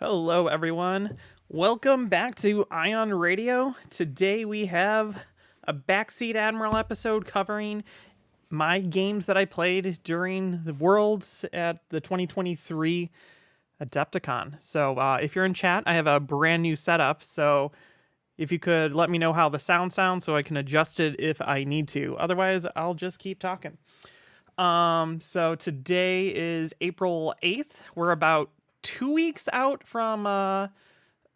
Hello, everyone. Welcome back to Ion Radio. Today we have a Backseat Admiral episode covering my games that I played during the Worlds at the 2023 Adepticon. So if you're in chat, I have a brand new setup. So if you could let me know how the sound sounds so I can adjust it if I need to. Otherwise, I'll just keep talking. So today is April 8th. We're about 2 weeks out from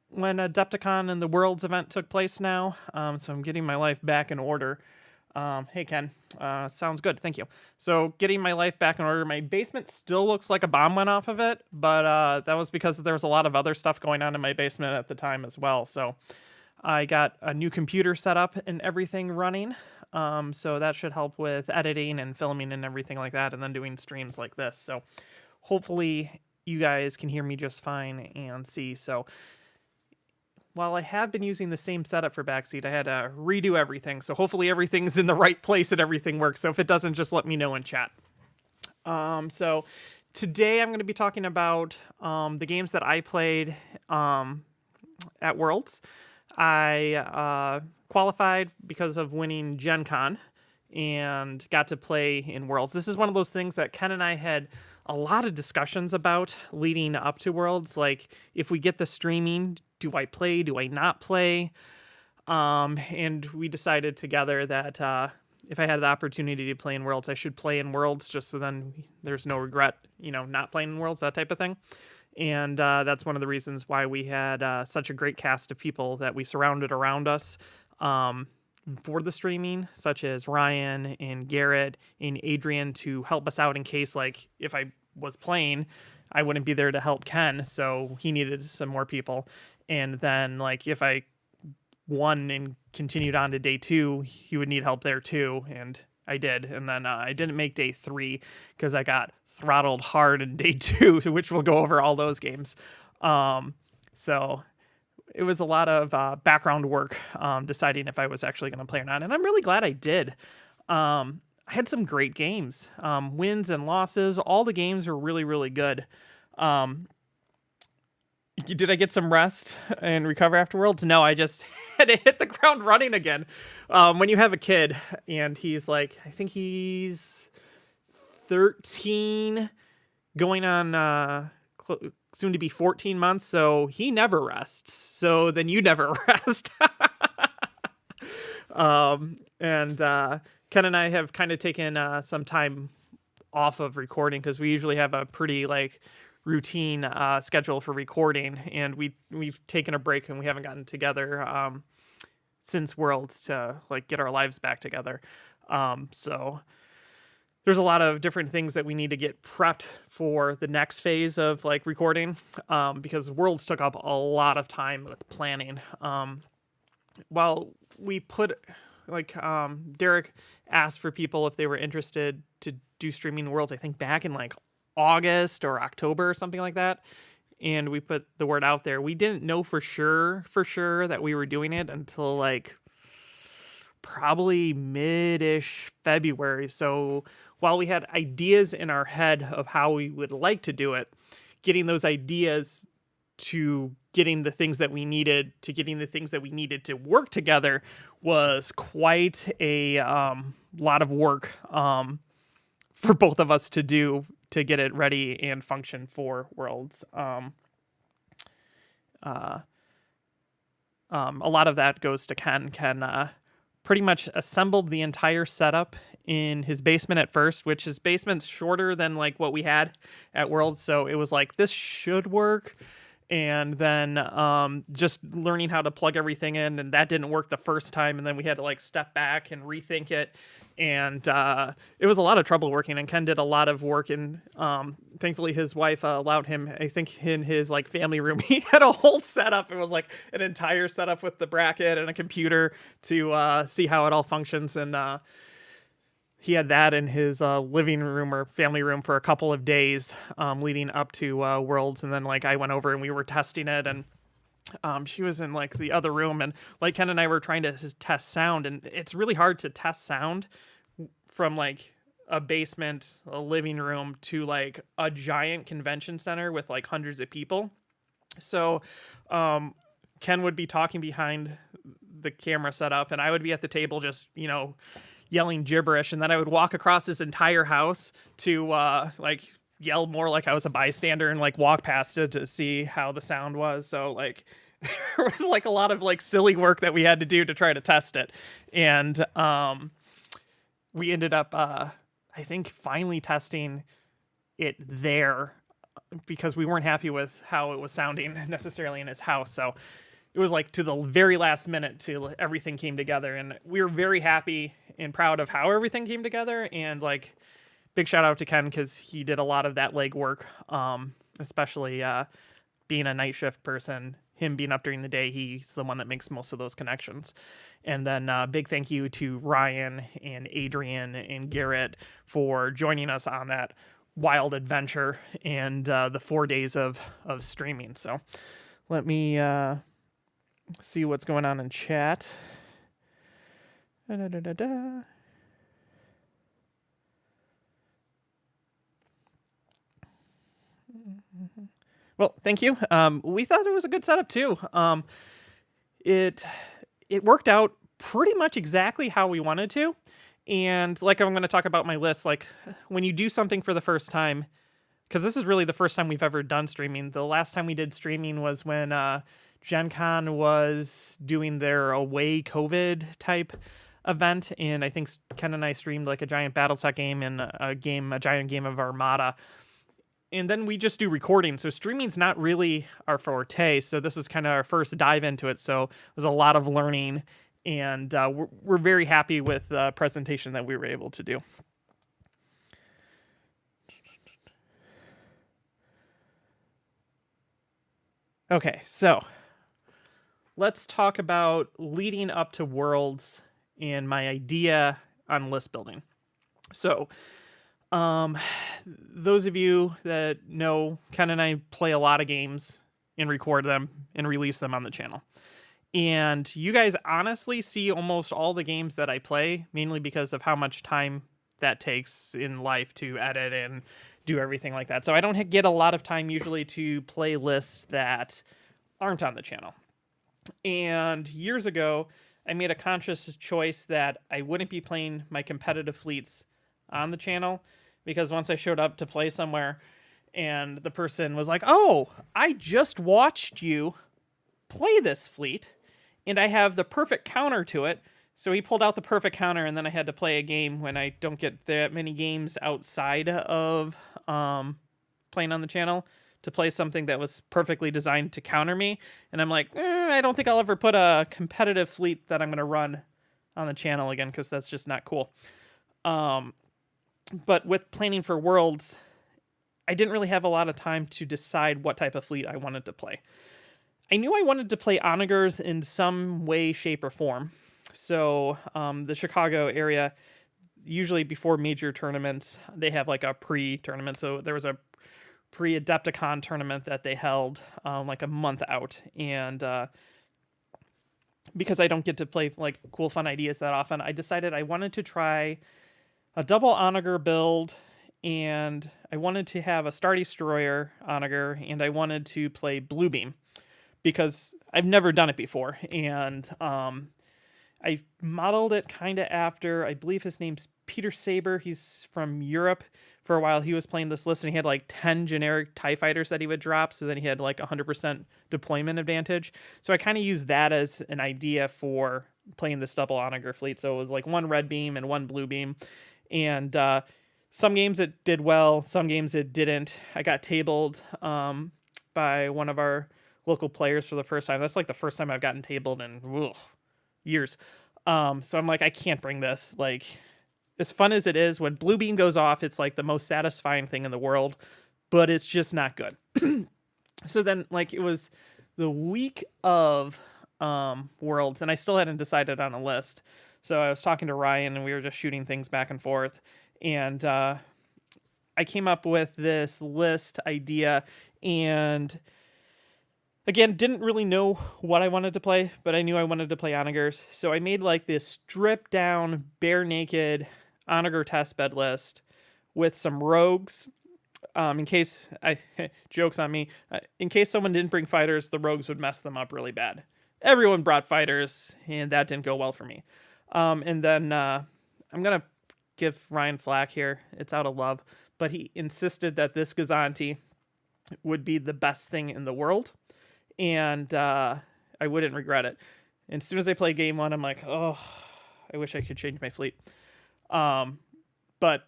when Adepticon and the Worlds event took place now. So I'm getting my life back in order. Hey, Ken. Sounds good. Thank you. So getting my life back in order. My basement still looks like a bomb went off of it, but that was because there was a lot of other stuff going on in my basement at the time as well. So I got a new computer set up and everything running. So that should help with editing and filming and everything like that, and then doing streams like this. So hopefully you guys can hear me just fine and see. So while I have been using the same setup for Backseat, I had to redo everything. So hopefully everything's in the right place and everything works. So if it doesn't, just let me know in chat. So today I'm going to be talking about the games that I played at Worlds. I qualified because of winning Gen Con and got to play in Worlds. This is one of those things that Ken and I had a lot of discussions about leading up to Worlds. Like, if we get the streaming, do I play? Do I not play? And we decided together that if I had the opportunity to play in Worlds, I should play in Worlds, just so then there's no regret, not playing in Worlds, that type of thing. And that's one of the reasons why we had such a great cast of people that we surrounded around us for the streaming, such as Ryan and Garrett and Adrian, to help us out in case, like, if I was playing, I wouldn't be there to help Ken, so he needed some more people. And then, like, if I won and continued on to day 2, he would need help there too, and I did. And then I didn't make day 3 because I got throttled hard in day 2, which we'll go over all those games. So it was a lot of background work deciding if I was actually going to play or not. And I'm really glad I did. I had some great games, wins and losses. All the games were really, really good. Did I get some rest and recover afterwards? No, I just had to hit the ground running again. When you have a kid and he's like, I think he's 13, going on soon to be 14 months, so he never rests. So then you never rest. And Ken and I have kind of taken some time off of recording because we usually have a pretty routine schedule for recording, and we've taken a break and we haven't gotten together since Worlds to get our lives back together. So there's a lot of different things that we need to get prepped for the next phase of recording, because Worlds took up a lot of time with planning. While we put Derek asked for people if they were interested to do streaming Worlds, I think back in August or October or something like that, and we put the word out there. We didn't know for sure that we were doing it until probably mid-ish February. So while we had ideas in our head of how we would like to do it, getting those ideas to getting the things that we needed to work together was quite a lot of work for both of us to do to get it ready and function for Worlds. A lot of that goes to Ken. Ken pretty much assembled the entire setup in his basement at first, which his basement's shorter than what we had at Worlds. So it was this should work. And then just learning how to plug everything in, and that didn't work the first time, and then we had to step back and rethink it, and it was a lot of trouble working, and Ken did a lot of work, and thankfully his wife allowed him, I think in his family room, he had a whole setup. It was an entire setup with the bracket and a computer to see how it all functions, and he had that in his living room or family room for a couple of days leading up to Worlds. And then I went over and we were testing it, and she was in the other room, and Ken and I were trying to test sound, and it's really hard to test sound from a basement, a living room to a giant convention center with hundreds of people. So Ken would be talking behind the camera setup, and I would be at the table just, yelling gibberish, and then I would walk across this entire house to yell more like I was a bystander and like walk past it to see how the sound was. So like there was like a lot of like silly work that we had to do to try to test it. And we ended up I think finally testing it there because we weren't happy with how it was sounding necessarily in his house. So it was like to the very last minute till everything came together, and we were very happy and proud of how everything came together. And like big shout out to Ken because he did a lot of that legwork, especially being a night shift person. Him being up during the day, he's the one that makes most of those connections. And then big thank you to Ryan and Adrian and Garrett for joining us on that wild adventure and the 4 days of streaming. So let me see what's going on in chat. Da-da-da-da-da. Well, thank you. We thought it was a good setup too. It worked out pretty much exactly how we wanted to. And like I'm going to talk about my list, like when you do something for the first time, because this is really the first time we've ever done streaming. The last time we did streaming was when Gen Con was doing their away COVID type event, and I think Ken and I streamed like a giant BattleTech game and a giant game of Armada. And then we just do recording. So streaming's not really our forte. So this was kind of our first dive into it. So it was a lot of learning, and we're very happy with the presentation that we were able to do. Okay, so let's talk about leading up to Worlds and my idea on list building. So those of you that know, Ken and I play a lot of games and record them and release them on the channel. And you guys honestly see almost all the games that I play, mainly because of how much time that takes in life to edit and do everything like that. So I don't get a lot of time usually to play lists that aren't on the channel. And years ago, I made a conscious choice that I wouldn't be playing my competitive fleets on the channel, because once I showed up to play somewhere and the person was like, "Oh, I just watched you play this fleet and I have the perfect counter to it." So he pulled out the perfect counter, and then I had to play a game when I don't get that many games outside of playing on the channel to play something that was perfectly designed to counter me. And I'm like, I don't think I'll ever put a competitive fleet that I'm going to run on the channel again, because that's just not cool. But with planning for Worlds, I didn't really have a lot of time to decide what type of fleet I wanted to play. I knew I wanted to play onagers in some way, shape, or form. So the Chicago area, usually before major tournaments, they have like a pre-tournament. So there was a pre-Adepticon tournament that they held like a month out. And because I don't get to play like cool, fun ideas that often, I decided I wanted to try a double onager build, and I wanted to have a Star Destroyer onager, and I wanted to play Blue Beam because I've never done it before. And I modeled it kind of after, I believe his name's Peter Saber. He's from Europe. For a while, he was playing this list, and he had like 10 generic TIE fighters that he would drop, so then he had like 100% deployment advantage. So I kind of used that as an idea for playing this double onager fleet. So it was like one red beam and one blue beam. And some games it did well, some games it didn't. I got tabled by one of our local players for the first time. That's like the first time I've gotten tabled in years. So I'm like, I can't bring this. Like, as fun as it is, when Blue Beam goes off, it's like the most satisfying thing in the world, but it's just not good. So then, like, it was the week of Worlds, and I still hadn't decided on a list. So I was talking to Ryan, and we were just shooting things back and forth. And I came up with this list idea, and again, didn't really know what I wanted to play, but I knew I wanted to play onagers. So I made like this stripped down, bare naked onager test bed list with some rogues In case jokes on me, in case someone didn't bring fighters, the rogues would mess them up really bad. Everyone brought fighters, and that didn't go well for me. And then I'm gonna give Ryan flack here. It's out of love, but he insisted that this Gazanti would be the best thing in the world, and I wouldn't regret it. And as soon as I played game one, I'm like, oh, I wish I could change my fleet. But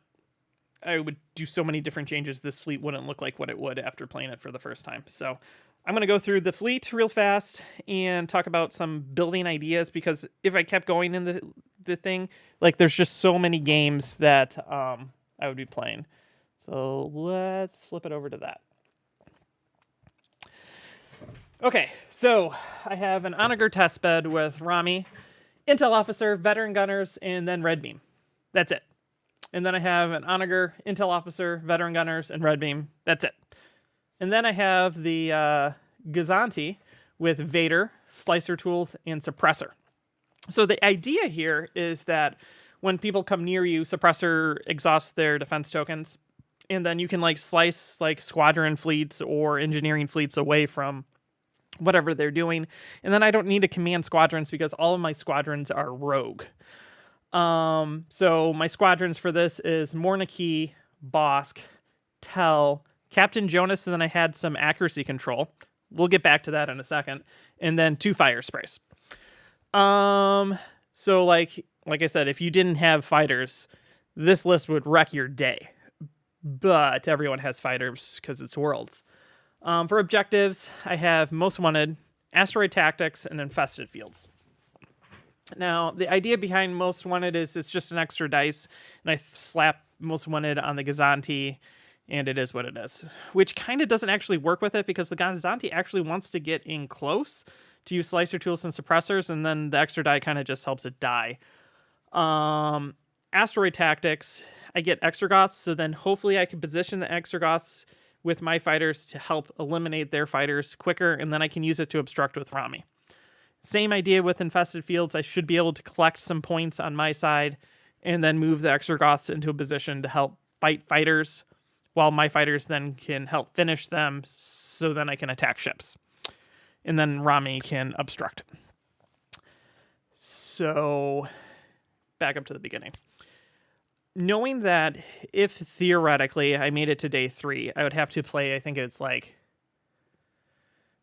I would do so many different changes. This fleet wouldn't look like what it would after playing it for the first time. So I'm going to go through the fleet real fast and talk about some building ideas, because if I kept going in the thing, like there's just so many games that I would be playing. So let's flip it over to that. Okay, so I have an Onager test bed with Rami, Intel Officer, Veteran Gunners, and then Red Beam. That's it. And then I have an Onager, Intel Officer, Veteran Gunners, and Red Beam. That's it. And then I have the Gazanti with Vader, Slicer Tools, and Suppressor. So the idea here is that when people come near you, Suppressor exhausts their defense tokens, and then you can like slice like squadron fleets or engineering fleets away from whatever they're doing. And then I don't need to command squadrons because all of my squadrons are rogue. So my squadrons for this is Mornaki, Bosk, Tell, Captain Jonas, and then I had some accuracy control. We'll get back to that in a second. And then 2 fire sprays. So like I said, if you didn't have fighters, this list would wreck your day. But everyone has fighters because it's Worlds. For objectives, I have Most Wanted, Asteroid Tactics, and Infested Fields. Now, the idea behind Most Wanted is it's just an extra dice, and I slap Most Wanted on the Gazanti, and it is what it is. Which kind of doesn't actually work with it, because the Gazanti actually wants to get in close to use Slicer Tools and Suppressors, and then the extra die kind of just helps it die. Asteroid Tactics, I get Extragoths, so then hopefully I can position the Extragoths with my fighters to help eliminate their fighters quicker, and then I can use it to obstruct with Rami. Same idea with Infested Fields. I should be able to collect some points on my side and then move the Extragoths into a position to help fight fighters, while my fighters then can help finish them, so then I can attack ships. And then Rami can obstruct. So, back up to the beginning. Knowing that if theoretically I made it to day 3, I would have to play, I think it's like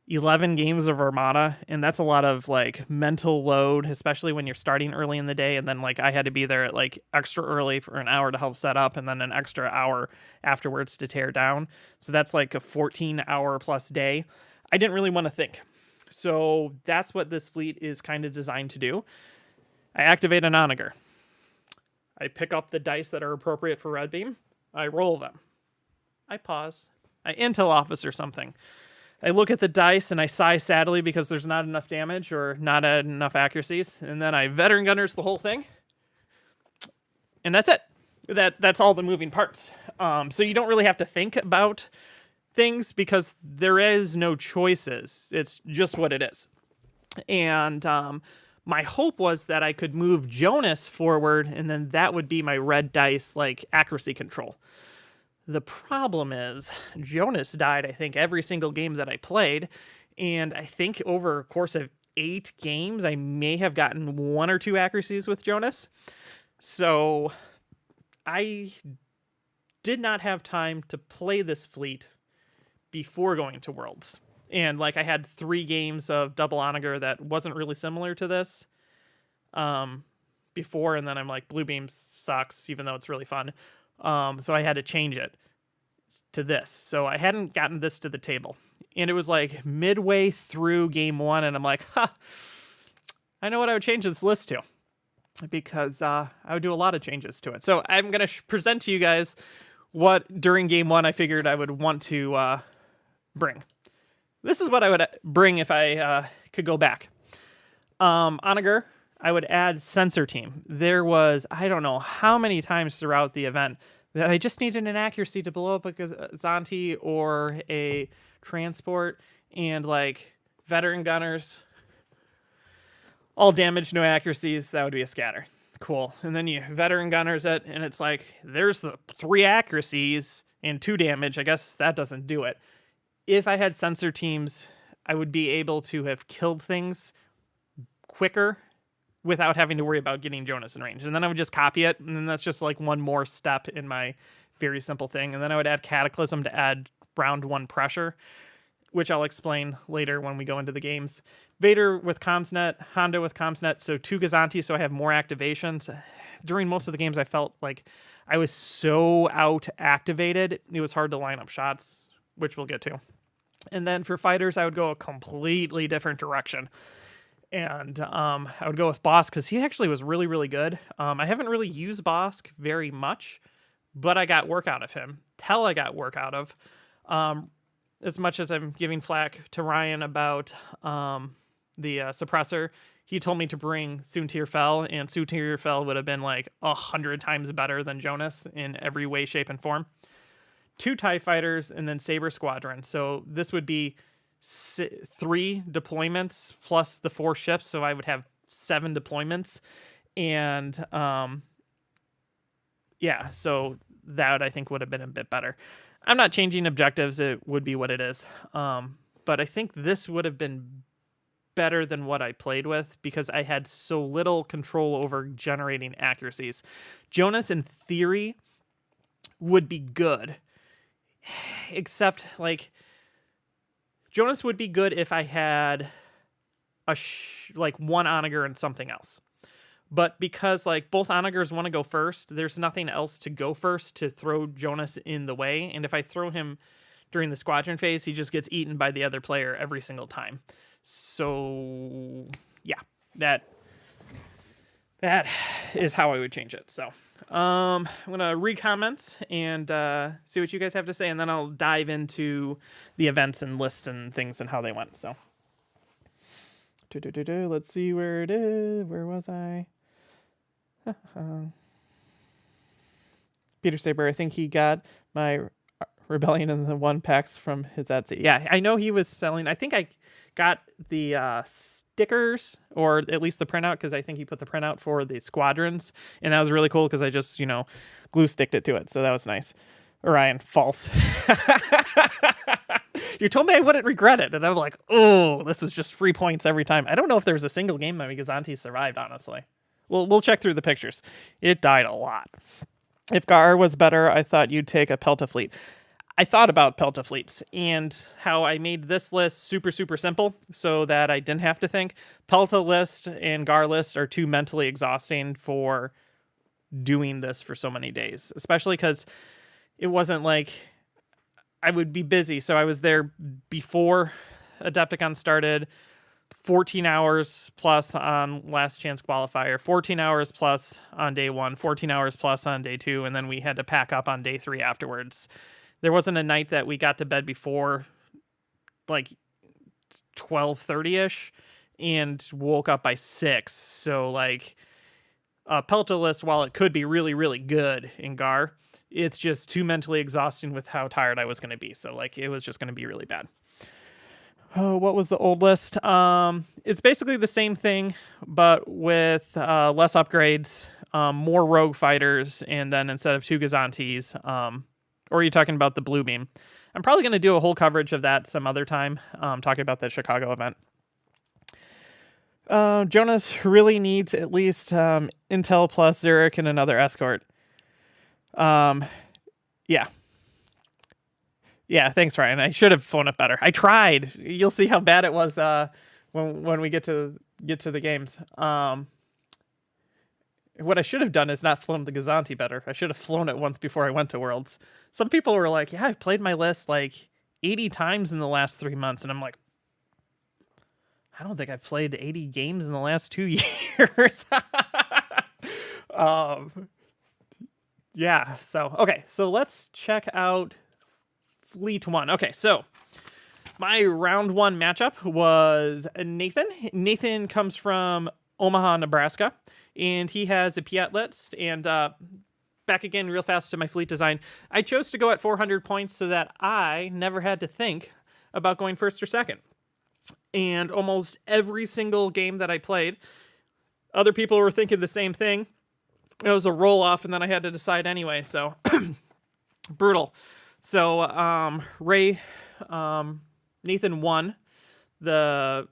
11 games of Armada, and that's a lot of like mental load, especially when you're starting early in the day, and then like I had to be there at like extra early for an hour to help set up, and then an extra hour afterwards to tear down. So that's like a 14-hour plus day. I didn't really want to think. So that's what this fleet is kind of designed to do. I activate an Onager. I pick up the dice that are appropriate for Red Beam. I roll them. I pause. I Intel Officer something. I look at the dice and I sigh sadly because there's not enough damage or not enough accuracies. And then I Veteran Gunners the whole thing. And that's it. That's all the moving parts. So you don't really have to think about things because there is no choices. It's just what it is. And my hope was that I could move Jonas forward, and then that would be my red dice, like, accuracy control. The problem is, Jonas died, I think, every single game that I played, and I think over a course of 8 games, I may have gotten 1 or 2 accuracies with Jonas. So, I did not have time to play this fleet before going to Worlds. And like I had 3 games of double Onager that wasn't really similar to this before, and then I'm like, Blue Beam sucks, even though it's really fun. So I had to change it to this. So I hadn't gotten this to the table. And it was like midway through game 1, and I'm like, I know what I would change this list to. Because I would do a lot of changes to it. So I'm going to present to you guys what during game 1 I figured I would want to bring. This is what I would bring if I could go back. Onager, I would add Sensor Team. There was, I don't know how many times throughout the event that I just needed an accuracy to blow up a Gazanti or a transport, and like Veteran Gunners, all damage, no accuracies, that would be a scatter. Cool. And then you Veteran Gunners it, and it's like, there's the 3 accuracies, and 2 damage. I guess that doesn't do it. If I had sensor teams, I would be able to have killed things quicker without having to worry about getting Jonas in range. And then I would just copy it, and then that's just like one more step in my very simple thing. And then I would add Cataclysm to add round 1 pressure, which I'll explain later when we go into the games. Vader with Comsnet, Honda with Comsnet, so 2 Gazanti, so I have more activations. During most of the games, I felt like I was so out-activated, it was hard to line up shots, which we'll get to. And then for fighters, I would go a completely different direction. And I would go with Bosk because he actually was really, really good. I haven't really used Bosk very much, but I got work out of him. Tell I got work out of. As much as I'm giving flack to Ryan about the suppressor, he told me to bring Soontir Fel, and Soontir Fel would have been like 100 times better than Jonas in every way, shape, and form. 2 TIE fighters and then Saber Squadron. So this would be 3 deployments plus the 4 ships, so I would have 7 deployments. And yeah, so that I think would have been a bit better. I'm not changing objectives, it would be what it is. But I think this would have been better than what I played with because I had so little control over generating accuracies. Jonas, in theory, would be good. Except, like, Jonas would be good if I had like 1 Onager and something else. But because, like, both Onagers want to go first, there's nothing else to go first to throw Jonas in the way. And if I throw him during the squadron phase, he just gets eaten by the other player every single time. So, yeah, that is how I would change it. So, I'm going to read comments and see what you guys have to say, and then I'll dive into the events and lists and things and how they went. So, let's see where it is. Where was I? Peter Saber, I think he got my Rebellion in the 1 packs from his Etsy. Yeah, I know he was selling. I think I got the stickers, or at least the printout, because I think he put the printout for the squadrons, and that was really cool because I just, glue sticked it to it, so that was nice. Orion, false. You told me I wouldn't regret it, and I'm like, oh, this is just free points every time. I don't know if there was a single game that Gazanti survived, honestly. We'll check through the pictures. It died a lot. If Gar was better, I thought you'd take a Pelta fleet. I thought about Pelta fleets and how I made this list super, super simple so that I didn't have to think. Pelta list and Gar list are too mentally exhausting for doing this for so many days, especially because it wasn't like I would be busy. So I was there before Adepticon started, 14 hours plus on last chance qualifier, 14 hours plus on day 1, 14 hours plus on day 2, and then we had to pack up on day 3 afterwards. There wasn't a night that we got to bed before like 12:30ish and woke up by 6. So like Pelta list, while it could be really, really good in Gar, it's just too mentally exhausting with how tired I was going to be. So like it was just going to be really bad. Oh, what was the old list? It's basically the same thing, but with less upgrades, more rogue fighters, and then instead of 2 Gazantis, or are you talking about the Blue Beam? I'm probably going to do a whole coverage of that some other time, talking about the Chicago event. Jonas really needs at least Intel plus Zurich and another escort. Yeah. Yeah, thanks, Ryan. I should have flown it better. I tried. You'll see how bad it was when we get to the games. What I should have done is not flown the Gazanti better. I should have flown it once before I went to Worlds. Some people were like, yeah, I've played my list like 80 times in the last 3 months. And I'm like, I don't think I've played 80 games in the last 2 years. Yeah, so, okay. So let's check out Fleet 1. Okay, so my round 1 matchup was Nathan. Nathan comes from Omaha, Nebraska, and he has a Piat list. And back again real fast to my fleet design. I chose to go at 400 points so that I never had to think about going first or second. And almost every single game that I played, other people were thinking the same thing. It was a roll-off, and then I had to decide anyway, so brutal. So Nathan won the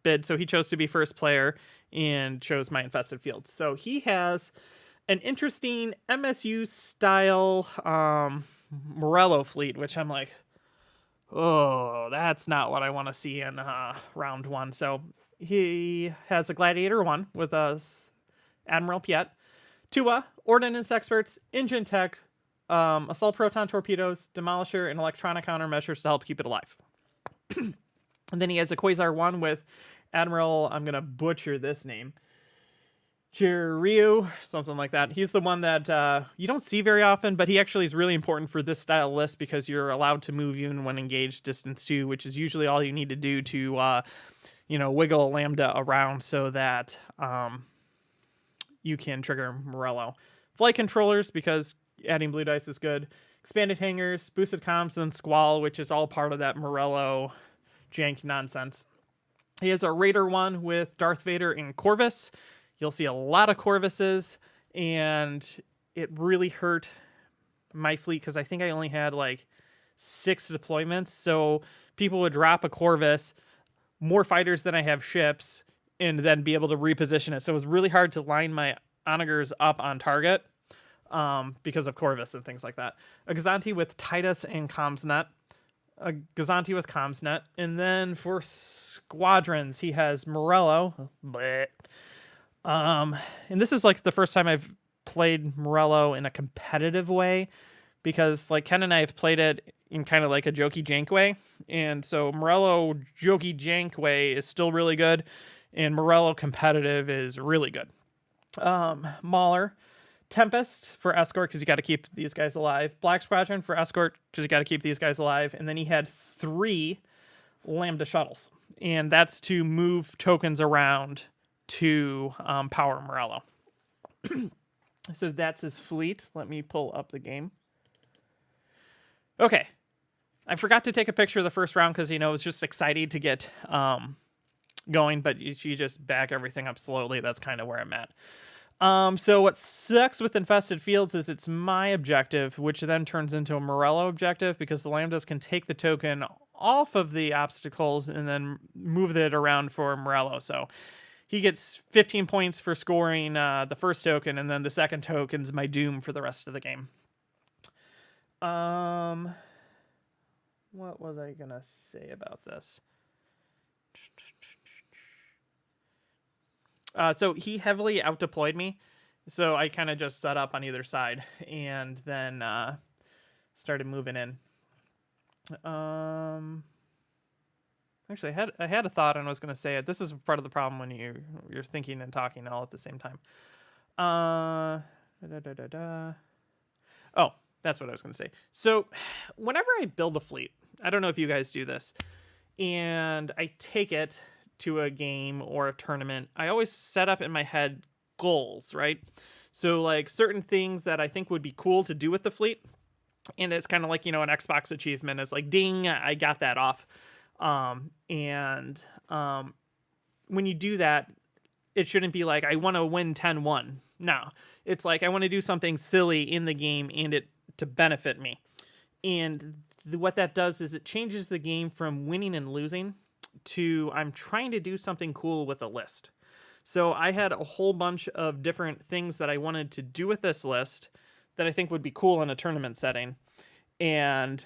bid, so he chose to be first player and chose my Infested Fields. So he has an interesting MSU style Morello fleet, which I'm like, oh, that's not what I want to see in round one. So he has a Gladiator 1 with a Admiral Piet, Tua, Ordnance Experts, Engine Tech, Assault Proton Torpedoes, Demolisher, and Electronic Countermeasures to help keep it alive. And then he has a Quasar 1 with Admiral, I'm going to butcher this name, Chiryu, something like that. He's the one that you don't see very often, but he actually is really important for this style list because you're allowed to move even when engaged distance 2, which is usually all you need to do to, wiggle Lambda around so that you can trigger Morello. Flight controllers, because adding blue dice is good. Expanded hangars, boosted comms, and Squall, which is all part of that Morello jank nonsense. He has a Raider 1 with Darth Vader and Corvus. You'll see a lot of Corvuses, and it really hurt my fleet because I think I only had like 6 deployments. So people would drop a Corvus, more fighters than I have ships, and then be able to reposition it. So it was really hard to line my onagers up on target because of Corvus and things like that. A Gazanti with Titus and Commsnet. A Gazanti with Commsnet. And then for squadrons, he has Morello. Bleh. And this is like the first time I've played Morello in a competitive way because like Ken and I have played it in kind of like a jokey jank way. And so Morello jokey jank way is still really good. And Morello competitive is really good. Mauler, Tempest for escort because you got to keep these guys alive. Black Squadron for escort because you got to keep these guys alive. And then he had 3 Lambda shuttles. And that's to move tokens around to power Morello. So that's his fleet. Let me pull up the game. Okay. I forgot to take a picture of the first round because, it was just exciting to get going, but you just back everything up slowly. That's kind of where I'm at. So what sucks with Infested Fields is it's my objective, which then turns into a Morello objective because the Lambdas can take the token off of the obstacles and then move it around for Morello. So he gets 15 points for scoring the first token, and then the second token's my doom for the rest of the game. What was I gonna say about this? So he heavily outdeployed me, so I kind of just set up on either side and then started moving in. Actually, I had a thought and I was going to say it. This is part of the problem when you're thinking and talking all at the same time. Oh, that's what I was going to say. So whenever I build a fleet, I don't know if you guys do this, and I take it to a game or a tournament, I always set up in my head goals, right? So like certain things that I think would be cool to do with the fleet. And it's kind of like, an Xbox achievement. It's like, ding, I got that off. When you do that, it shouldn't be like, I want to win 10-1. No, it's like, I want to do something silly in the game and it to benefit me. And what that does is it changes the game from winning and losing to I'm trying to do something cool with a list. So I had a whole bunch of different things that I wanted to do with this list that I think would be cool in a tournament setting. And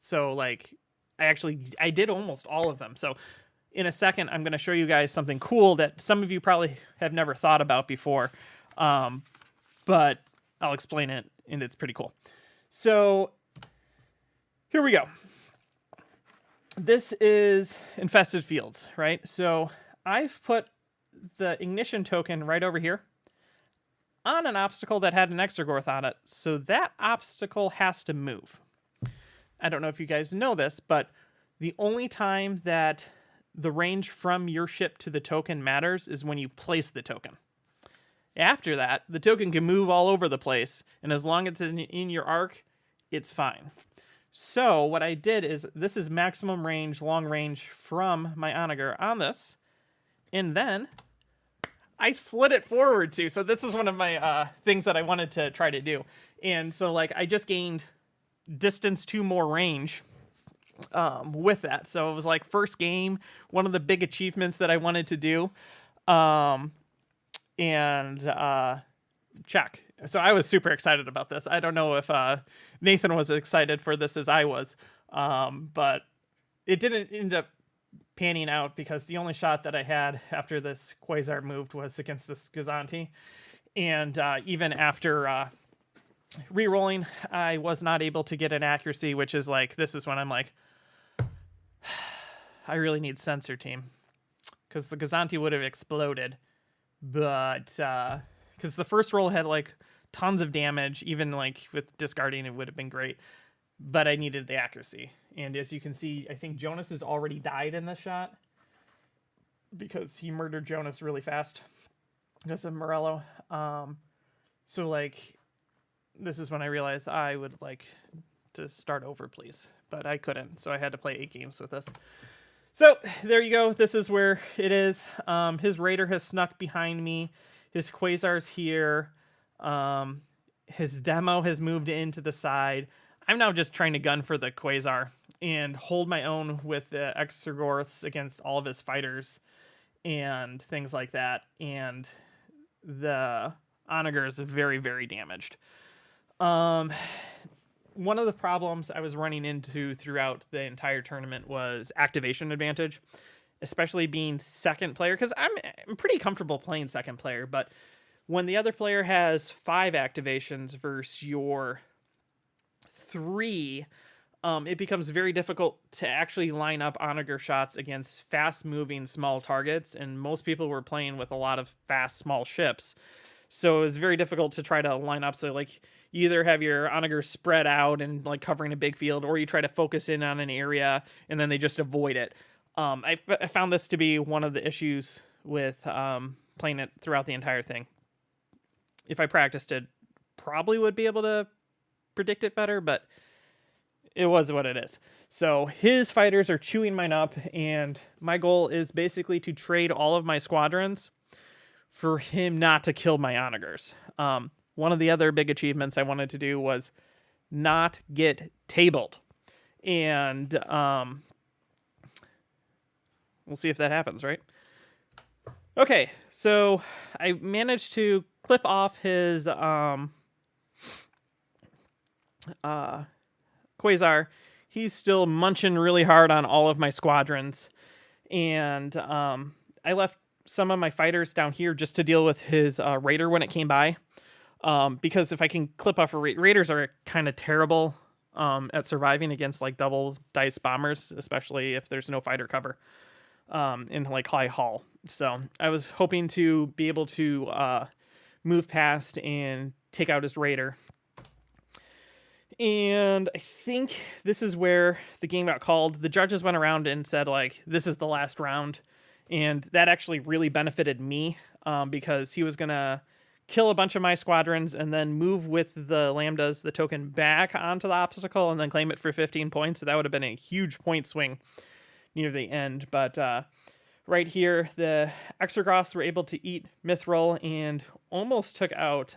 so like I did almost all of them. So in a second, I'm going to show you guys something cool that some of you probably have never thought about before. But I'll explain it and it's pretty cool. So here we go. This is Infested Fields, right? So I've put the ignition token right over here on an obstacle that had an Extragorth on it. So that obstacle has to move. I don't know if you guys know this, but the only time that the range from your ship to the token matters is when you place the token. After that, the token can move all over the place, and as long as it's in your arc, it's fine. So what I did is, this is maximum range, long range from my onager on this, and then I slid it forward too. So this is one of my things that I wanted to try to do. And so like I just gained distance to more range with that. So it was like first game, one of the big achievements that I wanted to do. And check. So I was super excited about this. I don't know if Nathan was excited for this as I was, but it didn't end up panning out because the only shot that I had after this Quasar moved was against this Gazanti. And even after re-rolling, I was not able to get an accuracy, which is like, this is when I'm like, I really need sensor team. Because the Gazanti would have exploded. But, because the first roll had like tons of damage, even like with discarding, it would have been great. But I needed the accuracy. And as you can see, I think Jonas has already died in this shot because he murdered Jonas really fast because of Morello. So like, this is when I realized I would like to start over, please. But I couldn't, so I had to play 8 games with this. So there you go. This is where it is. His Raider has snuck behind me. His Quasar's here. His demo has moved into the side. I'm now just trying to gun for the Quasar and hold my own with the Exorgorths against all of his fighters and things like that. And the Onager is very, very damaged. One of the problems I was running into throughout the entire tournament was activation advantage, especially being second player, because I'm pretty comfortable playing second player, but when the other player has 5 activations versus your 3, it becomes very difficult to actually line up Onager shots against fast-moving small targets, and most people were playing with a lot of fast, small ships. So it was very difficult to try to line up. So like you either have your Onager spread out and like covering a big field, or you try to focus in on an area and then they just avoid it. I found this to be one of the issues with playing it throughout the entire thing. If I practiced it, probably would be able to predict it better, but it was what it is. So his fighters are chewing mine up, and my goal is basically to trade all of my squadrons for him not to kill my Onagers. One of the other big achievements I wanted to do was not get tabled. And we'll see if that happens, right? Okay, so I managed to clip off his Quasar. He's still munching really hard on all of my squadrons. And I left some of my fighters down here just to deal with his Raider when it came by. Because if I can clip off a Raiders are kind of terrible at surviving against like double dice bombers, especially if there's no fighter cover in like high hull. So I was hoping to be able to move past and take out his Raider. And I think this is where the game got called. The judges went around and said, like, this is the last round. And that actually really benefited me because he was going to kill a bunch of my squadrons and then move with the Lambdas, the token, back onto the obstacle and then claim it for 15 points. So that would have been a huge point swing near the end. But right here, the Exorgoths were able to eat Mithril and almost took out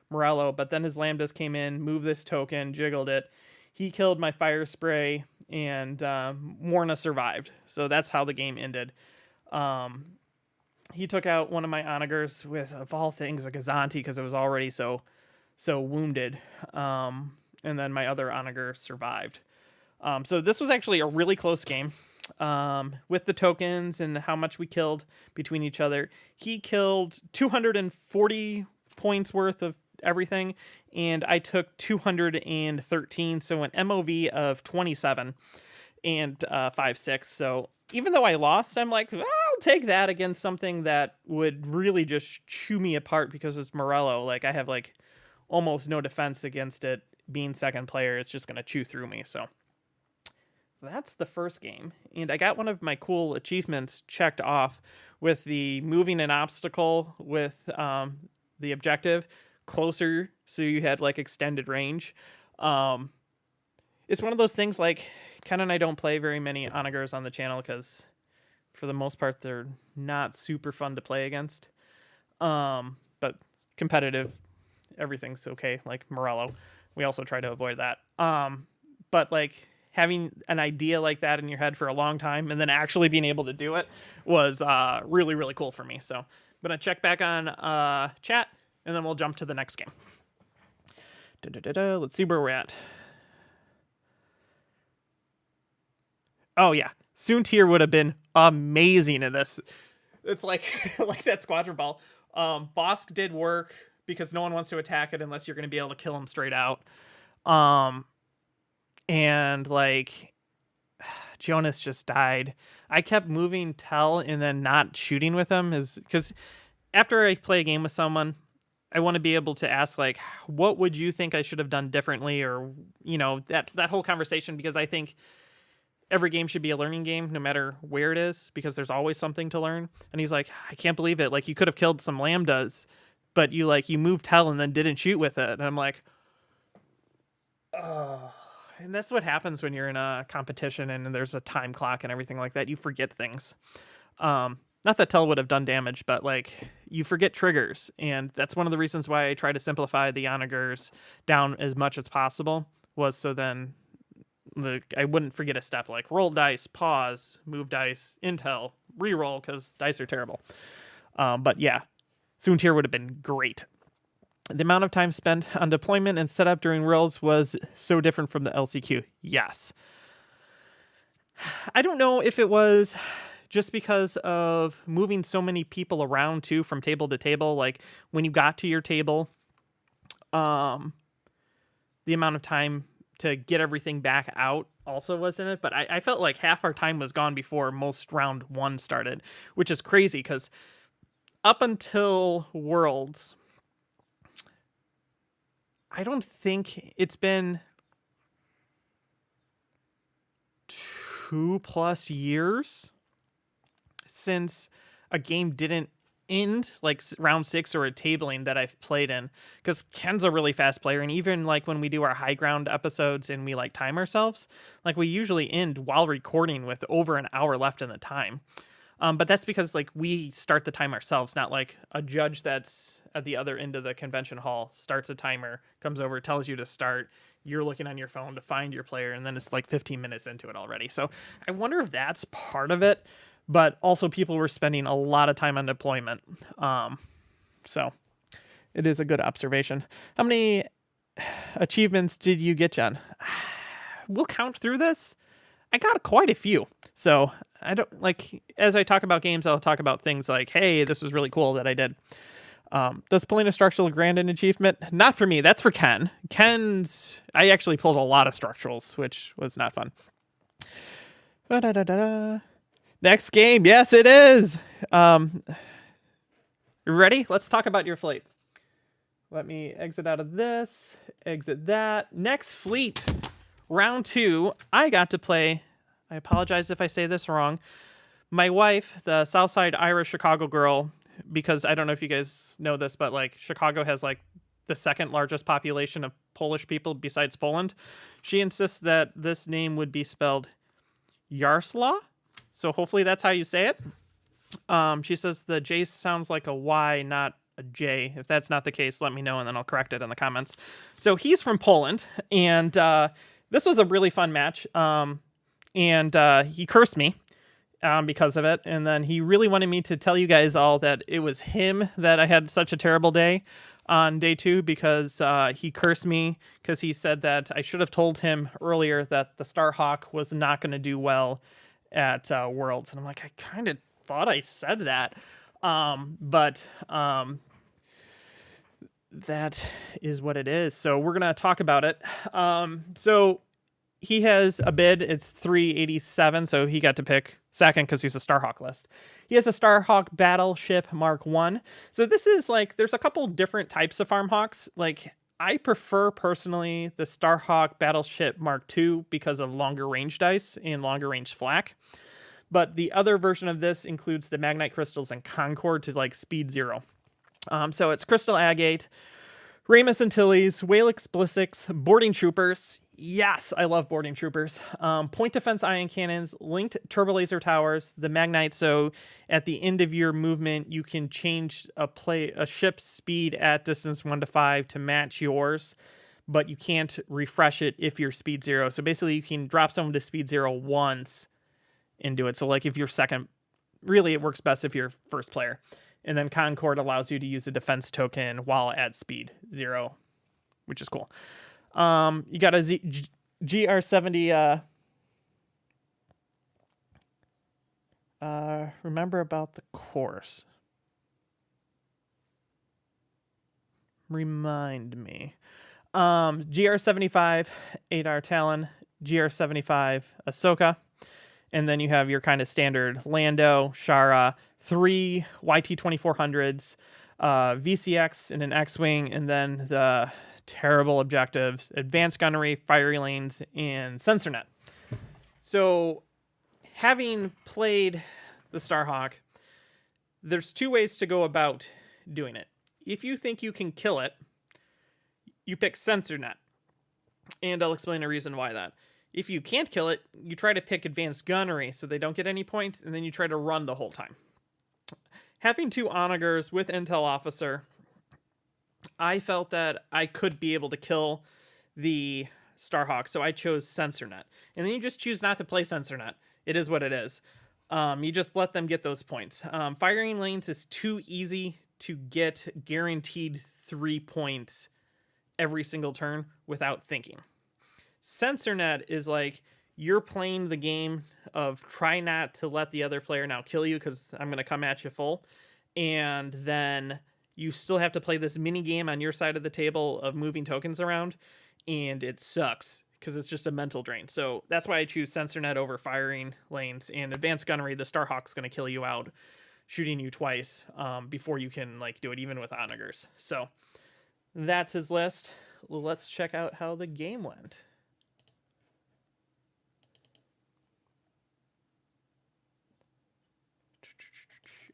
Morello, but then his Lambdas came in, moved this token, jiggled it. He killed my Fire Spray, and Morna survived. So that's how the game ended. He took out one of my Onagers with, of all things, a Gazanti, because it was already so wounded. And then my other Onager survived. So this was actually a really close game. With the tokens and how much we killed between each other. He killed 240 points worth of everything, and I took 213, so an MOV of 27 and 5-6. So even though I lost, I'm like, I'll take that against something that would really just chew me apart because it's Morello. Like, I have like almost no defense against it being second player. It's just going to chew through me. So that's the first game. And I got one of my cool achievements checked off with the moving an obstacle with the objective closer, so you had like extended range. It's one of those things, like, Ken and I don't play very many Onagers on the channel because for the most part they're not super fun to play against. But competitive, everything's okay. Like Morello, we also try to avoid that. But like having an idea like that in your head for a long time and then actually being able to do it was really, really cool for me. So I'm going to check back on chat, and then we'll jump to the next game. Let's see where we're at. Oh, yeah. Soontir would have been amazing in this. It's like like that squadron ball. Bosk did work because no one wants to attack it unless you're going to be able to kill him straight out. And like Jonas just died. I kept moving Tell and then not shooting with him is because after I play a game with someone, I want to be able to ask like, what would you think I should have done differently? Or, you know, that whole conversation, because I think every game should be a learning game no matter where it is, because there's always something to learn. And he's like, I can't believe it. Like you could have killed some lambdas, but you moved Tell and then didn't shoot with it. And I'm like, oh. And that's what happens when you're in a competition and there's a time clock and everything like that. You forget things. Not that Tell would have done damage, but like you forget triggers. And that's one of the reasons why I try to simplify the onagers down as much as possible, was so then I wouldn't forget a step like roll dice, pause, move dice, intel, reroll, because dice are terrible. But yeah, Soontir would have been great. The amount of time spent on deployment and setup during Worlds was so different from the LCQ. Yes. I don't know if it was just because of moving so many people around too from table to table. Like when you got to your table, the amount of time to get everything back out also was in it. But I felt like half our time was gone before most round one started, which is crazy because up until Worlds, I don't think it's been 2+ years since a game didn't end, like round 6 or a tabling that I've played in, because Ken's a really fast player, and even like when we do our high ground episodes and we like time ourselves, like we usually end while recording with over an hour left in the time. But that's because like we start the time ourselves, not like a judge that's at the other end of the convention hall starts a timer, comes over, tells you to start. You're looking on your phone to find your player, and then it's like 15 minutes into it already. So I wonder if that's part of it. But also people were spending a lot of time on deployment. So it is a good observation. How many achievements did you get, Jen? We'll count through this. I got quite a few. So I don't like, as I talk about games, I'll talk about things like, hey, this was really cool that I did. Does pulling a structural grant an achievement? Not for me. That's for Ken. I actually pulled a lot of structurals, which was not fun. Next game. Yes, it is. Ready? Let's talk about your fleet. Let me exit out of this, exit that. Next fleet. Round 2. I got to play, I apologize if I say this wrong, my wife, the Southside Irish Chicago girl, because I don't know if you guys know this, but like Chicago has like the second largest population of Polish people besides Poland. She insists that this name would be spelled Yarslaw. So hopefully that's how you say it. She says the J sounds like a Y, not a J. If that's not the case, let me know, and then I'll correct it in the comments. So he's from Poland, and this was a really fun match. And he cursed me because of it. And then he really wanted me to tell you guys all that it was him that I had such a terrible day on day 2, because he cursed me because he said that I should have told him earlier that the Starhawk was not going to do well at Worlds. And I'm like, I kind of thought I said that. But that is what it is. So we're going to talk about it. So he has a bid. It's 387, so he got to pick second because he's a Starhawk list. He has a Starhawk Battleship Mark 1. So this is like, there's a couple different types of Farmhawks. Like, I prefer personally the Starhawk Battleship Mark 2 because of longer range dice and longer range flak. But the other version of this includes the Magnite Crystals and Concord to like speed 0. So it's Crystal Agate, Ramus Antilles, Whale Explicics, Boarding Troopers, Yes, I love boarding troopers. Point defense ion cannons, linked turbo laser towers, the magnite. So at the end of your movement, you can change a ship's speed at distance 1 to 5 to match yours, but you can't refresh it if you're speed 0. So basically, you can drop someone to speed 0 once and do it. So like if you're second, really it works best if you're first player. And then Concord allows you to use a defense token while at speed 0, which is cool. You got a GR70. Remember about the course. Remind me. GR75, 8R Talon, GR75, Ahsoka. And then you have your kind of standard Lando, Shara, 3 YT-2400s, VCX and an X-Wing, and then the terrible objectives, advanced gunnery, fiery lanes, and sensor net. So having played the Starhawk, there's 2 ways to go about doing it. If you think you can kill it, you pick sensor net. And I'll explain a reason why that. If you can't kill it, you try to pick advanced gunnery so they don't get any points, and then you try to run the whole time. Having 2 onagers with Intel Officer, I felt that I could be able to kill the Starhawk, so I chose Sensor Net. And then you just choose not to play Sensor Net. It is what it is. You just let them get those points. Firing lanes is too easy to get guaranteed 3 points every single turn without thinking. Sensor Net is like you're playing the game of try not to let the other player now kill you because I'm going to come at you full. And then you still have to play this mini game on your side of the table of moving tokens around, and it sucks because it's just a mental drain. So that's why I choose Sensor Net over firing lanes. And advanced gunnery, the Starhawk's going to kill you out, shooting you twice before you can like do it, even with onagers. So that's his list. Let's check out how the game went.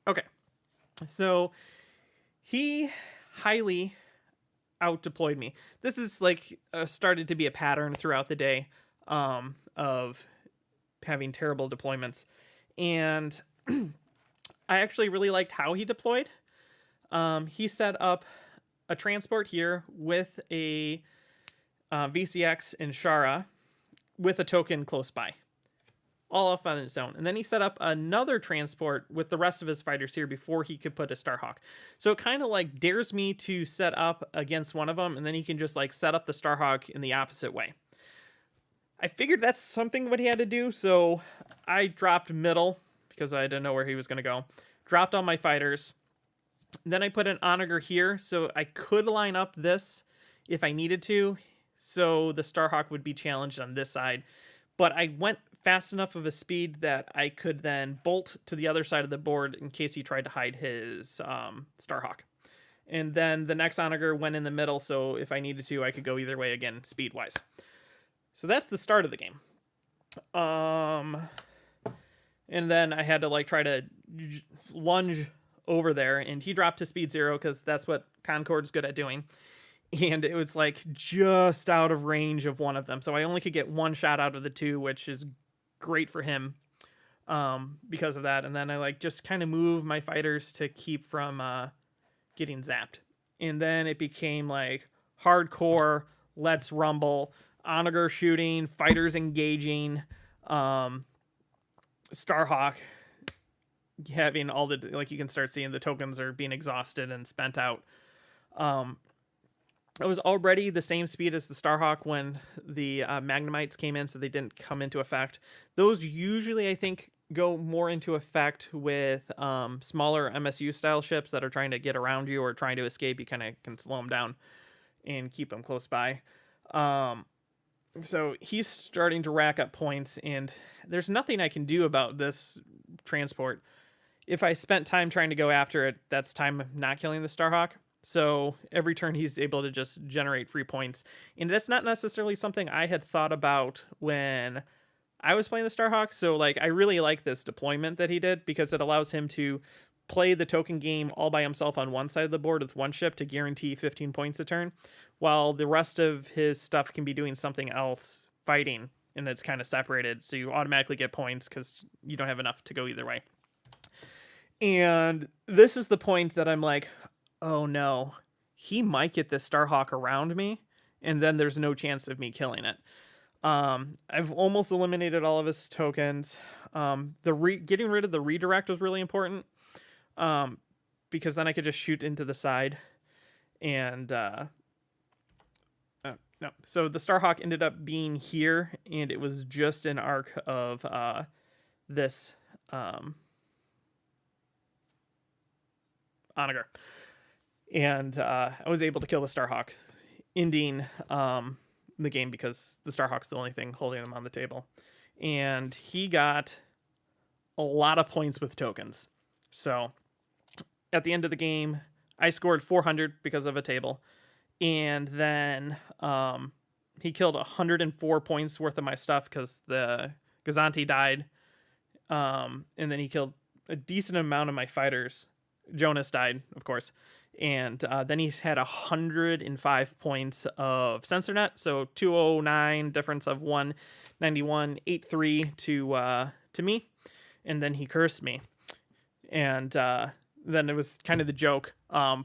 Okay, so he highly out-deployed me. This is like started to be a pattern throughout the day of having terrible deployments. And I actually really liked how he deployed. He set up a transport here with a VCX and Shara with a token close by, all off on its own. And then he set up another transport with the rest of his fighters here before he could put a Starhawk. So it kind of like dares me to set up against one of them, and then he can just like set up the Starhawk in the opposite way. I figured that's something what he had to do, so I dropped middle because I didn't know where he was going to go. Dropped all my fighters. Then I put an onager here, so I could line up this if I needed to, so the Starhawk would be challenged on this side. But I went fast enough of a speed that I could then bolt to the other side of the board in case he tried to hide his Starhawk. And then the next onager went in the middle, so if I needed to, I could go either way again, speed-wise. So that's the start of the game. And then I had to like try to lunge over there, and he dropped to speed 0 because that's what Concord's good at doing. And it was like just out of range of one of them. So I only could get one shot out of the 2, which is great for him because of that. And then I like just kind of move my fighters to keep from getting zapped. And then it became like hardcore, let's rumble, onager shooting, fighters engaging, Starhawk having all the, like you can start seeing the tokens are being exhausted and spent out. It was already the same speed as the Starhawk when the Magnemites came in, so they didn't come into effect. Those usually, I think, go more into effect with smaller MSU-style ships that are trying to get around you or trying to escape. You kind of can slow them down and keep them close by. So he's starting to rack up points, and there's nothing I can do about this transport. If I spent time trying to go after it, that's time not killing the Starhawk. So every turn he's able to just generate free points. And that's not necessarily something I had thought about when I was playing the Starhawk. So like I really like this deployment that he did because it allows him to play the token game all by himself on one side of the board with one ship to guarantee 15 points a turn, while the rest of his stuff can be doing something else, fighting, and it's kind of separated. So you automatically get points because you don't have enough to go either way. And this is the point that I'm like, oh no, he might get this Starhawk around me, and then there's no chance of me killing it. I've almost eliminated all of his tokens. Getting rid of the redirect was really important, because then I could just shoot into the side. And no, so the Starhawk ended up being here, and it was just an arc of this Onager. And I was able to kill the Starhawk, ending the game because the Starhawk's the only thing holding him on the table. And he got a lot of points with tokens. So at the end of the game, I scored 400 because of a table. And then he killed 104 points worth of my stuff because the Gazanti died. And then he killed a decent amount of my fighters. Jonas died, of course. And then he's had 105 points of sensor net. So 209, difference of 191, 83 to me. And then he cursed me. And then it was kind of the joke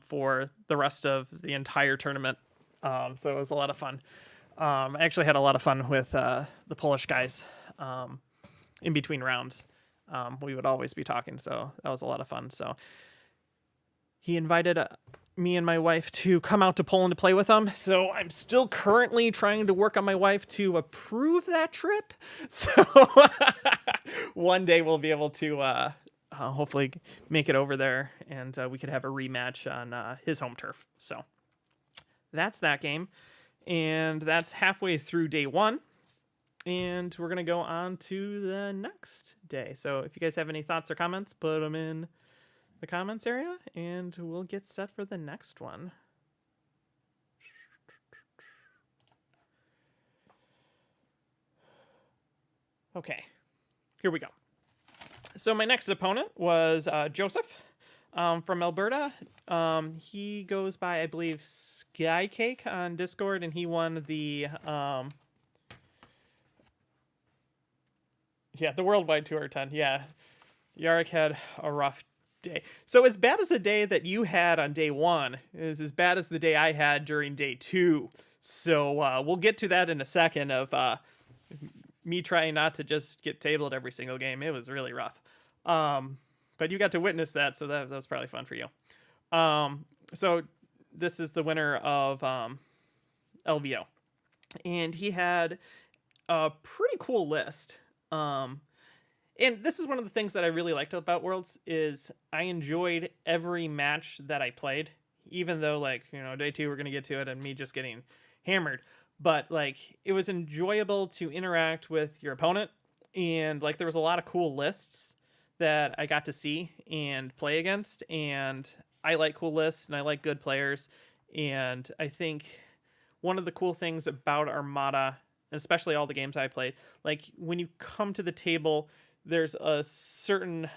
for the rest of the entire tournament. So it was a lot of fun. I actually had a lot of fun with the Polish guys in between rounds. We would always be talking, so that was a lot of fun. So he invited me and my wife to come out to Poland to play with him. So I'm still currently trying to work on my wife to approve that trip. So one day we'll be able to hopefully make it over there, and we could have a rematch on his home turf. So that's that game. And that's halfway through day one. And we're going to go on to the next day. So if you guys have any thoughts or comments, put them in the comments area, and we'll get set for the next one. Okay, here we go. So my next opponent was Joseph from Alberta. He goes by, I believe, Skycake on Discord, and he won the the Worldwide Tour 10. Yeah, Yarrick had a rough day. So as bad as the day that you had on day one is as bad as the day I had during day two. So we'll get to that in a second of me trying not to just get tabled every single game. It was really rough. But you got to witness that, so that was probably fun for you. So this is the winner of LVO. And he had a pretty cool list. And this is one of the things that I really liked about Worlds is I enjoyed every match that I played, even though, like, you know, day two we're going to get to it and me just getting hammered. But, like, it was enjoyable to interact with your opponent, and, like, there was a lot of cool lists that I got to see and play against, and I like cool lists, and I like good players, and I think one of the cool things about Armada, and especially all the games I played, like, when you come to the table, there's a certain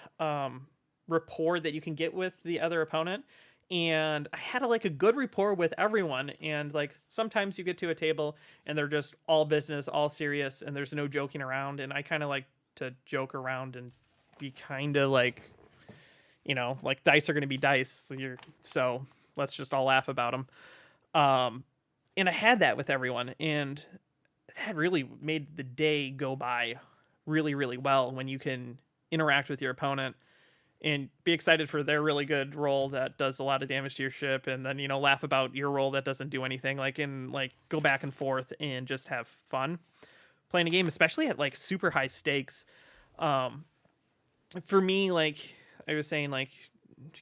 rapport that you can get with the other opponent, and I had a good rapport with everyone, and like sometimes you get to a table and they're just all business, all serious, and there's no joking around, and I kind of like to joke around and be kind of like, you know, like dice are going to be dice, so let's just all laugh about them. And I had that with everyone, and that really made the day go by really, really well when you can interact with your opponent and be excited for their really good roll that does a lot of damage to your ship, and then, you know, laugh about your roll that doesn't do anything, and go back and forth and just have fun playing a game, especially at like super high stakes. For me, like I was saying, like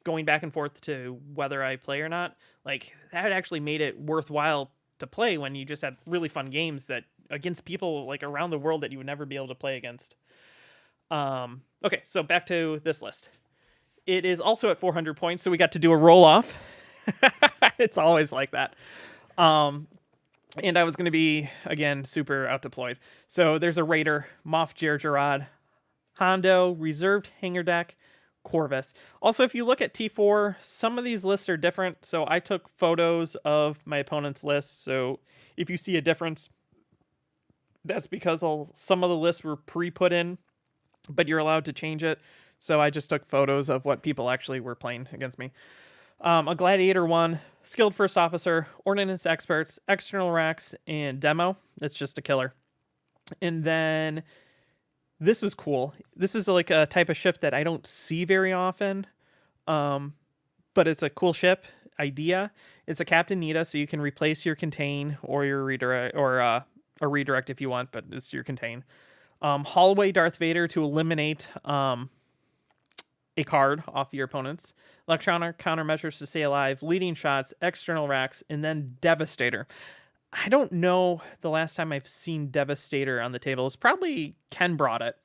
going back and forth to whether I play or not, like that actually made it worthwhile to play when you just had really fun games that against people like around the world that you would never be able to play against. Okay, so back to this list. It is also at 400 points, so we got to do a roll-off. It's always like that. And I was going to be, again, super out-deployed. So there's a Raider, Moff Gergerod, Hondo, Reserved Hangar Deck, Corvus. Also, if you look at T4, some of these lists are different. So I took photos of my opponent's list. So if you see a difference, that's because some of the lists were pre-put in, but you're allowed to change it. So I just took photos of what people actually were playing against me. A Gladiator 1, Skilled First Officer, Ordnance Experts, External Racks, and Demo. It's just a killer. And then this was cool. This is like a type of ship that I don't see very often, but it's a cool ship idea. It's a Captain Nita, so you can replace your contain or your redirect, or a redirect if you want, but it's your contain. Hallway Darth Vader to eliminate a card off your opponents. Electronic countermeasures to stay alive. Leading shots, external racks, and then Devastator. I don't know the last time I've seen Devastator on the table. It's probably Ken brought it.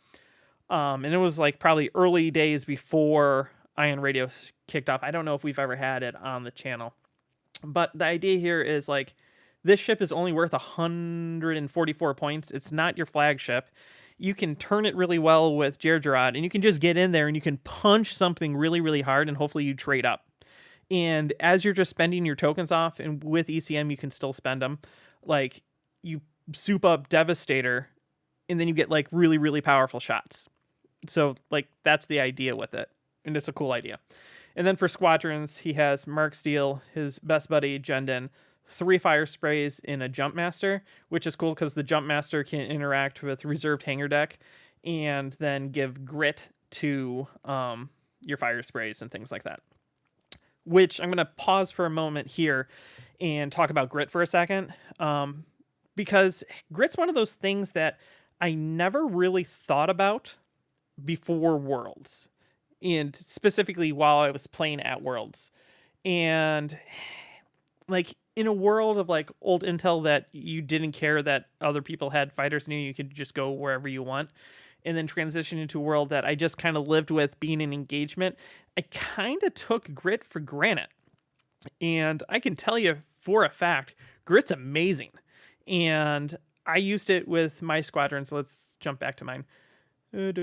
And it was like probably early days before Ion Radio kicked off. I don't know if we've ever had it on the channel. But the idea here is like this ship is only worth 144 points. It's not your flagship. You can turn it really well with Gergerod, and you can just get in there and you can punch something really, really hard, and hopefully you trade up. And as you're just spending your tokens off, and with ECM you can still spend them, like you soup up Devastator, and then you get like really, really powerful shots. So like that's the idea with it, and it's a cool idea. And then for squadrons, he has Mark Steele, his best buddy Jendon, 3 fire sprays in a Jump Master, which is cool because the Jump Master can interact with reserved hangar deck and then give grit to your fire sprays and things like that. Which I'm going to pause for a moment here and talk about grit for a second, because grit's one of those things that I never really thought about before Worlds, and specifically while I was playing at Worlds. And like in a world of like old Intel that you didn't care that other people had fighters and you could just go wherever you want, and then transition into a world that I just kind of lived with being in engagement, I kind of took grit for granted. And I can tell you for a fact, grit's amazing. And I used it with my squadrons. Let's jump back to mine. Is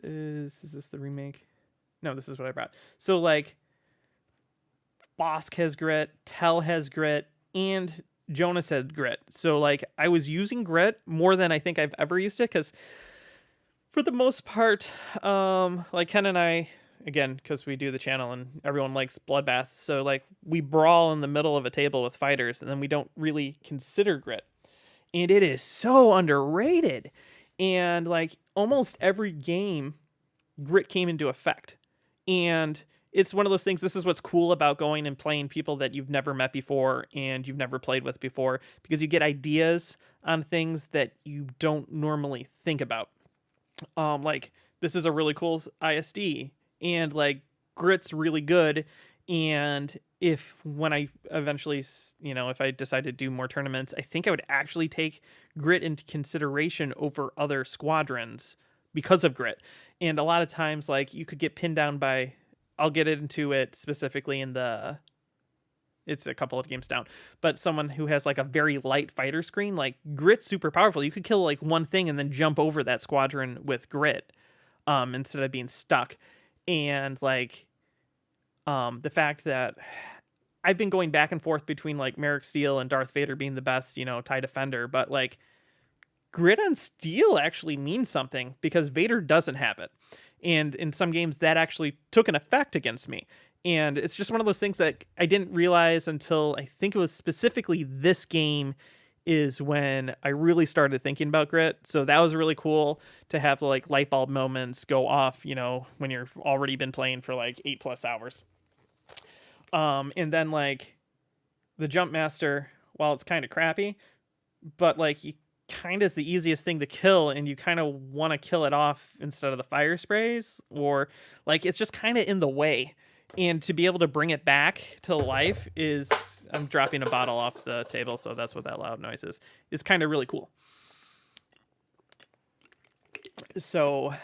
this the remake? No, this is what I brought. So like Bosk has grit, Tell has grit, and Jonas had grit. So like I was using grit more than I think I've ever used it, because for the most part, like Ken and I, again, because we do the channel and everyone likes bloodbaths, so like we brawl in the middle of a table with fighters, and then we don't really consider grit. And it is so underrated. And like almost every game, grit came into effect. And it's one of those things, this is what's cool about going and playing people that you've never met before and you've never played with before, because you get ideas on things that you don't normally think about. Like this is a really cool ISD, and like grit's really good. And when I eventually, if I decide to do more tournaments, I think I would actually take grit into consideration over other squadrons because of grit. And a lot of times, like you could get pinned down by, I'll get into it specifically it's a couple of games down, but someone who has like a very light fighter screen, like grit's super powerful. You could kill like one thing and then jump over that squadron with grit, instead of being stuck. And like, the fact that I've been going back and forth between like Merrick Steele and Darth Vader being the best, TIE defender, but like grit on Steel actually means something because Vader doesn't have it. And in some games that actually took an effect against me. And it's just one of those things that I didn't realize until I think it was specifically this game is when I really started thinking about grit. So that was really cool to have the like light bulb moments go off, when you've already been playing for like 8+ hours. And then like the Jump Master, while it's kind of crappy, but like you kind of is the easiest thing to kill, and you kind of want to kill it off instead of the fire sprays, or like it's just kind of in the way. And to be able to bring it back to life is, I'm dropping a bottle off the table, so that's what that loud noise is kind of really cool. So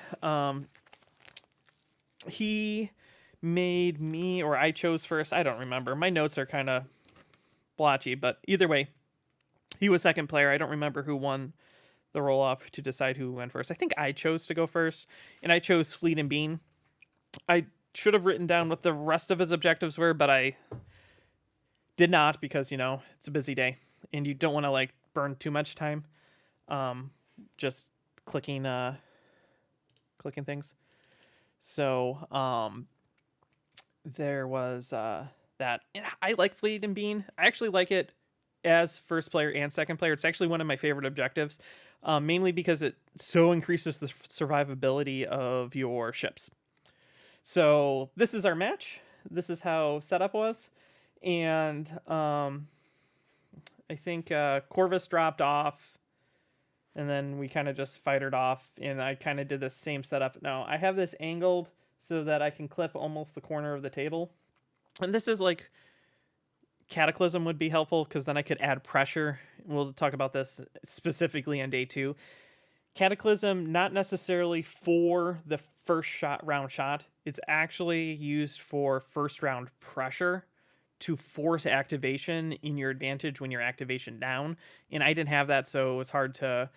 he made me, or I chose first, I don't remember, my notes are kind of blotchy, but either way, he was second player. I don't remember who won the roll off to decide who went first. I think I chose to go first, and I chose Fleet and Bean. I should have written down what the rest of his objectives were, but I did not because, it's a busy day and you don't want to like burn too much time just clicking things. So there was that. And I like Fleet and Bean. I actually like it as first player and second player. It's actually one of my favorite objectives, mainly because it so increases the survivability of your ships. So this is our match. This is how setup was. And I think Corvus dropped off, and then we kind of just fightered off, and I kind of did the same setup. Now, I have this angled so that I can clip almost the corner of the table. And this is like Cataclysm would be helpful because then I could add pressure. We'll talk about this specifically on day 2. Cataclysm, not necessarily for the first round shot. It's actually used for first round pressure to force activation in your advantage when your activation down. And I didn't have that, so it was hard to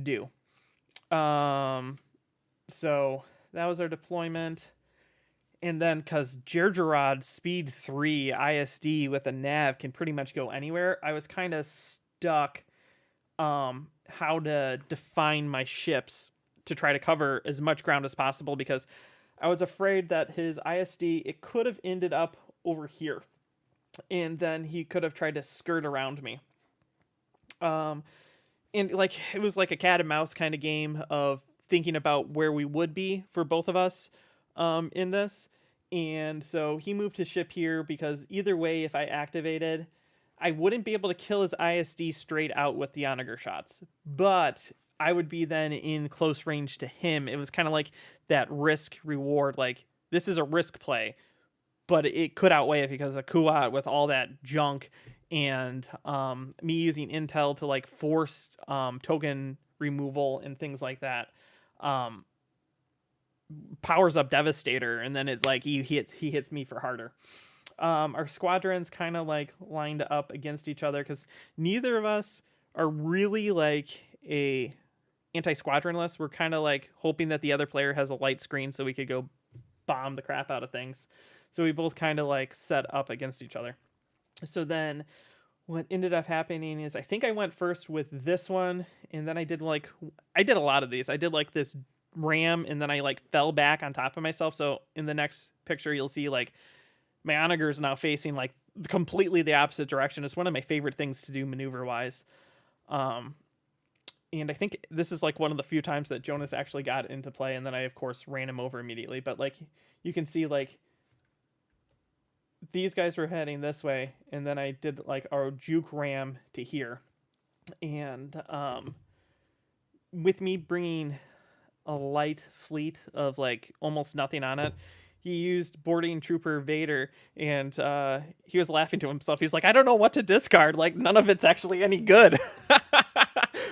do. So that was our deployment. And then because Gergerod Speed 3 ISD with a nav can pretty much go anywhere, I was kind of stuck how to define my ships to try to cover as much ground as possible, because I was afraid that his ISD, it could have ended up over here, and then he could have tried to skirt around me. And like it was like a cat and mouse kind of game of thinking about where we would be for both of us in this. And so he moved his ship here because either way, if I activated, I wouldn't be able to kill his ISD straight out with the onager shots, but I would be then in close range to him. It was kind of like that risk reward. Like, this is a risk play, but it could outweigh it because of Kuat with all that junk and me using intel to like force token removal and things like that. Powers up Devastator, and then it's like he hits me for harder. Our squadrons kind of like lined up against each other because neither of us are really like a anti-squadron list. We're kind of like hoping that the other player has a light screen so we could go bomb the crap out of things. So we both kind of like set up against each other. So then what ended up happening is I think I went first with this one, and then I did a lot of these. I did like this ram, and then I like fell back on top of myself. So in the next picture, you'll see like my onager is now facing like completely the opposite direction. It's one of my favorite things to do maneuver wise. And I think this is like one of the few times that Jonas actually got into play, and then I of course ran him over immediately. But like you can see, like these guys were heading this way, and then I did like our juke ram to here. And with me bringing a light fleet of like almost nothing on it, he used boarding trooper Vader, and he was laughing to himself. He's like, I don't know what to discard. Like, none of it's actually any good.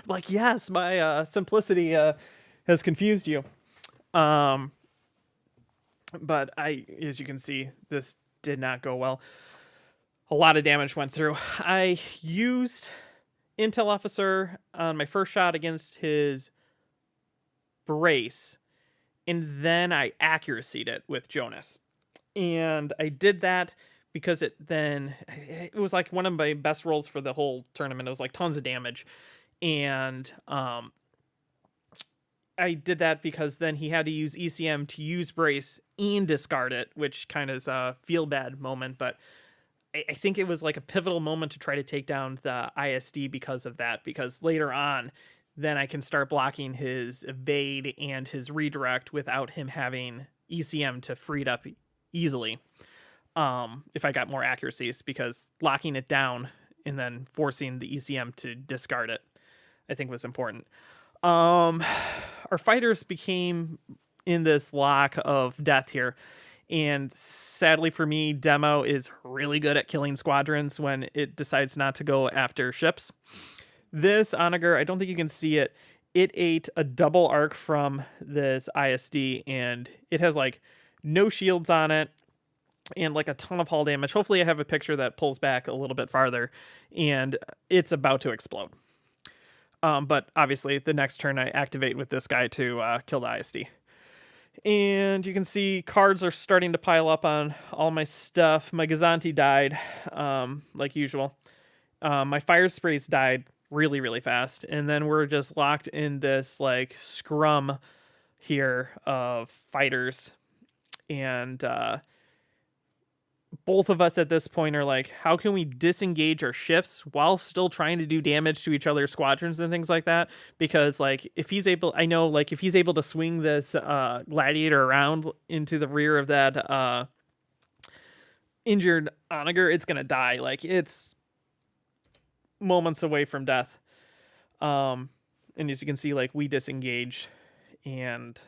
Like, yes, my simplicity has confused you. But as you can see, this did not go well. A lot of damage went through. I used Intel Officer on my first shot against his brace, and then I accuracied it with Jonas. And I did that because it was like one of my best rolls for the whole tournament. It was like tons of damage. And I did that because then he had to use ECM to use brace and discard it, which kind of is a feel bad moment. But I think it was like a pivotal moment to try to take down the ISD because of that, because later on, then I can start blocking his evade and his redirect without him having ECM to free it up easily. If I got more accuracies, because locking it down and then forcing the ECM to discard it, I think was important. Our fighters became in this lock of death here. And sadly for me, Demo is really good at killing squadrons when it decides not to go after ships. This onager, I don't think you can see it. It ate a double arc from this ISD, and it has like no shields on it and like a ton of hull damage. Hopefully I have a picture that pulls back a little bit farther, and it's about to explode. But obviously, the next turn I activate with this guy to kill the ISD. And you can see cards are starting to pile up on all my stuff. My Gazanti died, like usual. My fire sprays died really, really fast. And then we're just locked in this like scrum here of fighters. And both of us at this point are like, how can we disengage our ships while still trying to do damage to each other's squadrons and things like that? Because like if he's able, I know like if he's able to swing this gladiator around into the rear of that injured onager, it's gonna die. Like it's moments away from death. And as you can see, like we disengage, and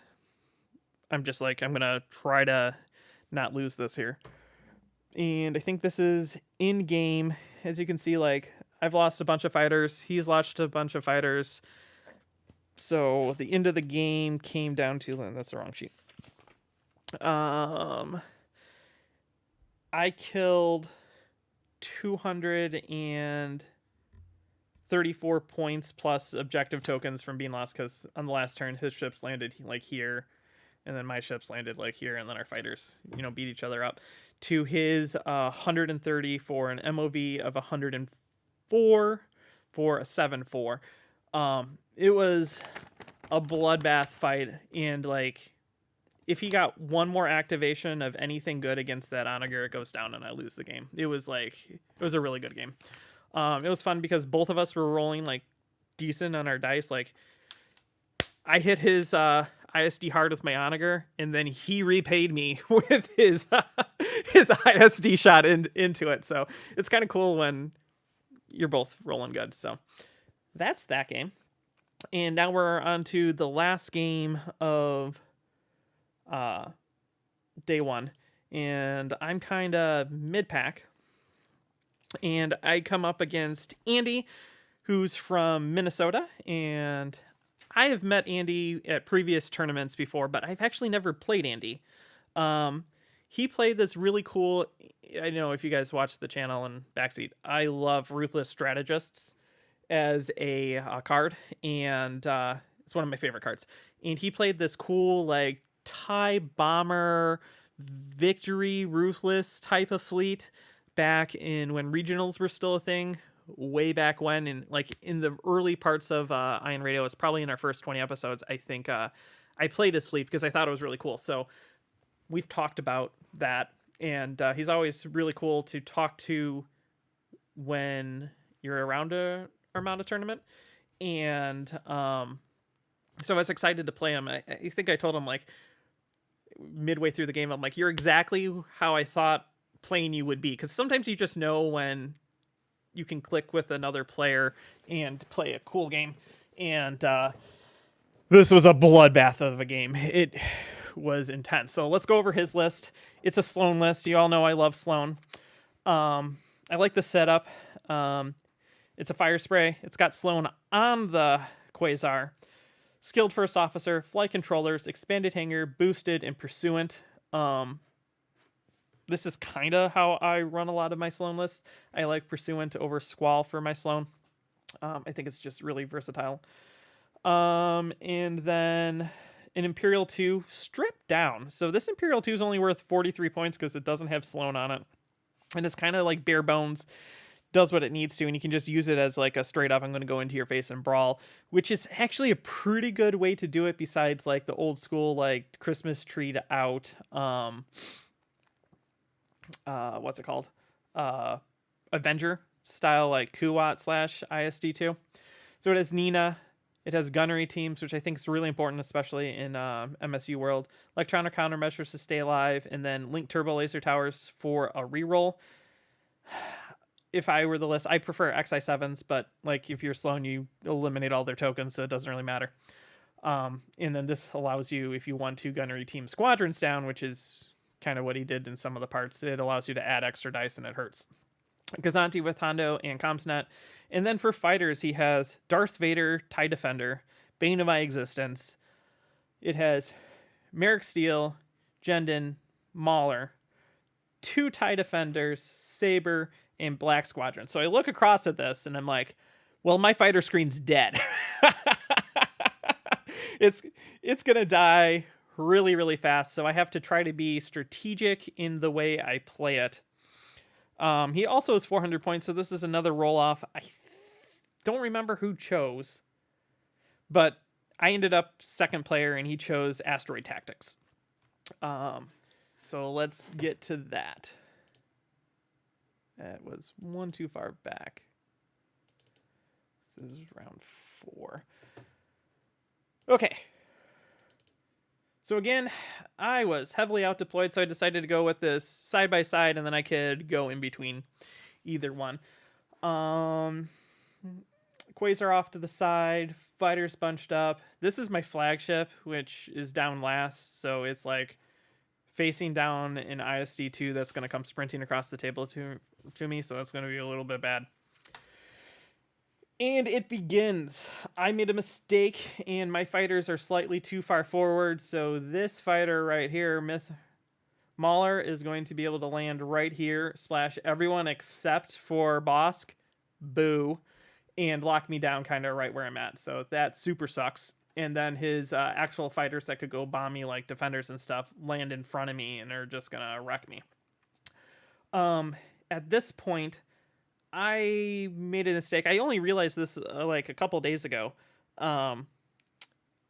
I'm just like, I'm gonna try to not lose this here. And I think this is in game. As you can see, like I've lost a bunch of fighters. He's lost a bunch of fighters. So the end of the game came down to, that's the wrong sheet. I killed 234 points plus objective tokens from being lost, because on the last turn his ships landed like here, and then my ships landed like here, and then our fighters, beat each other up. To his 130 for an MOV of 104 for a 7-4. It was a bloodbath fight, and like if he got one more activation of anything good against that onager, it goes down and I lose the game. It was a really good game. It was fun because both of us were rolling like decent on our dice. Like I hit his ISD hard with my onager, and then he repaid me with his ISD shot into it. So it's kind of cool when you're both rolling good. So that's that game. And now we're on to the last game of day one. And I'm kind of mid-pack. And I come up against Andy, who's from Minnesota. And I have met Andy at previous tournaments before, but I've actually never played Andy. He played this really cool, I know if you guys watch the channel and Backseat, I love Ruthless Strategists as a card, and it's one of my favorite cards. And he played this cool like TIE Bomber Victory Ruthless type of fleet back in when regionals were still a thing, way back when, and like in the early parts of Iron Radio. It's probably in our first 20 episodes. I think I played his fleet because I thought it was really cool. So we've talked about that, and he's always really cool to talk to when you're around a Armada tournament. And so I was excited to play him. I think I told him like midway through the game, I'm like, you're exactly how I thought playing you would be, because sometimes you just know when you can click with another player and play a cool game. And this was a bloodbath of a game. It was intense. So let's go over his list. It's a Sloan list. You all know I love Sloan. I like the setup. It's a fire spray. It's got Sloan on the Quasar. Skilled first officer, flight controllers, expanded hangar, boosted, and pursuant. This is kind of how I run a lot of my Sloan lists. I like pursuant over Squall for my Sloan. I think it's just really versatile. And then an Imperial 2 stripped down. So this Imperial 2 is only worth 43 points because it doesn't have Sloan on it. And it's kind of like bare bones, does what it needs to, and you can just use it as like a straight up, I'm going to go into your face and brawl, which is actually a pretty good way to do it besides like the old school like Christmas tree out what's it called, Avenger style like Kuwat / ISD2. So it has Nina, it has gunnery teams, which I think is really important, especially in MSU world, electronic countermeasures to stay alive, and then link turbo laser towers for a reroll. If I were the list, I prefer XI7s, but like if you're Sloan, you eliminate all their tokens, so it doesn't really matter. And then this allows you, if you want to gunnery team squadrons down, which is kind of what he did in some of the parts, it allows you to add extra dice and it hurts. Gazanti with Hondo and Comsnet. And then for fighters, he has Darth Vader, TIE Defender, Bane of My Existence. It has Merrick Steele, Jendon, Mauler, 2 TIE Defenders, Saber, and Black Squadron. So I look across at this and I'm like, Well, my fighter screen's dead. It's gonna die really, really fast, so I have to try to be strategic in the way I play it. He also has 400 points, so this is another roll-off. I don't remember who chose, but I ended up second player, and he chose Asteroid Tactics. So let's get to that. That was one too far back. This is round 4. Okay. So again, I was heavily out deployed, so I decided to go with this side by side, and then I could go in between either one. Quasar off to the side, fighters bunched up. This is my flagship, which is down last, so it's like facing down an ISD-2 that's going to come sprinting across the table to me, so that's going to be a little bit bad. And it begins. I made a mistake, and my fighters are slightly too far forward, so this fighter right here, Mauler, is going to be able to land right here, splash everyone except for Bosk, boo, and lock me down kind of right where I'm at. So that super sucks. And then his actual fighters that could go bomb me, like defenders and stuff, land in front of me and are just going to wreck me. At this point, I made a mistake. I only realized this like a couple days ago.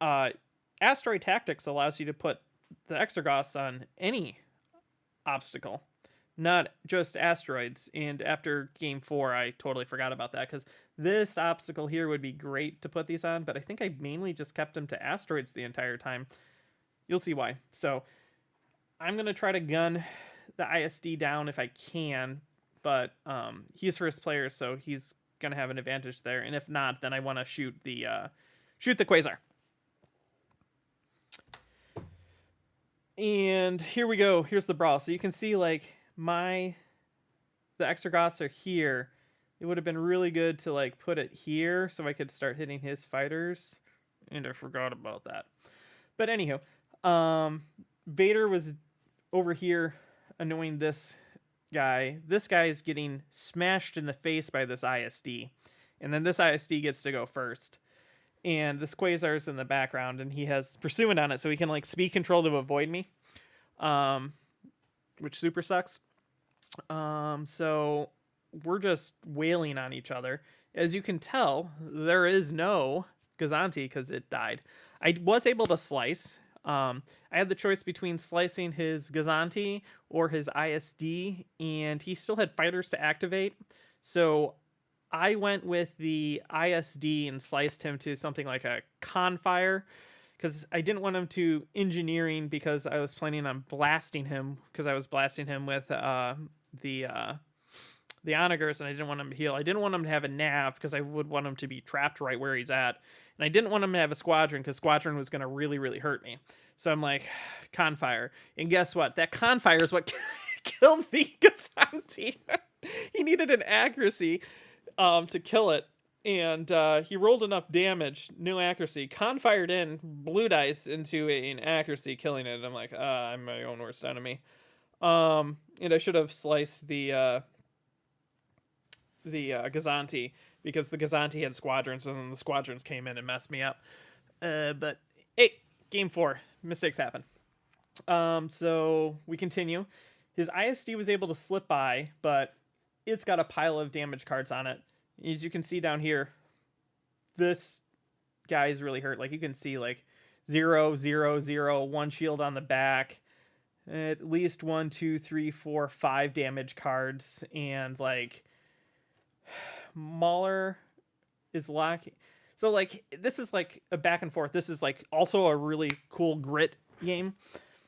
Asteroid Tactics allows you to put the extra on any obstacle, not just asteroids. And after game 4, I totally forgot about that, because this obstacle here would be great to put these on, but I think I mainly just kept them to asteroids the entire time. You'll see why. So I'm going to try to gun the ISD down if I can, but he's first player, so he's going to have an advantage there. And if not, then I want to shoot the Quasar. And here we go. Here's the brawl. So you can see, like, the Extragoths are here. It would have been really good to, like, put it here so I could start hitting his fighters. And I forgot about that. But anywho, Vader was over here annoying this guy. This guy is getting smashed in the face by this ISD. And then this ISD gets to go first. And this Quasar's in the background, and he has Pursuant on it, so he can, like, speed control to avoid me. Which super sucks. So we're just wailing on each other. As you can tell, there is no Gazanti because it died. I was able to slice. I had the choice between slicing his Gazanti or his ISD, and he still had fighters to activate. So I went with the ISD and sliced him to something like a Confire, because I didn't want him to engineering, because I was planning on blasting him, because I was blasting him with the Onagers, and I didn't want him to heal. I didn't want him to have a nav, because I would want him to be trapped right where he's at. And I didn't want him to have a Squadron, because Squadron was going to really, really hurt me. So I'm like, Confire. And guess what? That Confire is what killed the Gazanti. He needed an accuracy to kill it. And he rolled enough damage, no accuracy, confired in, blue dice into an accuracy, killing it. And I'm like, I'm my own worst enemy. And I should have sliced the Gazanti, because the Gazanti had Squadrons, and then the Squadrons came in and messed me up. But hey, game 4, mistakes happen. So we continue. His ISD was able to slip by, but it's got a pile of damage cards on it. As you can see down here, this guy is really hurt. Like, you can see, like, 0, 0, 0, 1 shield on the back, at least 1, 2, 3, 4, 5 damage cards, and, like, Mauler is lacking. So, like, this is, like, a back and forth. This is, like, also a really cool grit game.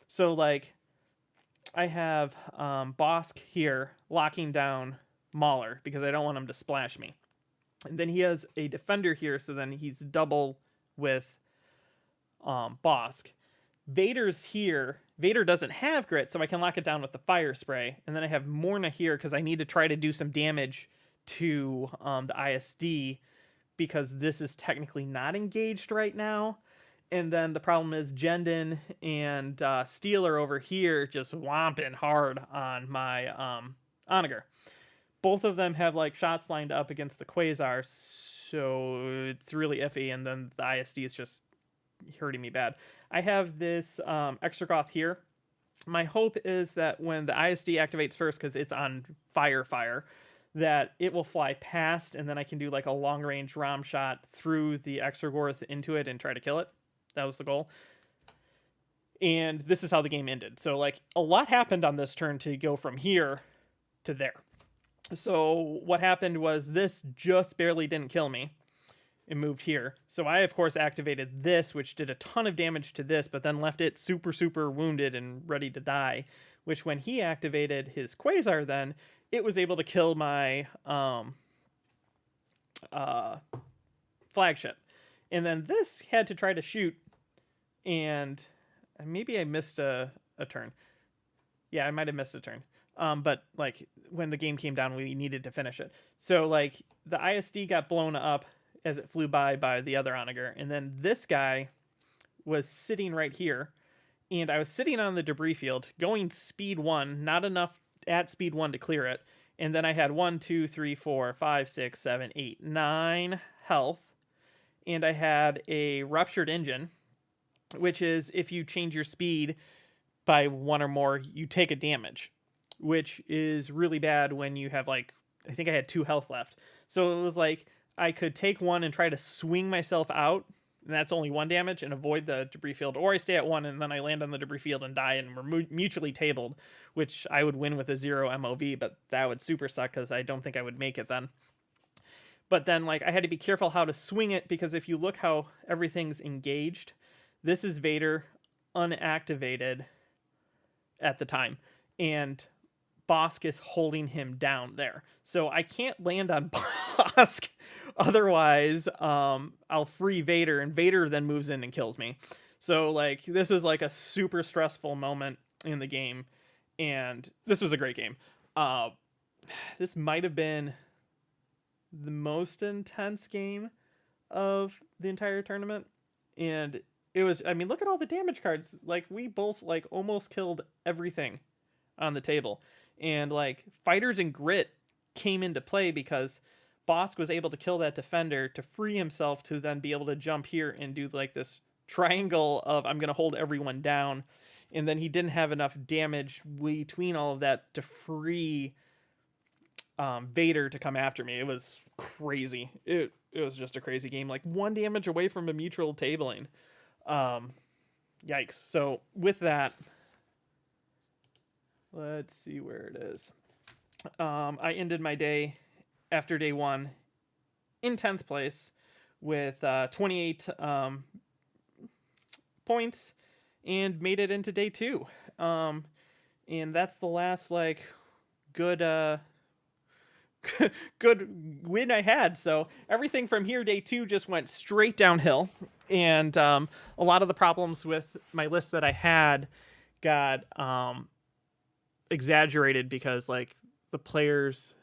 So, like, I have Bosk here locking down Mauler, because I don't want him to splash me. And then he has a defender here, so then he's double with Bosk. Vader's here. Vader doesn't have grit, so I can lock it down with the fire spray. And then I have Morna here, because I need to try to do some damage to the ISD, because this is technically not engaged right now. And then the problem is Jendon and Steel are over here just whomping hard on my Onager. Both of them have, like, shots lined up against the Quasar. so it's really iffy, and then the ISD is just hurting me bad. I have this Extragoth here. My hope is that when the ISD activates first, because it's on fire, that it will fly past, and then I can do like a long-range rom shot through the Extragorth into it and try to kill it. That was the goal. And this is how the game ended. So, like, a lot happened on this turn to go from here to there. So what happened was this just barely didn't kill me. It moved here. So I, of course, activated this, which did a ton of damage to this, but then left it super, super wounded and ready to die, which when he activated his Quasar then, it was able to kill my flagship. And then this had to try to shoot, and maybe I missed a turn. Yeah, I might have missed a turn. But, like, when the game came down, we needed to finish it. So, like, the ISD got blown up as it flew by the other onager. And then this guy was sitting right here. And I was sitting on the debris field, going speed 1, not enough at speed 1 to clear it. And then I had 1, 2, 3, 4, 5, 6, 7, 8, 9 health. And I had a ruptured engine, which is if you change your speed by 1 or more, you take a damage, which is really bad when you have, like, I think I had 2 health left. So it was like I could take 1 and try to swing myself out, and that's only 1 damage, and avoid the debris field, or I stay at 1 and then I land on the debris field and die, and we're mutually tabled, which I would win with a 0 MOV, but that would super suck because I don't think I would make it then. But then, like, I had to be careful how to swing it, because if you look how everything's engaged, this is Vader unactivated at the time, and Bosk is holding him down there. So I can't land on Bosk, otherwise I'll free Vader, and Vader then moves in and kills me. So, like, this was like a super stressful moment in the game, and this was a great game. This might have been the most intense game of the entire tournament, and it was, I mean, look at all the damage cards. Like, we both, like, almost killed everything on the table. And, like, Fighters and Grit came into play because Bosk was able to kill that defender to free himself to then be able to jump here and do, like, this triangle of I'm going to hold everyone down. And then he didn't have enough damage between all of that to free Vader to come after me. It was crazy. It was just a crazy game. Like, 1 damage away from a mutual tabling. Yikes. So with that, let's see where it is. I ended my day after day 1 in 10th place with 28 points, and made it into day 2. And that's the last, like, good win I had. So everything from here, day 2, just went straight downhill. And a lot of the problems with my list that I had got exaggerated because, like, the players,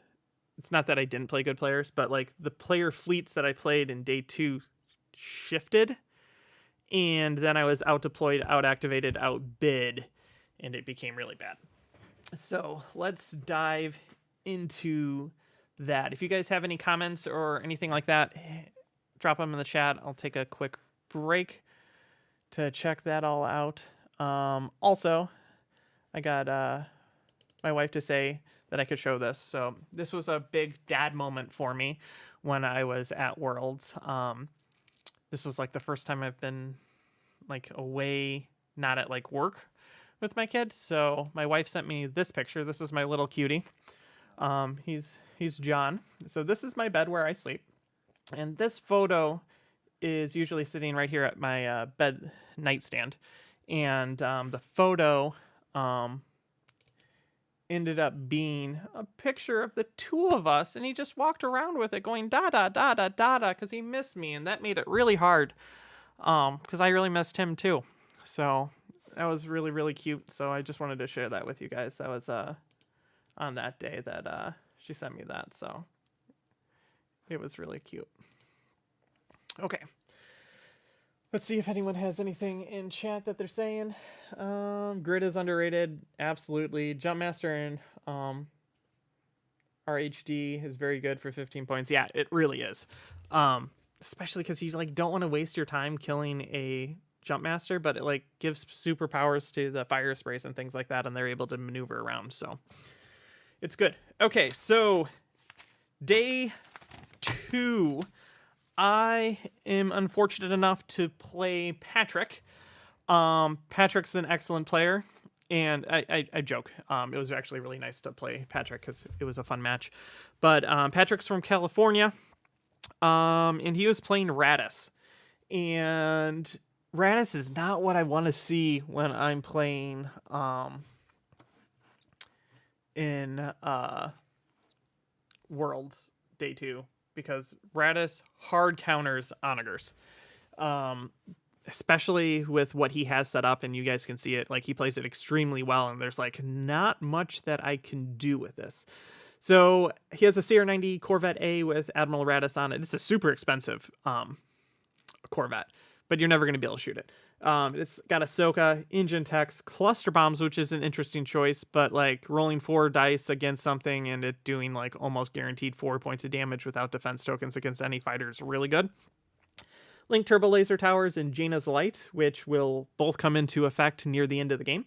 it's not that I didn't play good players, but, like, the player fleets that I played in day 2 shifted, and then I was out deployed, out activated, out bid, and it became really bad. So let's dive into that. If you guys have any comments or anything like that, drop them in the chat. I'll take a quick break to check that all out. Also, I got my wife to say that I could show this. So this was a big dad moment for me when I was at Worlds. This was, like, the first time I've been, like, away, not at, like, work with my kid. So my wife sent me this picture. This is my little cutie. He's John. So this is my bed where I sleep. And this photo is usually sitting right here at my bed nightstand. And the photo ended up being a picture of the 2 of us, and he just walked around with it going da da da da da da because he missed me, and that made it really hard because I really missed him too. So that was really, really cute. So I just wanted to share that with you guys. That was on that day that she sent me that, so it was really cute. Okay, let's see if anyone has anything in chat that they're saying. Grid is underrated, absolutely. Jumpmaster and RHD is very good for 15 points. Yeah, it really is. Especially because you like don't want to waste your time killing a jump master, but it like gives superpowers to the fire sprays and things like that, and they're able to maneuver around. So it's good. Okay, so day 2, I am unfortunate enough to play Patrick. Patrick's an excellent player, and I joke. It was actually really nice to play Patrick because it was a fun match. But Patrick's from California, and he was playing Radis, and Radis is not what I want to see when I'm playing in Worlds Day 2, because Radis hard counters onagers. Especially with what he has set up, and you guys can see it, like he plays it extremely well, and there's like not much that I can do with this. So he has a CR90 Corvette A with Admiral Radis on it. It's a super expensive Corvette, but you're never going to be able to shoot it. It's got Ahsoka, engine techs, cluster bombs, which is an interesting choice, but like rolling 4 dice against something and it doing like almost guaranteed 4 points of damage without defense tokens against any fighter is really good. Link Turbo Laser Towers and Jaina's Light, which will both come into effect near the end of the game.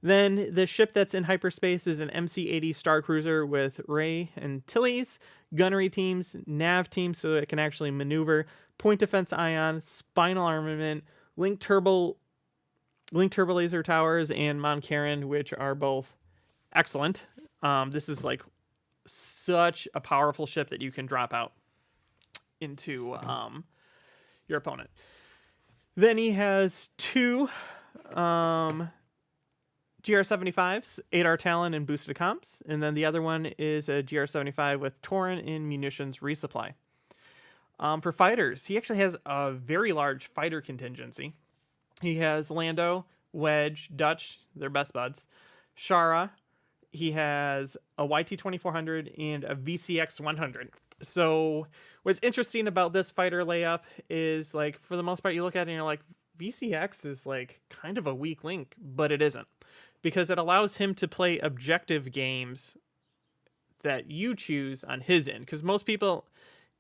Then the ship that's in hyperspace is an MC-80 Star Cruiser with Ray and Tilly's, gunnery teams, nav teams so it can actually maneuver, point defense ion, spinal armament, Link Turbo Laser Towers, and Mon Caron, which are both excellent. This is like such a powerful ship that you can drop out into your opponent. Then he has 2 GR75s, 8R Talon and boosted comps, and then the other one is a GR75 with Tauren in munitions resupply. For fighters, he actually has a very large fighter contingency. He has Lando, Wedge, Dutch, they're best buds, Shara. He has a YT-2400 and a VCX-100. So what's interesting about this fighter layup is, like, for the most part, you look at it and you're like, VCX is like kind of a weak link, but it isn't, because it allows him to play objective games that you choose on his end. Because most people,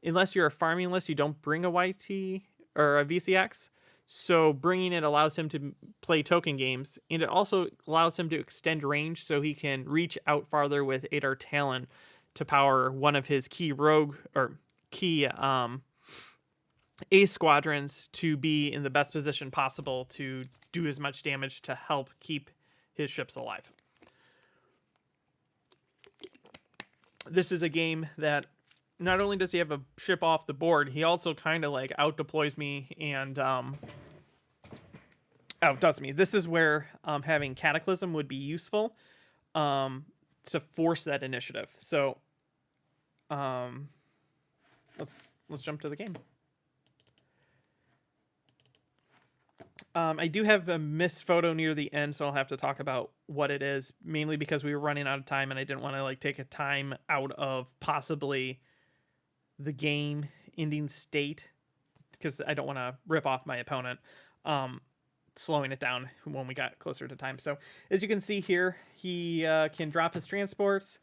unless you're a farming list, you don't bring a YT or a VCX. So bringing it allows him to play token games, and it also allows him to extend range so he can reach out farther with 8R Talon to power one of his key rogue or key A squadrons to be in the best position possible to do as much damage to help keep his ships alive. This is a game that not only does he have a ship off the board, he also kind of like out deploys me and outdoes me. This is where having Cataclysm would be useful to force that initiative. So let's jump to the game. I do have a missed photo near the end, so I'll have to talk about what it is, mainly because we were running out of time and I didn't want to like take a time out of possibly the game ending state, because I don't want to rip off my opponent, slowing it down when we got closer to time. So as you can see here, he can drop his transports,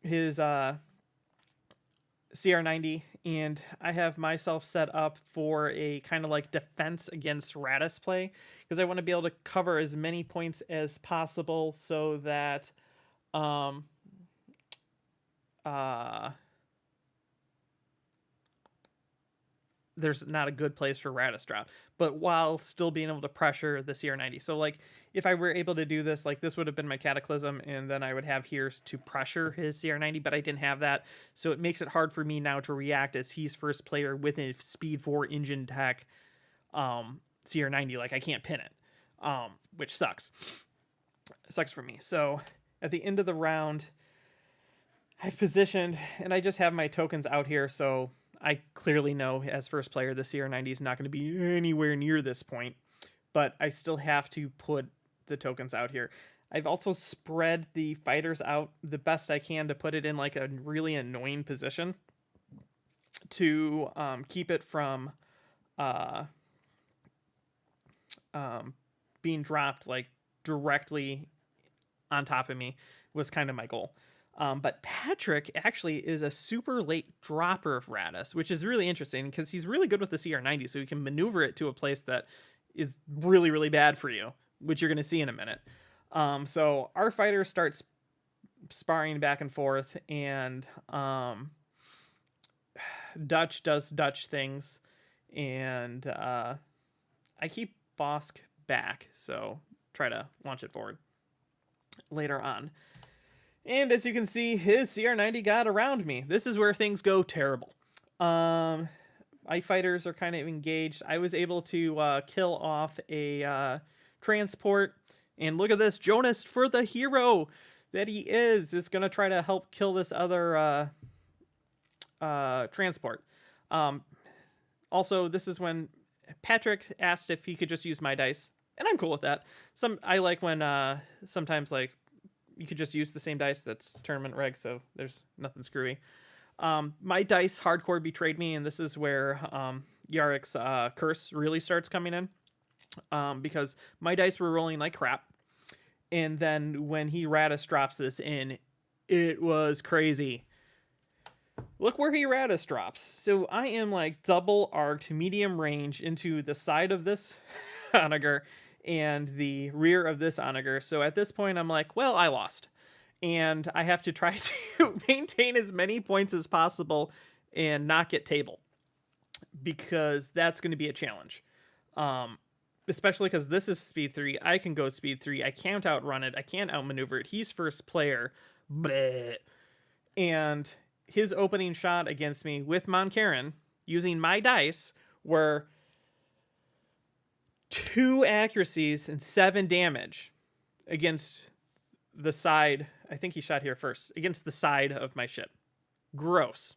his CR90, and I have myself set up for a kind of like defense against Radis play, because I want to be able to cover as many points as possible so that there's not a good place for Radis drop, but while still being able to pressure the CR90. So like if I were able to do this, like this would have been my Cataclysm, and then I would have here to pressure his CR90, but I didn't have that. So it makes it hard for me now to react as he's first player with a speed 4 engine tech CR90. Like I can't pin it, which sucks. It sucks for me. So at the end of the round, I've positioned and I just have my tokens out here. So I clearly know as first player, the CR90 is not going to be anywhere near this point, but I still have to put the tokens out here. I've also spread the fighters out the best I can to put it in like a really annoying position to keep it from being dropped like directly on top of me was kind of my goal. But Patrick actually is a super late dropper of Radis, which is really interesting because he's really good with the CR90, so he can maneuver it to a place that is really, really bad for you, which you're going to see in a minute. So our fighter starts sparring back and forth, and Dutch does Dutch things, and I keep Bosk back, so try to launch it forward later on. And as you can see, his CR90 got around me. This is where things go terrible. I fighters are kind of engaged. I was able to kill off a transport. And look at this. Jonas, for the hero that he is going to try to help kill this other transport. Also, this is when Patrick asked if he could just use my dice. And I'm cool with that. I like when sometimes like you could just use the same dice that's tournament reg, so there's nothing screwy. My dice hardcore betrayed me, and this is where Yarick's curse really starts coming in. Because my dice were rolling like crap. And then when he Radis drops this in, it was crazy. Look where he Radis drops. So I am like double arced medium range into the side of this onager and the rear of this onager. So at this point, I'm like, well, I lost. And I have to try to maintain as many points as possible and not get table. Because that's going to be a challenge. Especially because this is speed 3. I can go speed 3. I can't outrun it. I can't outmaneuver it. He's first player. Bleh. And his opening shot against me with Monkaren, using my dice, were 2 accuracies and 7 damage against the side. I think he shot here first. Against the side of my ship. Gross.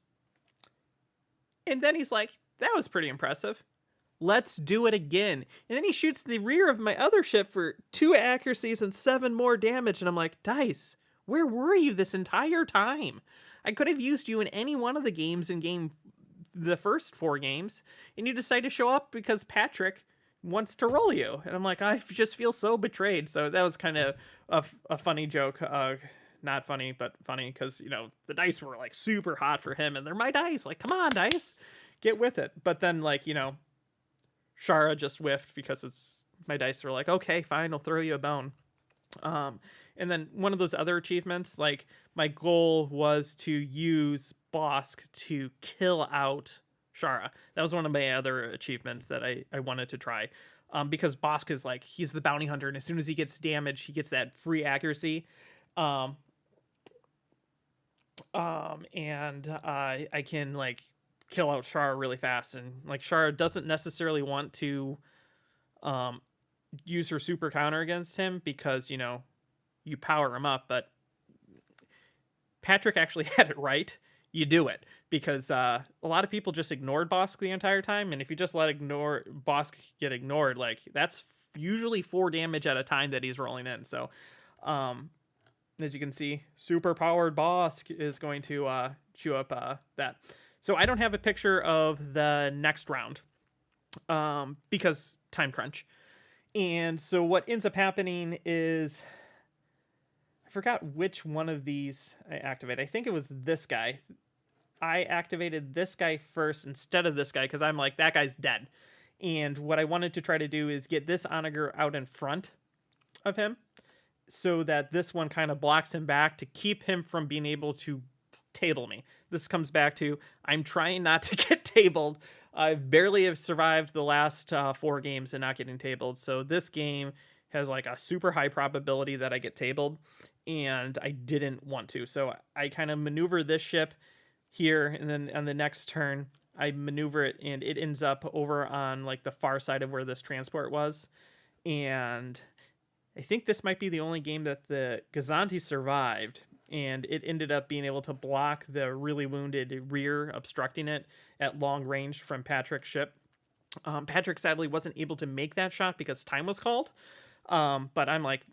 And then he's like, that was pretty impressive. Let's do it again. And then he shoots the rear of my other ship for 2 accuracies and 7 more damage. And I'm like, Dice, where were you this entire time? I could have used you in any one of the games in the first 4 games. And you decide to show up because Patrick wants to roll you. And I'm like, I just feel so betrayed. So that was kind of a funny joke. Not funny, but funny because, you know, the dice were like super hot for him. And they're my dice. Like, come on, Dice. Get with it. But then, like, you know, Shara just whiffed because my dice were like, okay, fine, I'll throw you a bone. And then one of those other achievements, like my goal was to use Bosk to kill out Shara. That was one of my other achievements that I wanted to try. Because Bosk is like, he's the bounty hunter, and as soon as he gets damage, he gets that free accuracy. And I can like kill out Shara really fast, and like Shara doesn't necessarily want to use her super counter against him because, you know, you power him up, but Patrick actually had it right. You do it because a lot of people just ignored Bosk the entire time, and if you just let Bosk get ignored, like that's usually 4 damage at a time that he's rolling in. So as you can see, super powered Bosk is going to chew up that. So I don't have a picture of the next round because time crunch. And so what ends up happening is, I forgot which one of these I activate. I think it was this guy. I activated this guy first instead of this guy because I'm like, that guy's dead. And what I wanted to try to do is get this onager out in front of him so that this one kind of blocks him back to keep him from being able to table me. This comes back to, I'm trying not to get tabled. I barely have survived the last 4 games and not getting tabled. So this game has like a super high probability that I get tabled, and I didn't want to. So I kind of maneuver this ship here, and then on the next turn, I maneuver it, and it ends up over on like the far side of where this transport was. And I think this might be the only game that the Gazanti survived, and it ended up being able to block the really wounded rear, obstructing it at long range from Patrick's ship. Patrick sadly wasn't able to make that shot because time was called. But I'm like,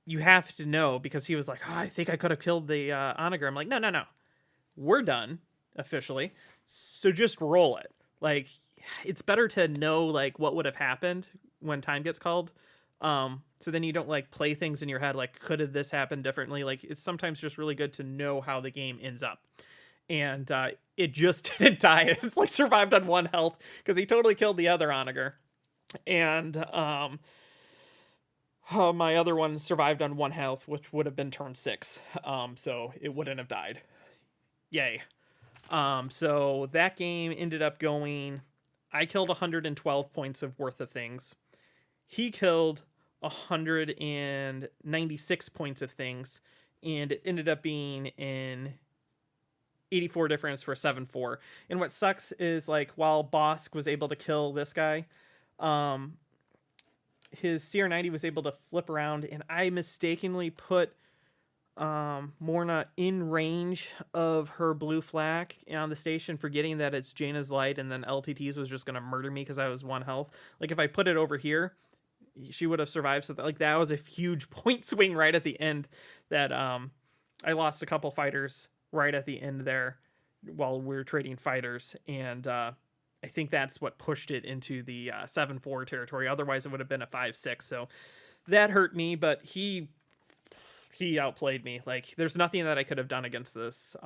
you have to know, because he was like, oh, I think I could have killed the onager. I'm like, no. We're done officially. So just roll it. Like, it's better to know like what would have happened when time gets called. So then you don't like play things in your head like, could have this happened differently? Like, it's sometimes just really good to know how the game ends up. And it just didn't die. It's like survived on 1 health because he totally killed the other onager. And my other one survived on 1 health, which would have been turn 6. So it wouldn't have died. Yay. So that game ended up going, I killed 112 points of worth of things. He killed 196 points of things, and it ended up being an 84 difference for 7-4. And what sucks is, like, while Bosk was able to kill this guy, his CR90 was able to flip around, and I mistakenly put Morna in range of her blue flag on the station, forgetting that it's Jaina's light, and then LTTs was just going to murder me because I was 1 health. Like, if I put it over here, she would have survived. So that was a huge point swing right at the end that I lost a couple fighters right at the end there while we were trading fighters. And I think that's what pushed it into the 7-4 territory. Otherwise, it would have been a 5-6. So that hurt me, but he outplayed me. Like, there's nothing that I could have done against this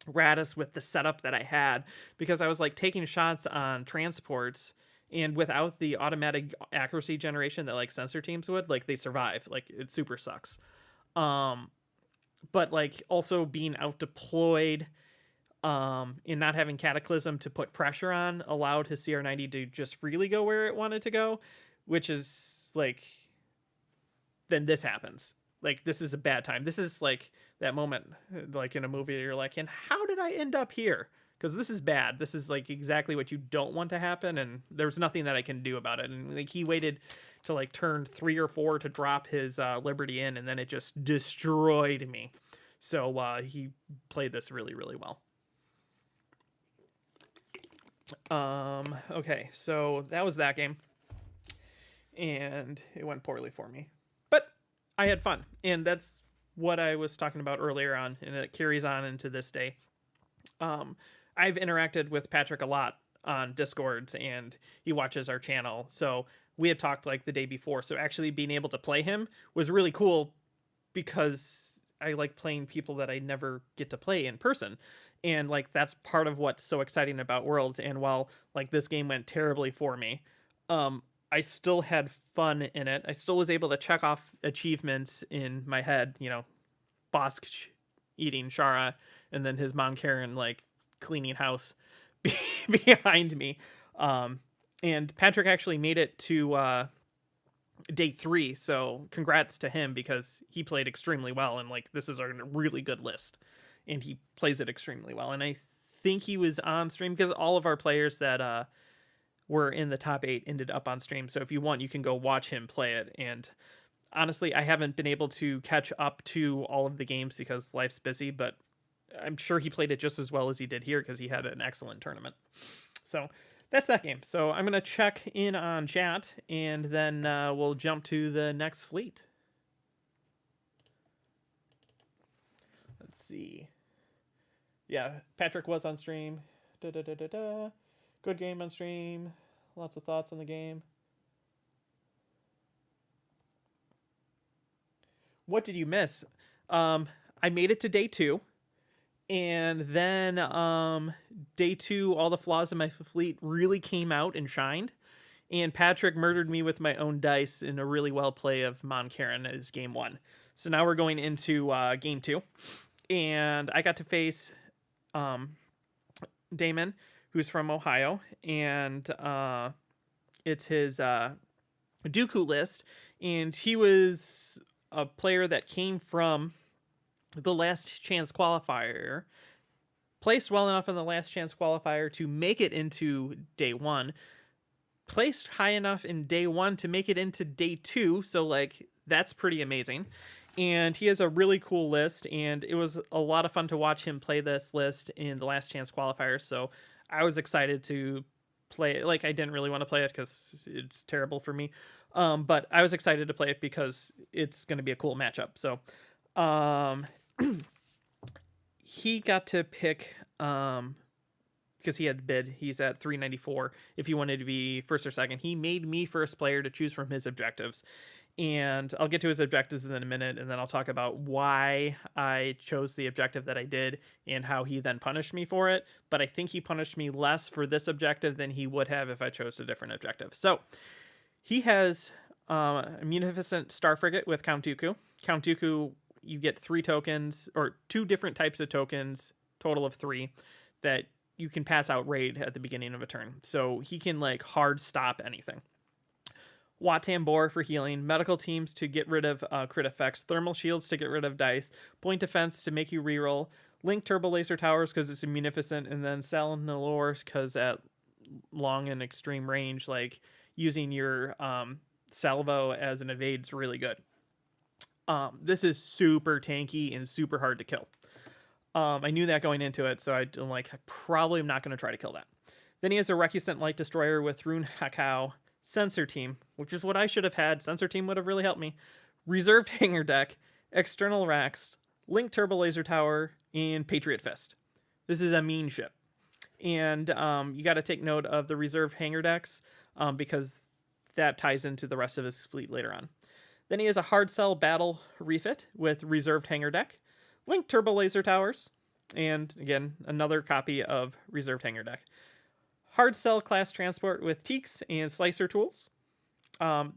Radis with the setup that I had, because I was like taking shots on transports, and without the automatic accuracy generation that like sensor teams would, like, they survive. Like, it super sucks. But like also being out deployed and not having Cataclysm to put pressure on allowed his CR90 to just freely go where it wanted to go, which is like, then this happens. Like, this is a bad time. This is like that moment, like in a movie, you're like, and how did I end up here? Because this is bad. This is like exactly what you don't want to happen, and there's nothing that I can do about it. And like, he waited to like turn 3 or 4 to drop his Liberty in, and then it just destroyed me. So he played this really, really well. Okay, so that was that game, and it went poorly for me, but I had fun, and that's what I was talking about earlier on, and it carries on into this day. I've interacted with Patrick a lot on Discords, and he watches our channel, so we had talked like the day before. So actually being able to play him was really cool, because I like playing people that I never get to play in person. And like, that's part of what's so exciting about Worlds. And while like this game went terribly for me, I still had fun in it. I still was able to check off achievements in my head, you know, Bosk eating Shara, and then his mom Karen like cleaning house behind me. And Patrick actually made it to day 3, so congrats to him, because he played extremely well, and like, this is a really good list, and he plays it extremely well. And I think he was on stream, because all of our players that were in the top 8 ended up on stream. So if you want, you can go watch him play it. And honestly, I haven't been able to catch up to all of the games because life's busy, but I'm sure he played it just as well as he did here, because he had an excellent tournament. So that's that game. So I'm going to check in on chat, and then we'll jump to the next fleet. Let's see. Yeah, Patrick was on stream. Good game on stream. Lots of thoughts on the game. What did you miss? I made it to day 2. And then day 2, all the flaws in my fleet really came out and shined. And Patrick murdered me with my own dice in a really well play of Mon Carin as game 1. So now we're going into game 2. And I got to face Damon, who's from Ohio. And it's his Dooku list. And he was a player that came from the last chance qualifier, placed well enough in the last chance qualifier to make it into day 1, placed high enough in day 1 to make it into day 2. So like, that's pretty amazing. And he has a really cool list, and it was a lot of fun to watch him play this list in the last chance qualifier. So I was excited to play it. Like, I didn't really want to play it because it's terrible for me. But I was excited to play it because it's going to be a cool matchup. So, he got to pick because he had bid. He's at 394 if he wanted to be first or second. He made me first player to choose from his objectives. And I'll get to his objectives in a minute, and then I'll talk about why I chose the objective that I did and how he then punished me for it. But I think he punished me less for this objective than he would have if I chose a different objective. So he has a Munificent Star Frigate with Count Dooku. Count Dooku, you get 3 tokens, or 2 different types of tokens, total of 3, that you can pass out raid at the beginning of a turn. So he can like hard stop anything. Wattam Bore for healing, medical teams to get rid of crit effects, thermal shields to get rid of dice, point defense to make you reroll, link turbo laser towers because it's a munificent, and then Salinalore because at long and extreme range, like using your salvo as an evade is really good. This is super tanky and super hard to kill. I knew that going into it, so I probably am not going to try to kill that. Then he has a Recusant Light Destroyer with Rune Hakao, Sensor Team, which is what I should have had. Sensor Team would have really helped me. Reserved Hangar Deck, External Racks, Link Turbo Laser Tower, and Patriot Fist. This is a mean ship. And you got to take note of the Reserved Hangar Decks because that ties into the rest of his fleet later on. Then he has a Hard Sell Battle Refit with Reserved Hangar Deck, Link Turbo Laser Towers, and again, another copy of Reserved Hangar Deck. Hard Sell Class Transport with Teaks and Slicer Tools.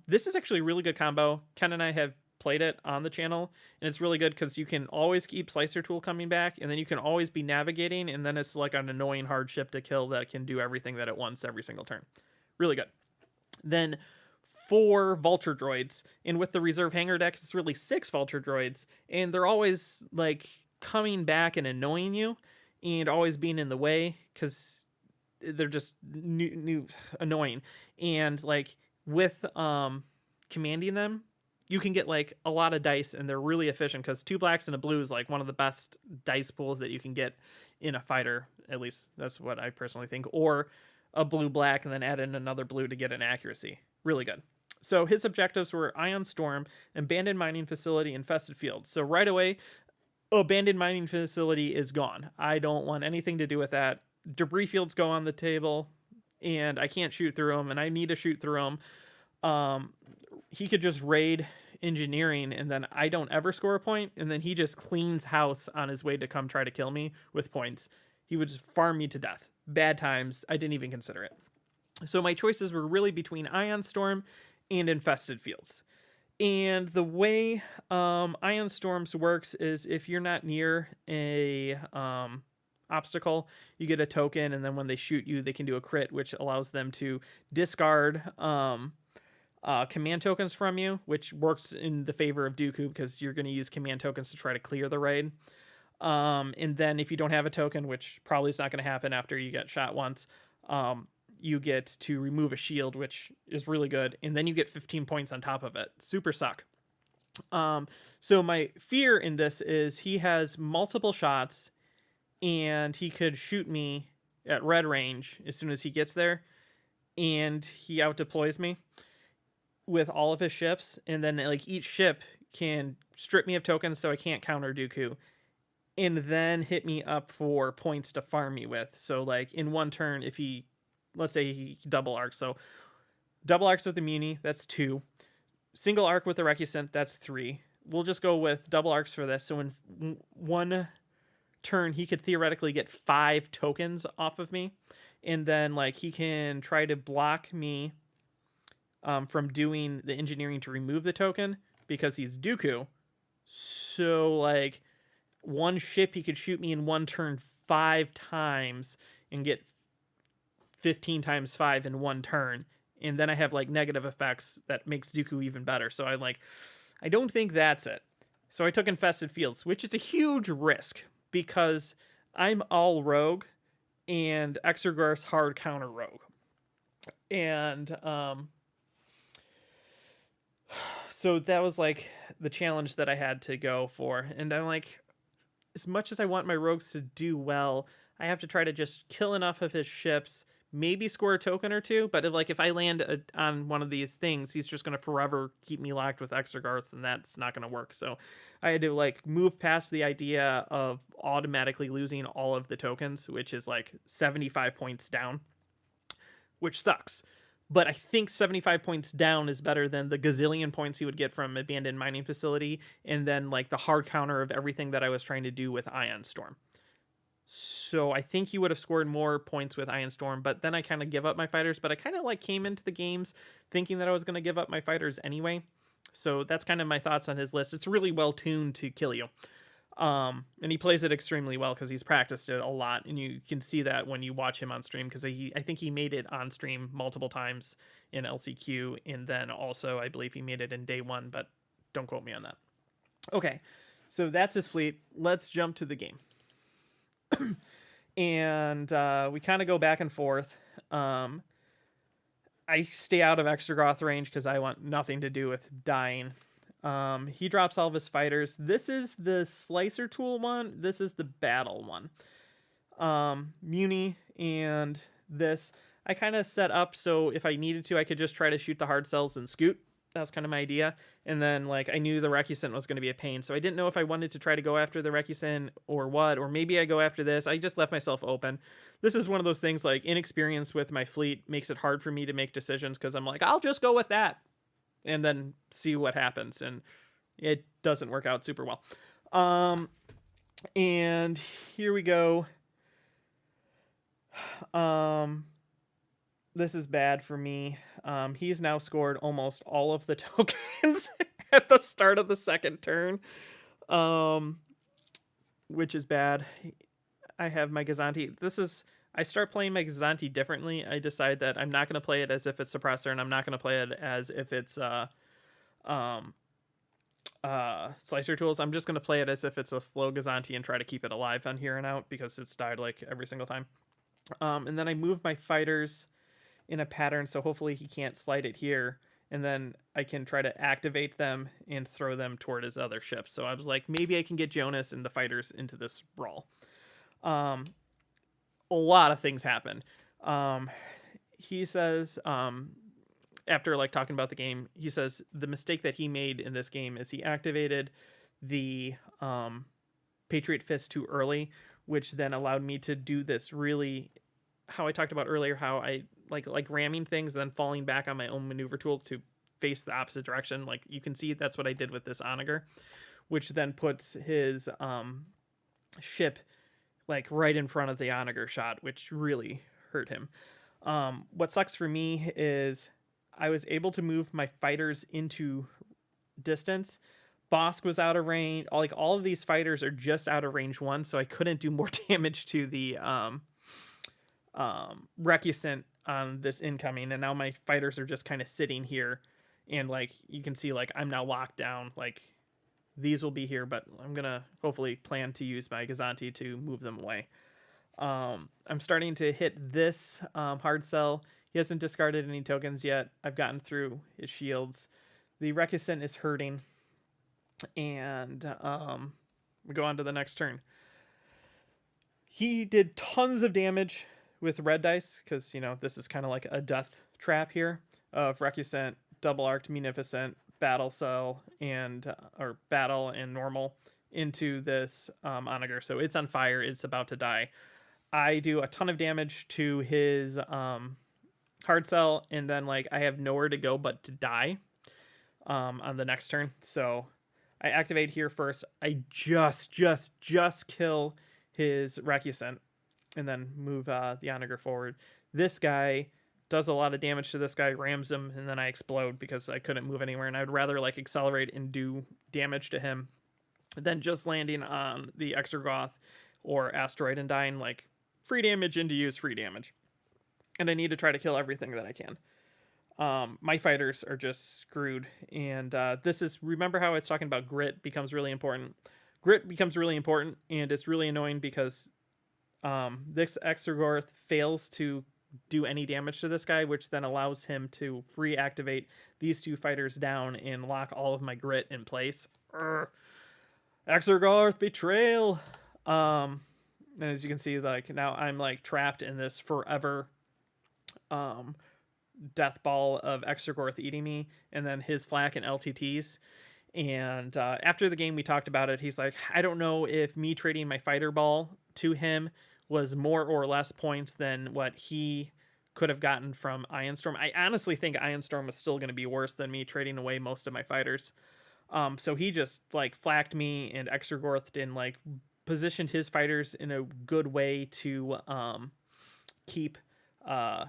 This is actually a really good combo. Ken and I have played it on the channel, and it's really good because you can always keep Slicer Tool coming back, and then you can always be navigating, and then it's like an annoying hard ship to kill that can do everything that it wants every single turn. Really good. Then 4 Vulture Droids, and with the Reserve Hangar Deck, it's really 6 Vulture Droids, and they're always like coming back and annoying you, and always being in the way because they're just new annoying. And like with commanding them, you can get like a lot of dice, and they're really efficient because 2 blacks and a blue is like one of the best dice pools that you can get in a fighter. At least that's what I personally think. Or a blue black and then add in another blue to get an accuracy. Really good. So his objectives were Ion Storm, Abandoned Mining Facility, Infested Field. So right away, Abandoned Mining Facility is gone. I don't want anything to do with that. Debris fields go on the table, and I can't shoot through them, and I need to shoot through them. He could just raid engineering, and then I don't ever score a point, and then he just cleans house on his way to come try to kill me with points. He would just farm me to death. Bad times. I didn't even consider it. So my choices were really between Ion Storm and Infested Fields. And the way Ion Storms works is if you're not near a obstacle, you get a token, and then when they shoot you, they can do a crit, which allows them to discard command tokens from you, which works in the favor of Dooku because you're going to use command tokens to try to clear the raid. And then if you don't have a token, which probably is not going to happen after you get shot once, you get to remove a shield, which is really good. And then you get 15 points on top of it. Super suck. So my fear in this is he has multiple shots, and he could shoot me at red range as soon as he gets there, and he out deploys me with all of his ships, and then like each ship can strip me of tokens so I can't counter Dooku, and then hit me up for points to farm me with. So like in one turn, if he, let's say he double arcs, so double arcs with the Muni, that's 2. Single arc with the Recusant, that's 3. We'll just go with double arcs for this. So in one turn, he could theoretically get 5 tokens off of me, and then like he can try to block me from doing the engineering to remove the token because he's Dooku. So like one ship, he could shoot me in one turn 5 times and get 15 times 5 in one turn, and then I have like negative effects that makes Dooku even better. So I'm like, I don't think that's it. So I took Infested Fields, which is a huge risk because I'm all rogue and Exergar's hard counter rogue. And so that was like the challenge that I had to go for. And I'm like, as much as I want my rogues to do well, I have to try to just kill enough of his ships, maybe score a token or two, but if I land on one of these things, he's just going to forever keep me locked with Extragarth, and that's not going to work. So I had to move past the idea of automatically losing all of the tokens, which is 75 points down, which sucks. But I think 75 points down is better than the gazillion points he would get from Abandoned Mining Facility, and then the hard counter of everything that I was trying to do with Ion Storm. So I think he would have scored more points with Ion Storm, but then I kind of give up my fighters. But I kind of came into the games thinking that I was going to give up my fighters anyway. So that's kind of my thoughts on his list. It's really well tuned to kill you. And he plays it extremely well because he's practiced it a lot, and you can see that when you watch him on stream, because I think he made it on stream multiple times in LCQ, and then also I believe he made it in day one, but don't quote me on that. Okay, so that's his fleet. Let's jump to the game. And we kind of go back and forth. I stay out of Extragoth range because I want nothing to do with dying. He drops all of his fighters. This is the slicer tool one. This is the battle one. Muni and this I kind of set up so if I needed to, I could just try to shoot the hard cells and scoot. That was kind of my idea. And then I knew the Recusant was going to be a pain, so I didn't know if I wanted to try to go after the Recusant or what, or maybe I go after this. I just left myself open. This is one of those things inexperience with my fleet makes it hard for me to make decisions because I'm I'll just go with that and then see what happens, and it doesn't work out super well. And here we go. This is bad for me. He's now scored almost all of the tokens at the start of the second turn, which is bad. I have my Gazanti. I start playing my Gazanti differently. I decide that I'm not going to play it as if it's Suppressor, and I'm not going to play it as if it's Slicer Tools. I'm just going to play it as if it's a slow Gazanti and try to keep it alive on here and out because it's died every single time. And then I move my fighters in a pattern, so hopefully he can't slide it here, and then I can try to activate them and throw them toward his other ships. So I was maybe I can get Jonas and the fighters into this brawl. A lot of things happen. He says, after talking about the game, he says the mistake that he made in this game is he activated the Patriot Fist too early, which then allowed me to do this really, how I talked about earlier, how I like ramming things, then falling back on my own maneuver tool to face the opposite direction. You can see that's what I did with this Onager, which then puts his ship right in front of the Onager shot, which really hurt him. What sucks for me is I was able to move my fighters into distance. Bosk was out of range. All of these fighters are just out of range 1, so I couldn't do more damage to the Recusant on this incoming, and now my fighters are just kind of sitting here, and you can see I'm now locked down. These will be here, but I'm gonna hopefully plan to use my Gazanti to move them away. I'm starting to hit this hard sell. He hasn't discarded any tokens yet. I've gotten through his shields. The Recusant is hurting, and we go on to the next turn. He did tons of damage with red dice because this is kind of a death trap here of Recusant, double arced Munificent, battle cell, and or battle and normal into this Onager. So it's on fire. It's about to die. I do a ton of damage to his hard cell, and then I have nowhere to go but to die on the next turn. So I activate here first. I just kill his Recusant and then move the Onager forward. This guy does a lot of damage to this guy, rams him, and then I explode because I couldn't move anywhere, and I'd rather accelerate and do damage to him than just landing on the Extragoth or Asteroid and dying free damage into use free damage. And I need to try to kill everything that I can. My fighters are just screwed, and this is, remember how I was talking about grit becomes really important. Grit becomes really important, and it's really annoying because this Extragoth fails to do any damage to this guy, which then allows him to free activate these two fighters down and lock all of my grit in place. Extragoth betrayal. And as you can see, now I'm trapped in this forever death ball of Extragorth eating me, and then his flak and LTTs. And after the game, we talked about it. He's like, I don't know if me trading my fighter ball to him was more or less points than what he could have gotten from Ion Storm. I honestly think Ion Storm was still going to be worse than me trading away most of my fighters. So he just like flacked me and Extragorthed and like positioned his fighters in a good way to keep my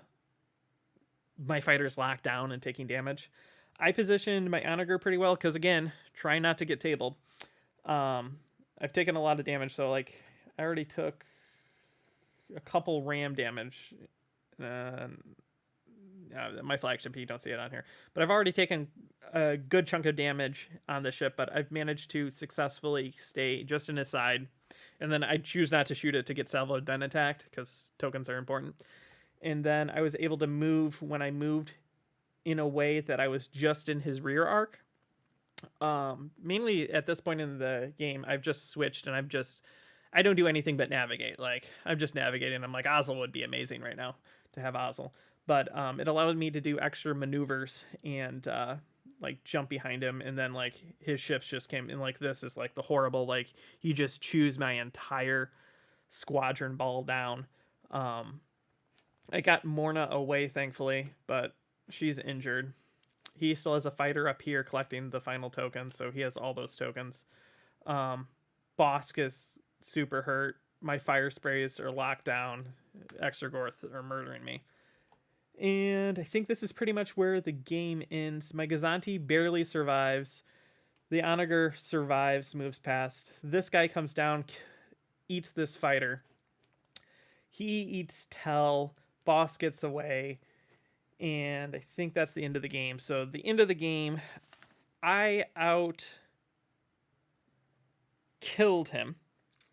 fighters locked down and taking damage. I positioned my Onager pretty well because, again, try not to get tabled. I've taken a lot of damage, so like I already took a couple ram damage. My flagship, you don't see it on here, but I've already taken a good chunk of damage on the ship, but I've managed to successfully stay just in his side, and then I choose not to shoot it to get salvoed then attacked because tokens are important. And then I was able to move when I moved in a way that I was just in his rear arc. Mainly at this point in the game, I've just switched and I don't do anything but navigate. Like I'm just navigating. I'm like, Ozzel would be amazing right now to have Ozzel, but it allowed me to do extra maneuvers and like jump behind him, and then like his ships just came in. Like this is like the horrible, like you just choose my entire squadron ball down. I got Morna away, thankfully, but she's injured. He still has a fighter up here collecting the final token, so he has all those tokens. Bosk is super hurt. My fire sprays are locked down. Extragorths are murdering me. And I think this is pretty much where the game ends. My Gazanti barely survives. The Onager survives, moves past. This guy comes down, eats this fighter. He eats Tell. Boss gets away, and I think that's the end of the game. So the end of the game, I killed him.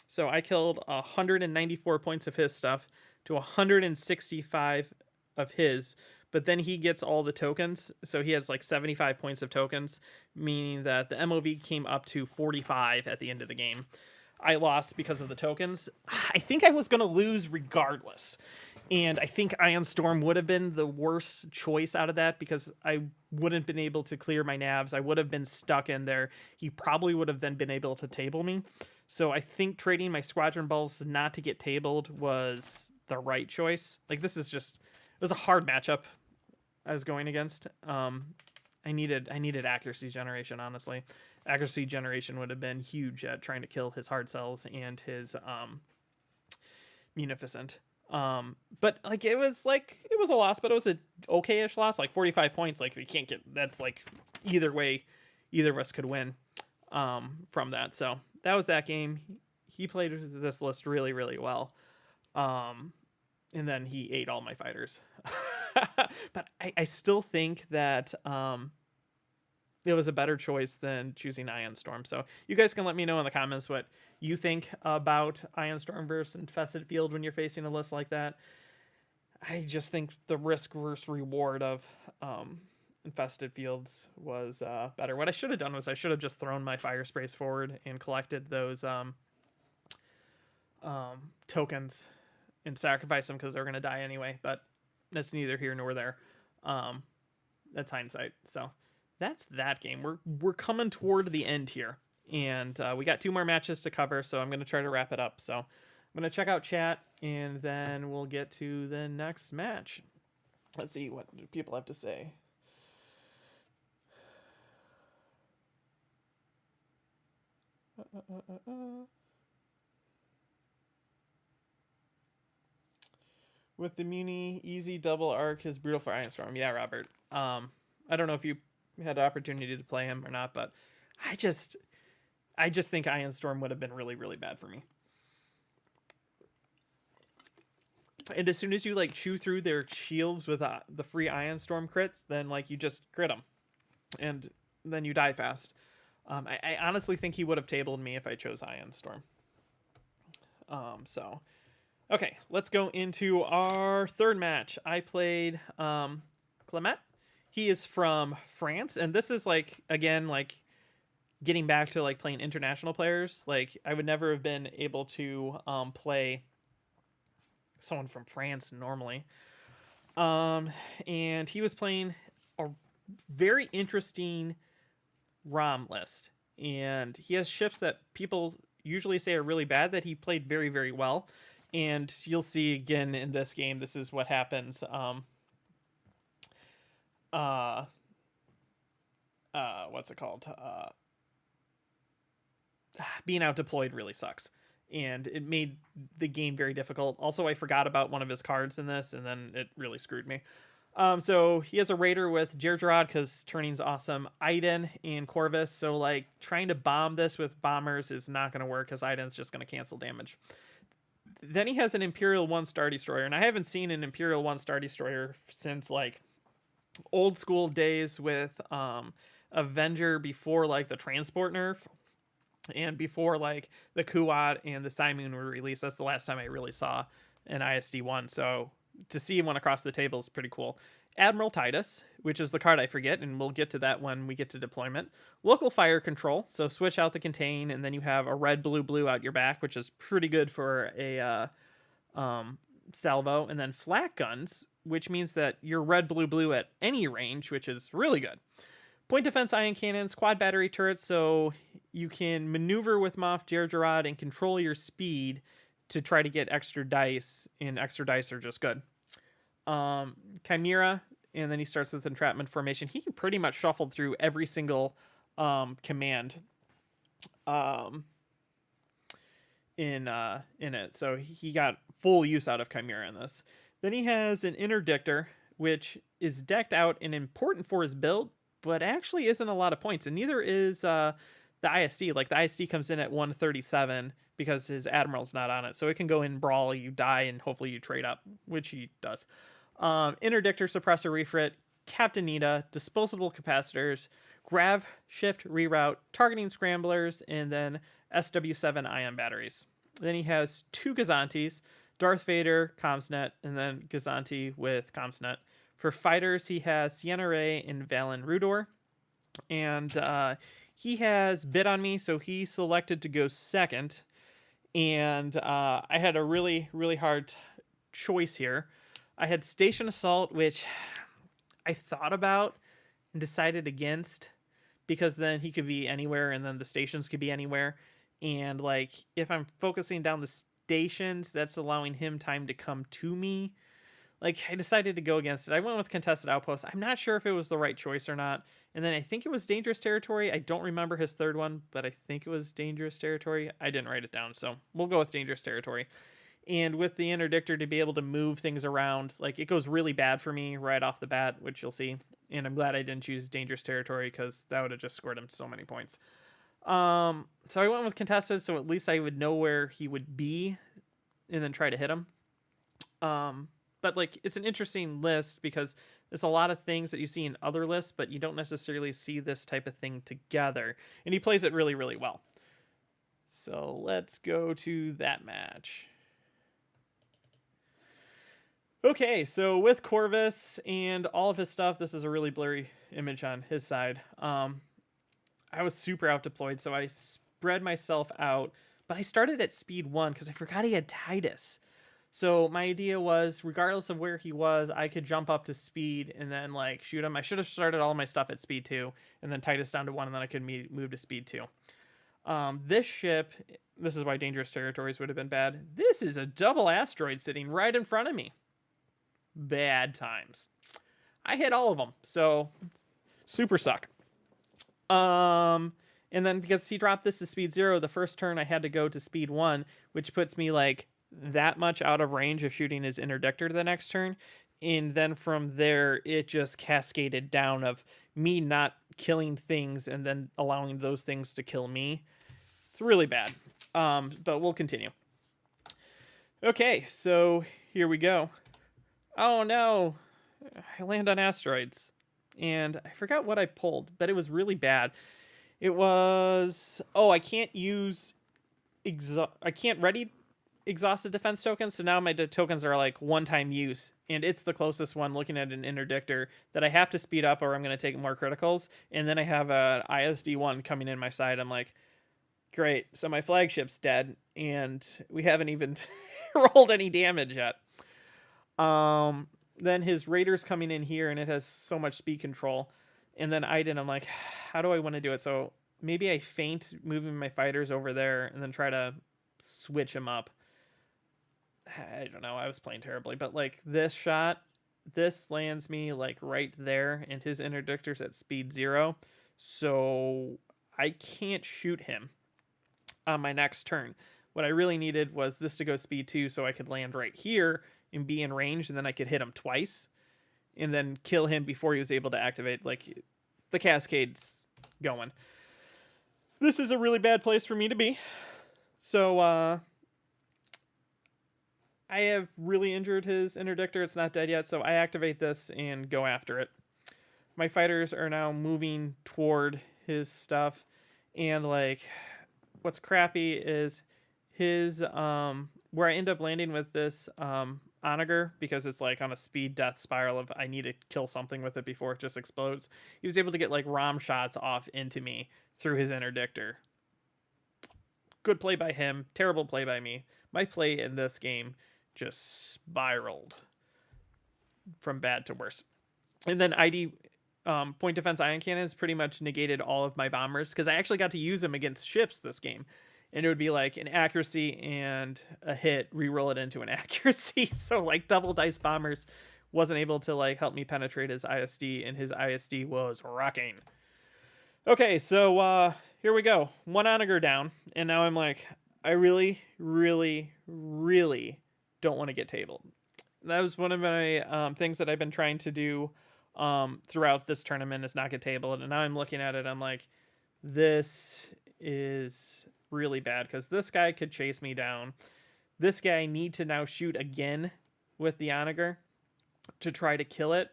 So I killed 194 points of his stuff to 165 of his, but then he gets all the tokens. So he has like 75 points of tokens, meaning that the MOV came up to 45 at the end of the game. I lost because of the tokens. I think I was going to lose regardless. And I think Ion Storm would have been the worst choice out of that because I wouldn't been able to clear my navs. I would have been stuck in there. He probably would have then been able to table me. So I think trading my squadron balls not to get tabled was the right choice. Like this is just, it was a hard matchup I was going against. I needed accuracy generation, honestly. Accuracy generation would have been huge at trying to kill his hard cells and his Munificent. But like it was a loss, but it was a okay-ish loss, like 45 points. Like you can't get, that's like either way, either of us could win from that. So that was that game. He played this list really, really well. And then he ate all my fighters. But I still think that it was a better choice than choosing Ion Storm. So you guys can let me know in the comments what you think about Ion Storm versus Infested Field when you're facing a list like that. I just think the risk versus reward of Infested Fields was better. What I should have done was I should have just thrown my fire sprays forward and collected those tokens and sacrificed them because they're going to die anyway. But that's neither here nor there. That's hindsight. So that's that game. We're coming toward the end here, and we got 2 more matches to cover, so I'm going to try to wrap it up. So I'm going to check out chat, and then we'll get to the next match. Let's see what people have to say. With the Muni, easy double arc is brutal for Iron Storm. Yeah, Robert. I don't know if you had the opportunity to play him or not, but I just think Ion Storm would have been really, really bad for me. And as soon as you like chew through their shields with the free Ion Storm crits, then like you just crit them, and then you die fast. I honestly think he would have tabled me if I chose Ion Storm. So, okay, let's go into our third match. I played Clement. He is from France, and this is like, again, like getting back to like playing international players. Like I would never have been able to play someone from France normally. And he was playing a very interesting ROM list. And he has ships that people usually say are really bad that he played very, very well. And you'll see again in this game, this is what happens. Uh, what's it called? Being out deployed really sucks. And it made the game very difficult. Also, I forgot about one of his cards in this, and then it really screwed me. So he has a raider with Gergerod because turning's awesome. Iden and Corvus. So like trying to bomb this with bombers is not going to work because Iden's just going to cancel damage. Then he has an Imperial 1 Star Destroyer, and I haven't seen an Imperial 1 Star Destroyer since like old school days with Avenger before like the transport nerf and before like the Kuat and the Simoon were released. That's the last time I really saw an ISD 1. So to see one across the table is pretty cool. Admiral Titus, which is the card I forget, and we'll get to that when we get to deployment. Local fire control, so switch out the contain, and then you have a red, blue, blue out your back, which is pretty good for a salvo. And then flak guns, which means that you're red, blue, blue at any range, which is really good. Point defense ion cannons, quad battery turrets, so you can maneuver with Moff Gergerod and control your speed to try to get extra dice, and extra dice are just good. Chimera, and then he starts with entrapment formation. He pretty much shuffled through every single command in it, so he got full use out of Chimera in this. Then he has an interdictor, which is decked out and important for his build, but actually isn't a lot of points, and neither is the ISD. Like the ISD comes in at 137 because his admiral's not on it, so it can go in brawl, you die, and hopefully you trade up, which he does. Interdictor, suppressor, refrit, Captain Nita, disposable capacitors, grav, shift, reroute, targeting scramblers, and then SW7 ion batteries. Then he has 2 Gazantes, Darth Vader, Comsnet, and then Gazanti with Comsnet. For fighters, he has Sienna Ray and Valen Rudor. And he has bid on me, so he selected to go second. And I had a really, really hard choice here. I had Station Assault, which I thought about and decided against, because then he could be anywhere and then the stations could be anywhere. And like, if I'm focusing down the stations, that's allowing him time to come to me. Like, I decided to go against it. I went with Contested Outpost. I'm not sure if it was the right choice or not. And then I think it was Dangerous Territory. I don't remember his third one, but I think it was Dangerous Territory. I didn't write it down, so we'll go with Dangerous Territory. And with the interdictor to be able to move things around, like, it goes really bad for me right off the bat, which you'll see. And I'm glad I didn't choose Dangerous Territory, because that would have just scored him so many points. So I went with Contested, so at least I would know where he would be and then try to hit him. But like, it's an interesting list because there's a lot of things that you see in other lists, but you don't necessarily see this type of thing together. And he plays it really, really well. So let's go to that match. Okay, so with Corvus and all of his stuff, this is a really blurry image on his side. I was super out deployed, so I spread myself out. But I started at speed 1 because I forgot he had Titus. So my idea was, regardless of where he was, I could jump up to speed and then like shoot him. I should have started all my stuff at speed 2 and then Titus down to 1, and then I could move to speed 2. This ship, this is why Dangerous Territories would have been bad. This is a double asteroid sitting right in front of me. Bad times. I hit all of them, so super suck. And then because he dropped this to speed 0, the first turn I had to go to speed 1, which puts me like that much out of range of shooting his interdictor the next turn. And then from there, it just cascaded down of me not killing things and then allowing those things to kill me. It's really bad. But we'll continue. Okay, so here we go. Oh no, I land on asteroids. And I forgot what I pulled, but it was really bad. It was, I can't use, I can't ready exhausted defense tokens, so now my tokens are like one-time use, and it's the closest one looking at an interdictor that I have to speed up or I'm going to take more criticals. And then I have a ISD 1 coming in my side. I'm like, great, so my flagship's dead and we haven't even rolled any damage yet. then his Raider's coming in here, and it has so much speed control. And then Iden, I'm like, how do I want to do it? So maybe I feint moving my fighters over there and then try to switch them up. I don't know. I was playing terribly. But, like, this shot, this lands me, like, right there, and his interdictor's at speed 0. So I can't shoot him on my next turn. What I really needed was this to go speed 2 so I could land right here and be in range, and then I could hit him twice and then kill him before he was able to activate, like, the cascades going. This is a really bad place for me to be. So, I have really injured his interdictor. It's not dead yet, so I activate this and go after it. My fighters are now moving toward his stuff, and, like, what's crappy is his, where I end up landing with this, onager, because it's like on a speed death spiral of I need to kill something with it before it just explodes. He was able to get like ROM shots off into me through his interdictor. Good play by him, terrible play by me. My play in this game just spiraled from bad to worse. And then ID point defense ion cannons pretty much negated all of my bombers, because I actually got to use them against ships this game. And it would be like an accuracy and a hit, re-roll it into an accuracy. So like double dice bombers wasn't able to like help me penetrate his ISD, and his ISD was rocking. Okay, so here we go. One onager down, and now I'm like, I really, really, really don't want to get tabled. That was one of my things that I've been trying to do throughout this tournament, is not get tabled. And now I'm looking at it, I'm like, this is really bad, because this guy could chase me down. This guy I need to now shoot again with the onager to try to kill it,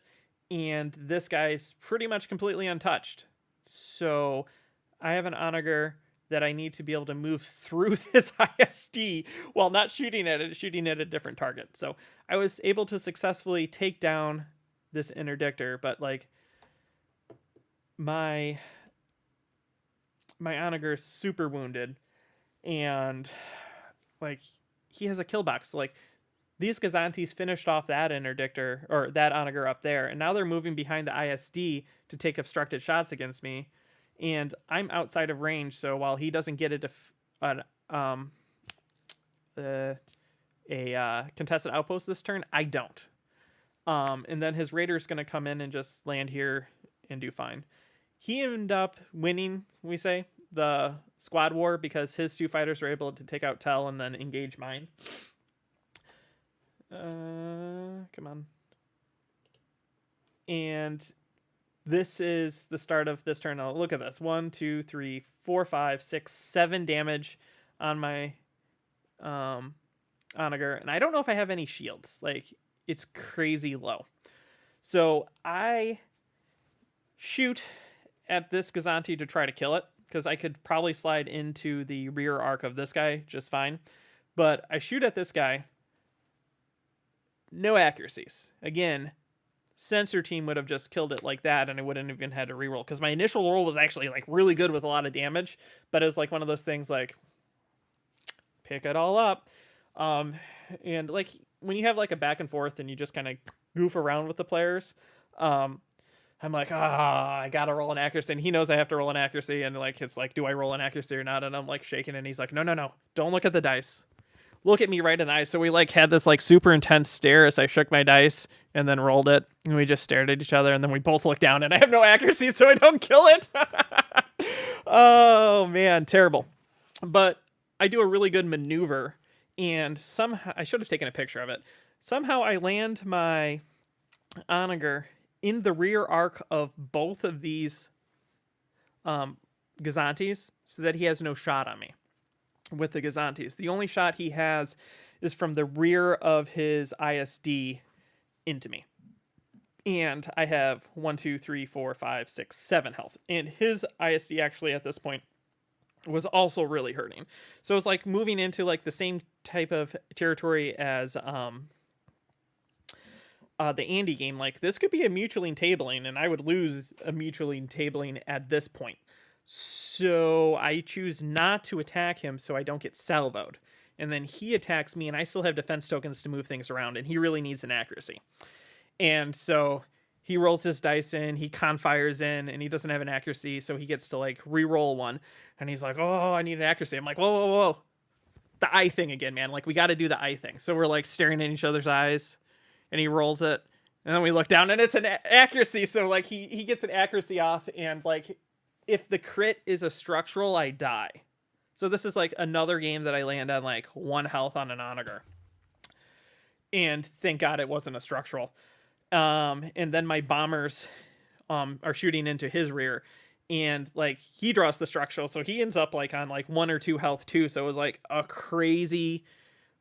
and this guy's pretty much completely untouched. So I have an onager that I need to be able to move through this ISD while not shooting at it, shooting at a different target. So I was able to successfully take down this interdictor, but like my onager is super wounded, and like he has a kill box. So, like, these Gazantes finished off that interdictor, or that onager up there, and now they're moving behind the ISD to take obstructed shots against me, and I'm outside of range. So while he doesn't get a contested outpost this turn, I don't. And then his Raider's going to come in and just land here and do fine. He ended up winning, we say, the squad war, because his two fighters were able to take out Tell and then engage mine. Come on. And this is the start of this turn. Now, look at this. 1, 2, 3, 4, 5, 6, 7 damage on my onager. And I don't know if I have any shields. Like, it's crazy low. So I shoot at this Gazanti to try to kill it, because I could probably slide into the rear arc of this guy just fine. But I shoot at this guy. No accuracies. Again, Sensor Team would have just killed it like that, and I wouldn't even had to reroll, because my initial roll was actually like really good with a lot of damage, but it was like one of those things like, pick it all up. And like when you have like a back and forth and you just kind of goof around with the players, I'm like, I gotta roll an accuracy, and he knows I have to roll an accuracy, and like it's like, do I roll an accuracy or not? And I'm like shaking, and he's like, no, don't look at the dice. Look at me right in the eyes. So we like had this like super intense stare as I shook my dice and then rolled it, and we just stared at each other, and then we both looked down, and I have no accuracy, so I don't kill it. Oh man, terrible. But I do a really good maneuver, and somehow I should have taken a picture of it. Somehow I land my onager in the rear arc of both of these Gazantes, so that he has no shot on me with the Gazantes. The only shot he has is from the rear of his ISD into me. And I have 1, 2, 3, 4, 5, 6, 7 health. And his ISD actually at this point was also really hurting. So it's like moving into like the same type of territory as the Andy game. Like, this could be a mutualing tabling, and I would lose a mutualing tabling at this point. So I choose not to attack him so I don't get salvoed. And then he attacks me, and I still have defense tokens to move things around, and he really needs an accuracy. And so he rolls his dice in, he confires in, and he doesn't have an accuracy, so he gets to like re-roll one. And he's like, "Oh, I need an accuracy." I'm like, "Whoa, whoa, whoa. The eye thing again, man. Like, we got to do the eye thing." So we're like staring in each other's eyes, and he rolls it. And then we look down, and it's an accuracy. So like he gets an accuracy off, and like if the crit is a structural, I die. So this is like another game that I land on like 1 health on an onager. And thank God it wasn't a structural. And then my bombers are shooting into his rear, and like he draws the structural, so he ends up like on like 1 or 2 health too. So it was like a crazy,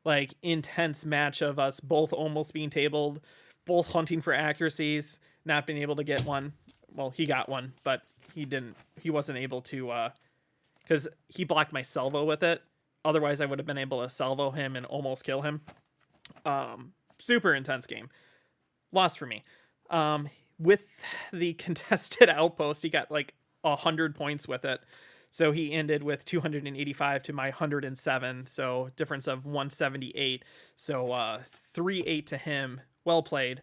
like intense match of us both almost being tabled, both hunting for accuracies, not being able to get one. Well, he got one, but he wasn't able to, because he blocked my salvo with it. Otherwise I would have been able to salvo him and almost kill him. Super intense game. Lost for me. With the contested outpost, he got like 100 points with it. So he ended with 285 to my 107. So difference of 178. So 3-8 to him. Well played.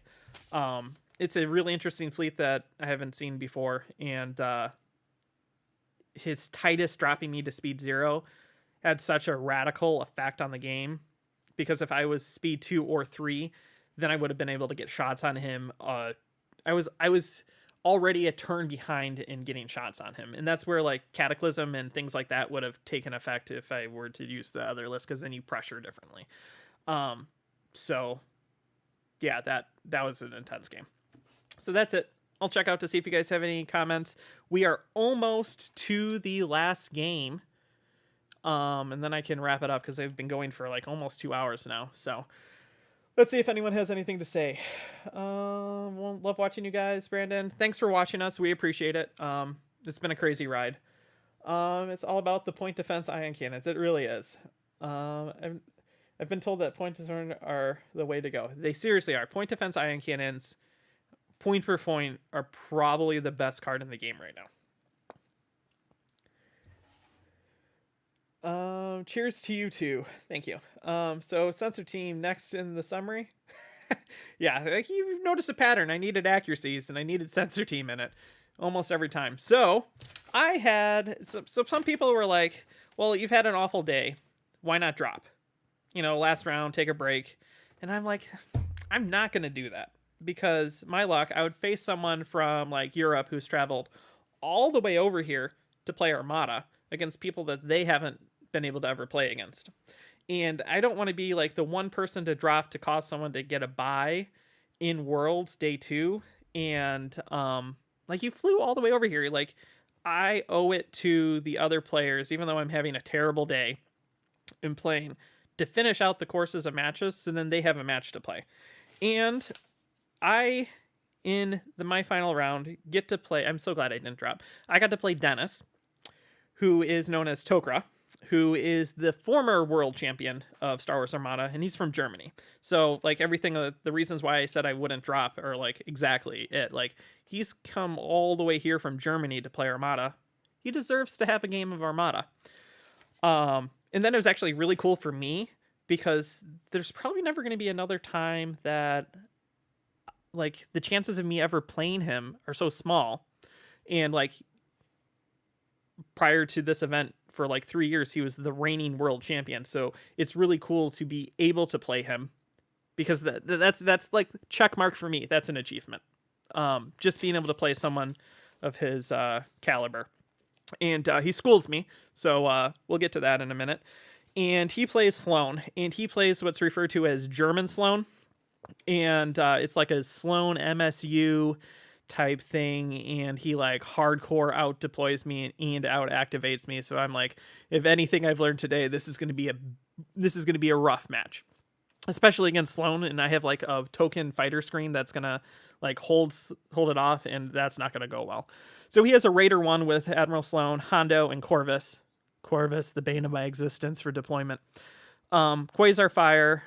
It's a really interesting fleet that I haven't seen before. And his Titus dropping me to speed 0 had such a radical effect on the game. Because if I was speed 2 or 3, then I would have been able to get shots on him. I was already a turn behind in getting shots on him. And that's where like Cataclysm and things like that would have taken effect if I were to use the other list, because then you pressure differently. So yeah, that was an intense game. So that's it. I'll check out to see if you guys have any comments. We are almost to the last game. And then I can wrap it up because I've been going for like almost 2 hours now. So let's see if anyone has anything to say. Well, love watching you guys, Brandon. Thanks for watching us. We appreciate it. It's been a crazy ride. It's all about the point defense ion cannons. It really is. I've been told that point defense are the way to go. They seriously are. Point defense ion cannons, point per point, are probably the best card in the game right now. Cheers to you too. Thank you. So Sensor Team next in the summary. Yeah, like you've noticed a pattern. I needed accuracies and I needed Sensor Team in it almost every time. So I had, so some people were like, well, you've had an awful day. Why not drop? You know, last round, take a break. And I'm like, I'm not going to do that, because my luck, I would face someone from like Europe who's traveled all the way over here to play Armada against people that they haven't been able to ever play against. And I don't want to be like the one person to drop to cause someone to get a bye in Worlds Day 2. And like, you flew all the way over here. Like, I owe it to the other players, even though I'm having a terrible day in playing, to finish out the courses of matches, so then they have a match to play. And I, in my final round, get to play, I'm so glad I didn't drop, I got to play Dennis, who is known as Tok'ra, who is the former world champion of Star Wars Armada, and he's from Germany. So, like, everything, the reasons why I said I wouldn't drop are, like, exactly it. Like, he's come all the way here from Germany to play Armada. He deserves to have a game of Armada. And then it was actually really cool for me, because there's probably never going to be another time that, like, the chances of me ever playing him are so small. And, like, prior to this event, for like 3 years, he was the reigning world champion. So it's really cool to be able to play him, because that's like check mark for me. That's an achievement. Just being able to play someone of his caliber. And he schools me, so we'll get to that in a minute. And he plays Sloan, and he plays what's referred to as German Sloan. And it's like a Sloan MSU type thing, and he like hardcore out deploys me and out activates me. So I'm like, if anything I've learned today, this is going to be a rough match, especially against Sloan. And I have like a token fighter screen that's gonna like hold it off, and that's not gonna go well. So he has a Raider 1 with Admiral Sloan, Hondo, and Corvus, the bane of my existence for deployment. Quasar Fire,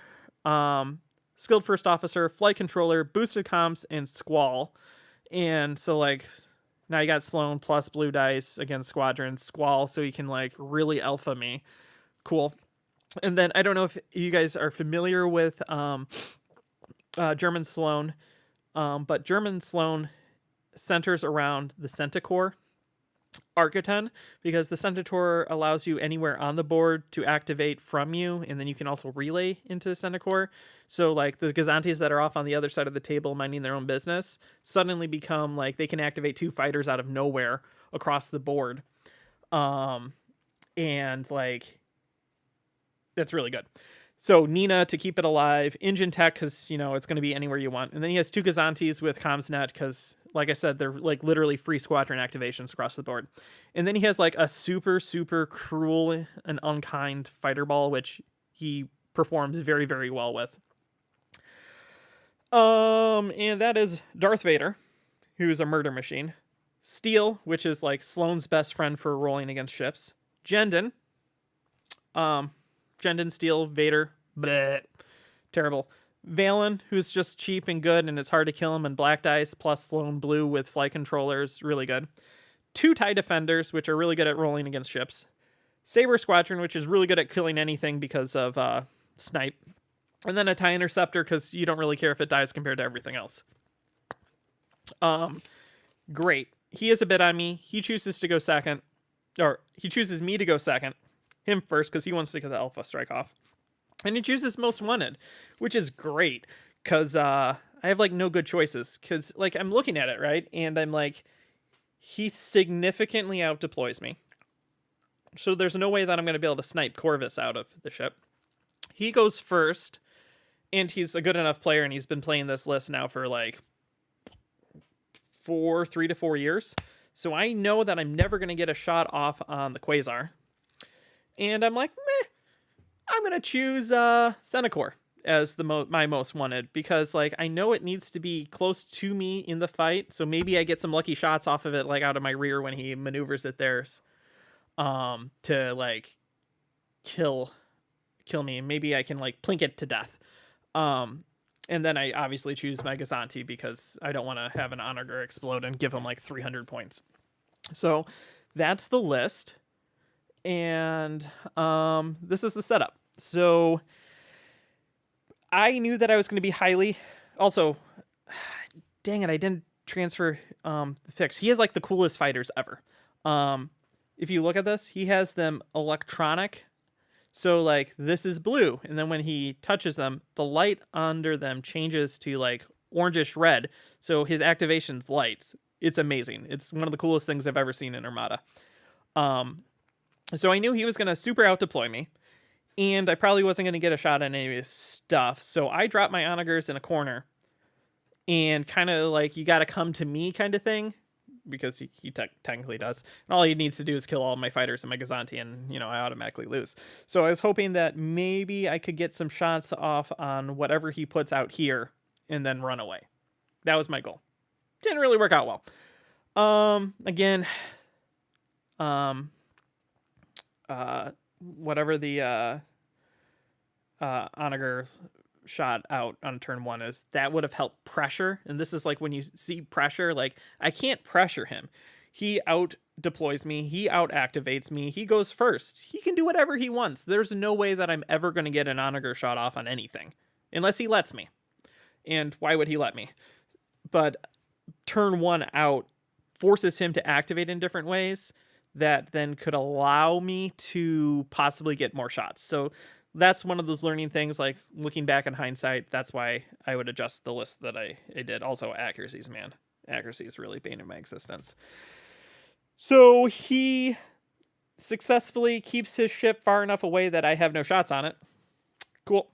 skilled first officer, flight controller, boosted comms, and Squall. And so, like, now you got Sloan plus blue dice against Squadron, Squall, so you can, like, really alpha me. Cool. And then, I don't know if you guys are familiar with German Sloan. But German Sloan centers around the Centaur Architon, because the Centaur allows you anywhere on the board to activate from you, and then you can also relay into the Centaur. So like the Gazantes that are off on the other side of the table minding their own business suddenly become like they can activate 2 fighters out of nowhere across the board. And like that's really good. So Nina to keep it alive, engine tech because it's going to be anywhere you want, and then he has 2 Gazantes with CommsNet because, like I said, they're like literally free squadron activations across the board. And then he has like a super cruel and unkind fighter ball, which he performs very very well with. And that is Darth Vader, who is a murder machine. Steel, which is like Sloane's best friend for rolling against ships. Jendon. Jendon, Steel, Vader, bleh, terrible. Valen, who's just cheap and good, and it's hard to kill him, and Black Dice plus Sloan Blue with flight controllers, really good. 2 TIE Defenders, which are really good at rolling against ships. Saber Squadron, which is really good at killing anything because of snipe. And then a TIE Interceptor, because you don't really care if it dies compared to everything else. Great. He is a bit on me. He chooses to go second. Or, he chooses me to go second. Him first, because he wants to get the Alpha Strike off. And he chooses Most Wanted, which is great, because I have, like, no good choices. Because, like, I'm looking at it, right? And I'm like, he significantly out-deploys me. So there's no way that I'm going to be able to snipe Corvus out of the ship. He goes first, and he's a good enough player, and he's been playing this list now for, like, 3 to 4 years. So I know that I'm never going to get a shot off on the Quasar. And I'm like, meh, I'm going to choose Senecor as my most wanted, because like I know it needs to be close to me in the fight, so maybe I get some lucky shots off of it, like out of my rear when he maneuvers it there, to like kill me, and maybe I can like plink it to death. And then I obviously choose my Gazanti because I don't want to have an Onager explode and give him like 300 points. So that's the list. And this is the setup. So I knew that I was going to be highly... Also, dang it, I didn't transfer the fix. He has like the coolest fighters ever. If you look at this, he has them electronic. So like this is blue, and then when he touches them, the light under them changes to like orangish red. So his activation's lights. It's amazing. It's one of the coolest things I've ever seen in Armada. So I knew he was going to super out-deploy me, and I probably wasn't going to get a shot at any of his stuff. So I dropped my Onagers in a corner, and kind of like, you got to come to me kind of thing, because he technically does. And all he needs to do is kill all my fighters and my Gazanti, and, I automatically lose. So I was hoping that maybe I could get some shots off on whatever he puts out here, and then run away. That was my goal. Didn't really work out well. Again, whatever the Onager shot out on turn 1 is, that would have helped pressure. And this is like when you see pressure, like I can't pressure him. He out deploys me. He out activates me. He goes first. He can do whatever he wants. There's no way that I'm ever going to get an Onager shot off on anything unless he lets me. And why would he let me? But turn 1 out forces him to activate in different ways that then could allow me to possibly get more shots. So that's one of those learning things, like looking back in hindsight, that's why I would adjust the list that I did. Also, accuracies, man. Accuracy is really bane of my existence. So he successfully keeps his ship far enough away that I have no shots on it. Cool.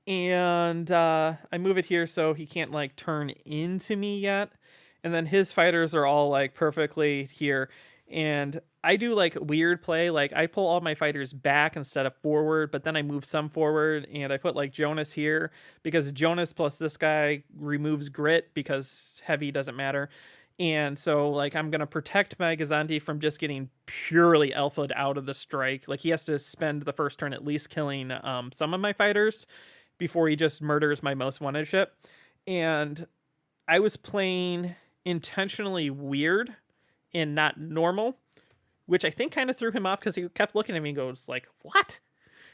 And I move it here so he can't like turn into me yet. And then his fighters are all like perfectly here. And I do like weird play. Like I pull all my fighters back instead of forward, but then I move some forward, and I put like Jonas here because Jonas plus this guy removes grit because heavy doesn't matter. And so like I'm going to protect my Gazanti from just getting purely alpha'd out of the strike. Like he has to spend the first turn at least killing some of my fighters before he just murders my most wanted ship. And I was playing intentionally weird and not normal, which I think kind of threw him off because he kept looking at me and goes like, what?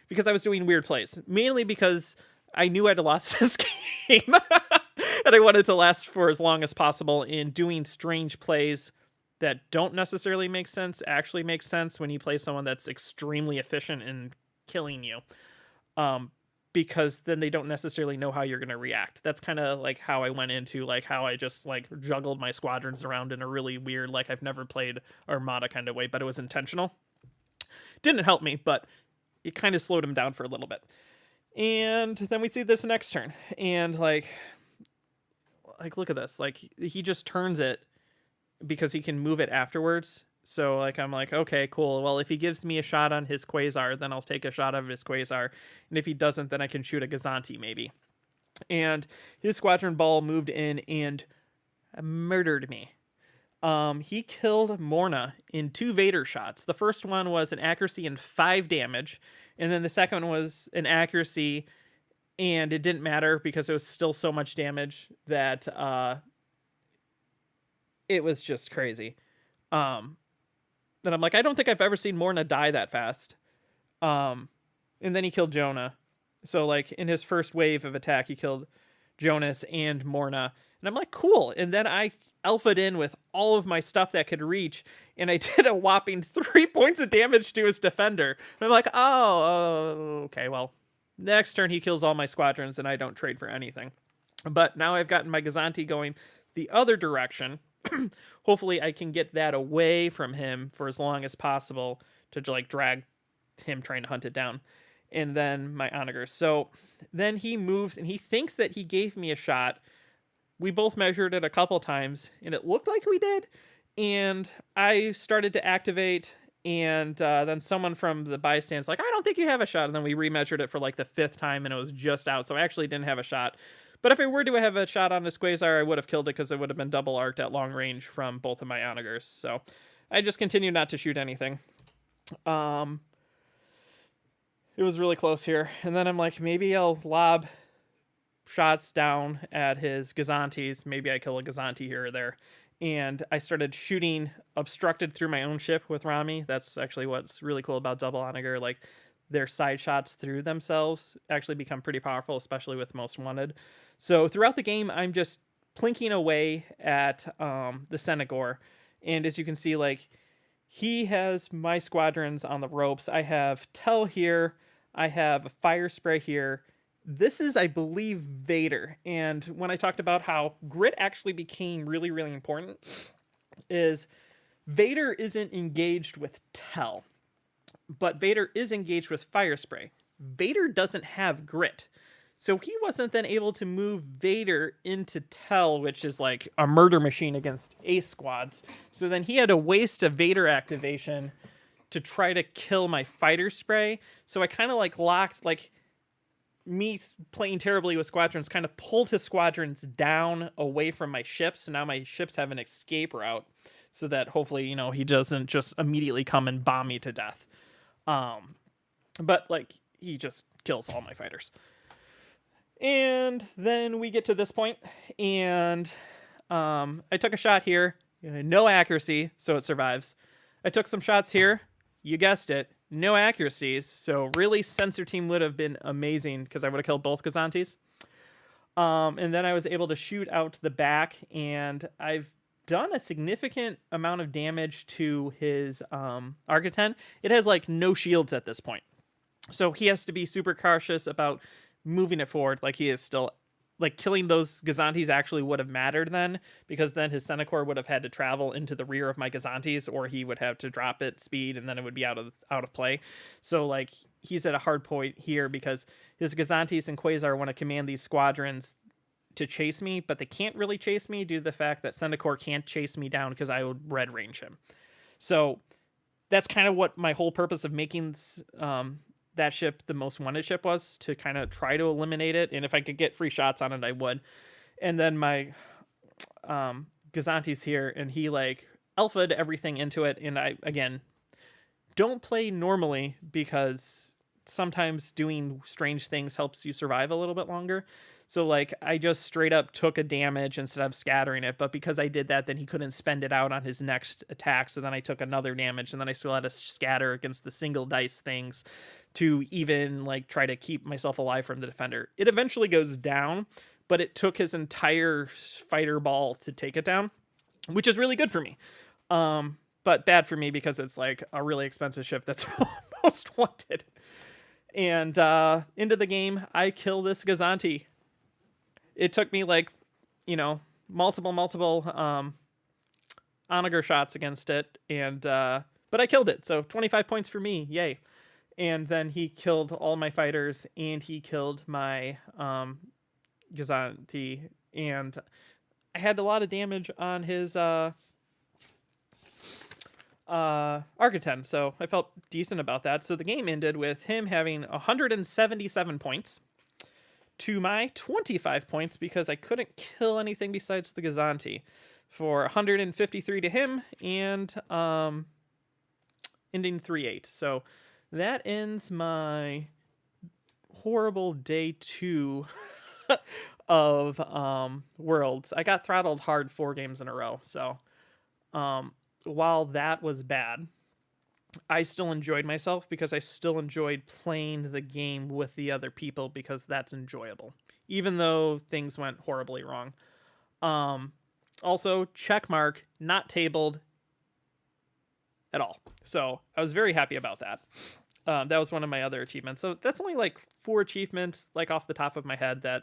Because I was doing weird plays, mainly because I knew I'd lost this game. And I wanted to last for as long as possible in doing strange plays that don't necessarily make sense, actually make sense when you play someone that's extremely efficient in killing you. Because then they don't necessarily know how you're going to react. That's kind of like how I went into like how I just like juggled my squadrons around in a really weird, like I've never played Armada kind of way, but it was intentional. Didn't help me, but it kind of slowed him down for a little bit. And then we see this next turn, and like look at this. Like he just turns it because he can move it afterwards. So like I'm like, okay, cool. Well, if he gives me a shot on his Quasar, then I'll take a shot of his Quasar. And if he doesn't, then I can shoot a Gazanti maybe. And his squadron ball moved in and murdered me. He killed Morna in 2 Vader shots. The first one was an accuracy and 5 damage. And then the second one was an accuracy, and it didn't matter because it was still so much damage that it was just crazy. Then I'm like, I don't think I've ever seen Morna die that fast. And then he killed Jonah. So like in his first wave of attack, he killed Jonas and Morna. And I'm like, cool. And then I alphaed in with all of my stuff that could reach, and I did a whopping 3 points of damage to his defender. And I'm like, oh, okay, well, next turn he kills all my squadrons and I don't trade for anything. But now I've gotten my Gazanti going the other direction. Hopefully I can get that away from him for as long as possible to like drag him trying to hunt it down. And then my onagers. So then he moves and he thinks that he gave me a shot. We both measured it a couple times and it looked like we did. And I started to activate, and then someone from the bystanders like, I don't think you have a shot. And then we remeasured it for like the 5th time and it was just out. So I actually didn't have a shot. But if I were to have a shot on this Quasar, I would have killed it because it would have been double arced at long range from both of my onagers. So I just continued not to shoot anything. It was really close here. And then I'm like, maybe I'll lob shots down at his Gazantis. Maybe I kill a Gazanti here or there. And I started shooting obstructed through my own ship with Rami. That's actually what's really cool about double onager. Like, their side shots through themselves actually become pretty powerful, especially with Most Wanted. So throughout the game, I'm just plinking away at the Senegor. And as you can see, like, he has my squadrons on the ropes. I have Tell here. I have a Fire Spray here. This is, I believe, Vader. And when I talked about how grit actually became really, really important, is Vader isn't engaged with Tell, but Vader is engaged with Fire Spray. Vader doesn't have grit. So he wasn't then able to move Vader into Tell, which is like a murder machine against ace squads. So then he had to waste a Vader activation to try to kill my Fighter Spray. So I kind of like locked, like, me playing terribly with squadrons kind of pulled his squadrons down away from my ships. So now my ships have an escape route so that hopefully, you know, he doesn't just immediately come and bomb me to death. But like, he just kills all my fighters. And then we get to this point, and I took a shot here, no accuracy, so it survives. I took some shots here, you guessed it, no accuracies, so really Sensor Team would have been amazing because I would have killed both Gazantis. And then I was able to shoot out the back, and I've done a significant amount of damage to his Arcaten. It has like no shields at this point, so he has to be super cautious about moving it forward. Like, he is still, like, killing those Gazantis actually would have mattered then, because then his Senecor would have had to travel into the rear of my Gazantis, or he would have to drop it speed and then it would be out of play. So like, he's at a hard point here because his Gazantis and Quasar want to command these squadrons to chase me, but they can't really chase me due to the fact that Senecor can't chase me down because I would red range him. So that's kind of what my whole purpose of making that ship the Most Wanted ship was, to kind of try to eliminate it. And if I could get free shots on it, I would. And then my Gazanti's here, and he like alpha'd everything into it. And I, again, don't play normally because sometimes doing strange things helps you survive a little bit longer. So like, I just straight up took a damage instead of scattering it. But because I did that, then he couldn't spend it out on his next attack. So then I took another damage, and then I still had to scatter against the single dice things to even like try to keep myself alive from the defender. It eventually goes down, but it took his entire fighter ball to take it down, which is really good for me. But bad for me because it's like a really expensive ship that's most wanted. And into the game, I kill this Gazanti. It took me like, multiple onager shots against it, and but I killed it. So 25 points for me, yay! And then he killed all my fighters, and he killed my Gazanti, and I had a lot of damage on his Architen, so I felt decent about that. So the game ended with him having 177 points to my 25 points because I couldn't kill anything besides the Gazanti, for 153 to him, and ending 3-8. So that ends my horrible day 2 of Worlds. I got throttled hard 4 games in a row, so while that was bad, I still enjoyed myself because I still enjoyed playing the game with the other people because that's enjoyable, even though things went horribly wrong. Also, checkmark, not tabled at all. So I was very happy about that. That was one of my other achievements. So that's only like 4 achievements, like off the top of my head, that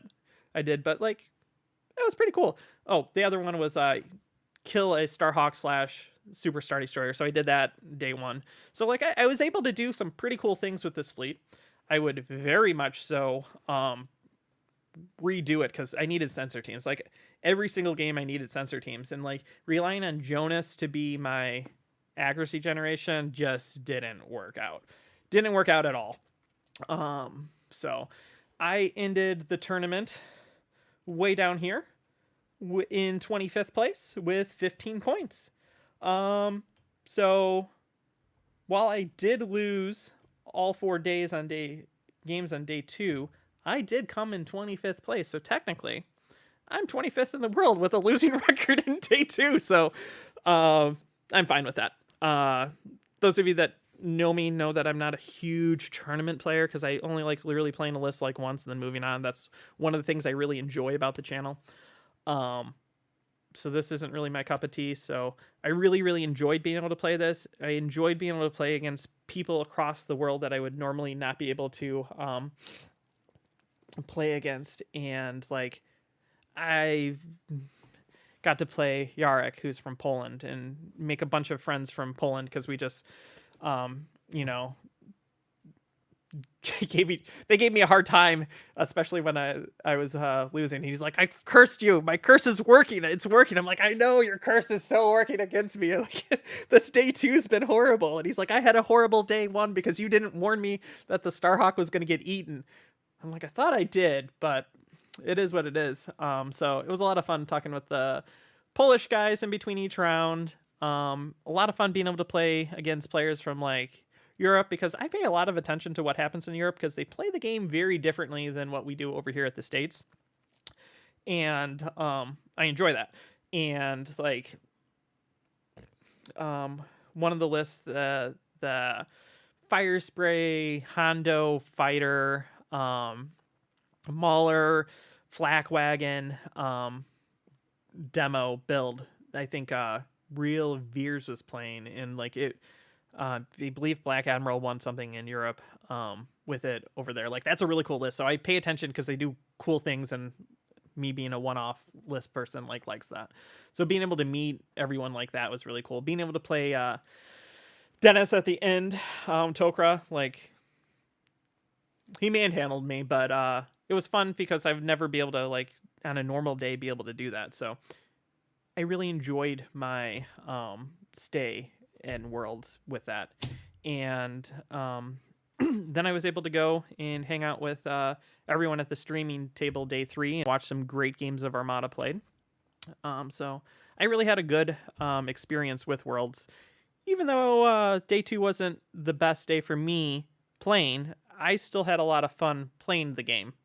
I did, but like, that was pretty cool. Oh, the other one was kill a Starhawk / Super Star Destroyer. So I did that day 1. So like I was able to do some pretty cool things with this fleet. I would very much so redo it because I needed sensor teams. Like every single game I needed sensor teams, and like relying on Jonas to be my accuracy generation just didn't work out. Didn't work out at all. So I ended the tournament way down here in 25th place with 15 points. So while I did lose all 4 games on day 2, I did come in 25th place. So technically, I'm 25th in the world with a losing record in day 2. So I'm fine with that. Those of you that know me know that I'm not a huge tournament player because I only like literally playing a list like once and then moving on. That's one of the things I really enjoy about the channel. So this isn't really my cup of tea. So I really, really enjoyed being able to play this. I enjoyed being able to play against people across the world that I would normally not be able to play against. And like, I got to play Jarek, who's from Poland, and make a bunch of friends from Poland because we just, they gave me a hard time, especially when I was losing. He's like, I cursed you. My curse is working. It's working. I'm like, I know your curse is so working against me. Like, this day 2's been horrible. And he's like, I had a horrible day 1 because you didn't warn me that the Starhawk was going to get eaten. I'm like, I thought I did, but it is what it is. So it was a lot of fun talking with the Polish guys in between each round. A lot of fun being able to play against players from like Europe, because I pay a lot of attention to what happens in Europe because they play the game very differently than what we do over here at the States. And I enjoy that. And like one of the lists, the Fire Spray, Hondo Fighter, Mauler, Flak Wagon demo build, I think Real Veers was playing, and like it, they believe Black Admiral won something in Europe with it over there. Like, that's a really cool list. So I pay attention because they do cool things, and me being a one-off list person likes that. So being able to meet everyone like that was really cool. Being able to play Dennis at the end, Tokra, like, he manhandled me, but it was fun because I've never be able to, like, on a normal day, be able to do that. So I really enjoyed my stay in Worlds with that. And then I was able to go and hang out with everyone at the streaming table day 3 and watch some great games of Armada played. So I really had a good experience with Worlds. Even though day 2 wasn't the best day for me playing, I still had a lot of fun playing the game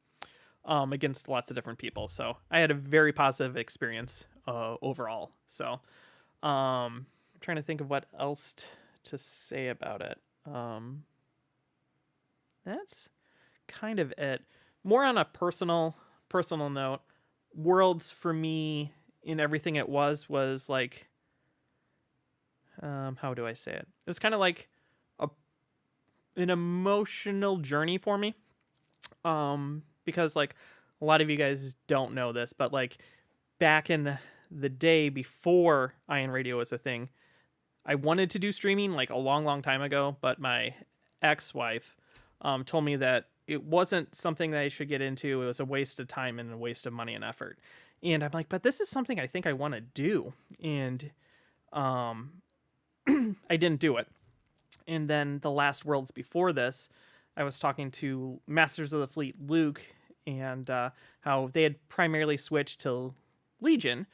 against lots of different people. So I had a very positive experience overall. So I'm trying to think of what else to say about it. That's kind of it. More on a personal note, Worlds for me in everything it was like, how do I say it? It was kind of like an emotional journey for me. Because like a lot of you guys don't know this, but like back in the day before Ion Radio was a thing, I wanted to do streaming like a long, long time ago, but my ex-wife told me that it wasn't something that I should get into. It was a waste of time and a waste of money and effort. And I'm like, but this is something I think I want to do. And I didn't do it. And then the last Worlds before this, I was talking to Masters of the Fleet Luke and how they had primarily switched to Legion,